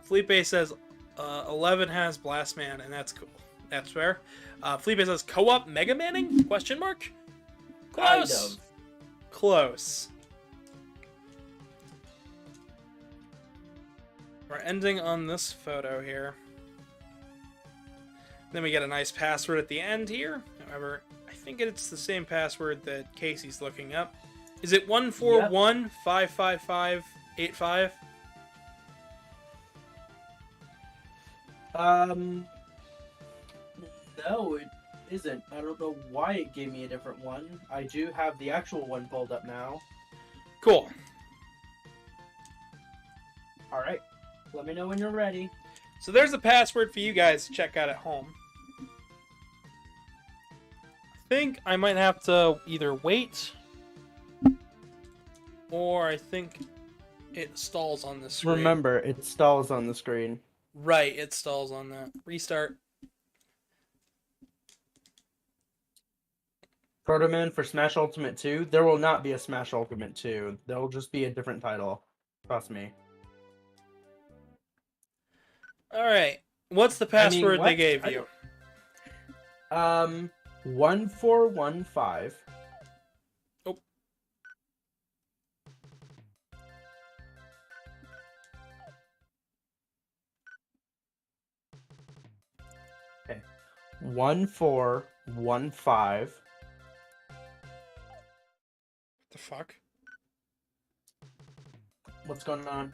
Speaker 1: Felipe says 11 has Blast Man, and that's cool. That's fair. Felipe says co-op Mega Manning? Question mark? Close.
Speaker 2: Kind of.
Speaker 1: Close. We're ending on this photo here. Then we get a nice password at the end here. However, I think it's the same password that Casey's looking up. Is it 141-555-85?
Speaker 2: No, it isn't. I don't know why it gave me a different one. I do have the actual one pulled up now.
Speaker 1: Cool.
Speaker 2: Alright, let me know when you're ready.
Speaker 1: So there's a password for you guys to check out at home. I think I might have to either wait, or I think it stalls on the screen.
Speaker 2: Remember, it stalls on the screen.
Speaker 1: Right, it stalls on that. Restart.
Speaker 2: Protoman for Smash Ultimate 2. There will not be a Smash Ultimate 2. There'll just be a different title. Trust me.
Speaker 1: Alright. What's the password they gave you?
Speaker 2: 1415.
Speaker 1: Oh.
Speaker 2: Okay. 1415.
Speaker 1: The fuck?
Speaker 2: What's going on?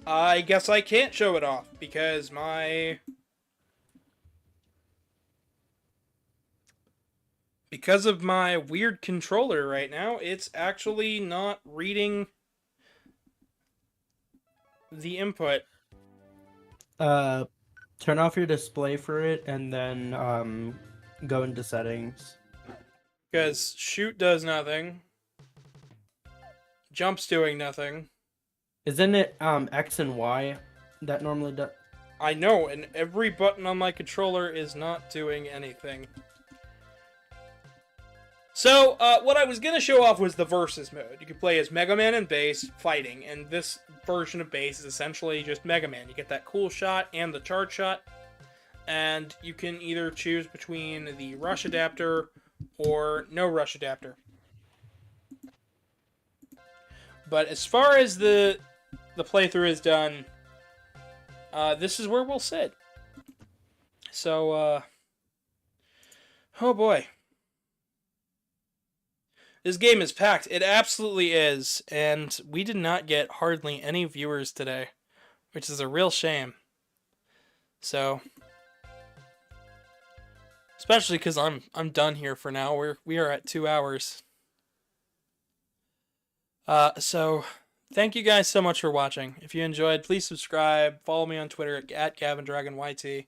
Speaker 1: I guess I can't show it off because because of my weird controller right now, it's actually not reading the input.
Speaker 2: Turn off your display for it and then go into settings.
Speaker 1: Because shoot does nothing. Jump's doing nothing.
Speaker 2: Isn't it X and Y that normally does?
Speaker 1: I know, and every button on my controller is not doing anything. So, what I was going to show off was the versus mode. You can play as Mega Man and Bass fighting, and this version of Bass is essentially just Mega Man. You get that cool shot and the charge shot, and you can either choose between the rush adapter or no rush adapter. But as far as the playthrough is done, this is where we'll sit. So, oh boy. This game is packed. It absolutely is. And we did not get hardly any viewers today, which is a real shame. So, especially because I'm done here for now. We are at 2 hours. So thank you guys so much for watching. If you enjoyed, please subscribe. Follow me on Twitter at GavinDragonYT,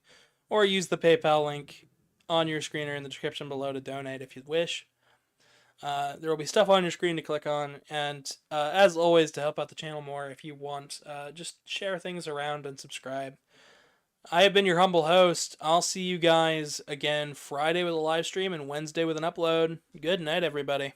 Speaker 1: or use the PayPal link on your screen or in the description below to donate if you wish. There will be stuff on your screen to click on, and as always, to help out the channel more, if you want, just share things around and subscribe. I have been your humble host. I'll see you guys again Friday with a live stream and Wednesday with an upload. Good night, everybody.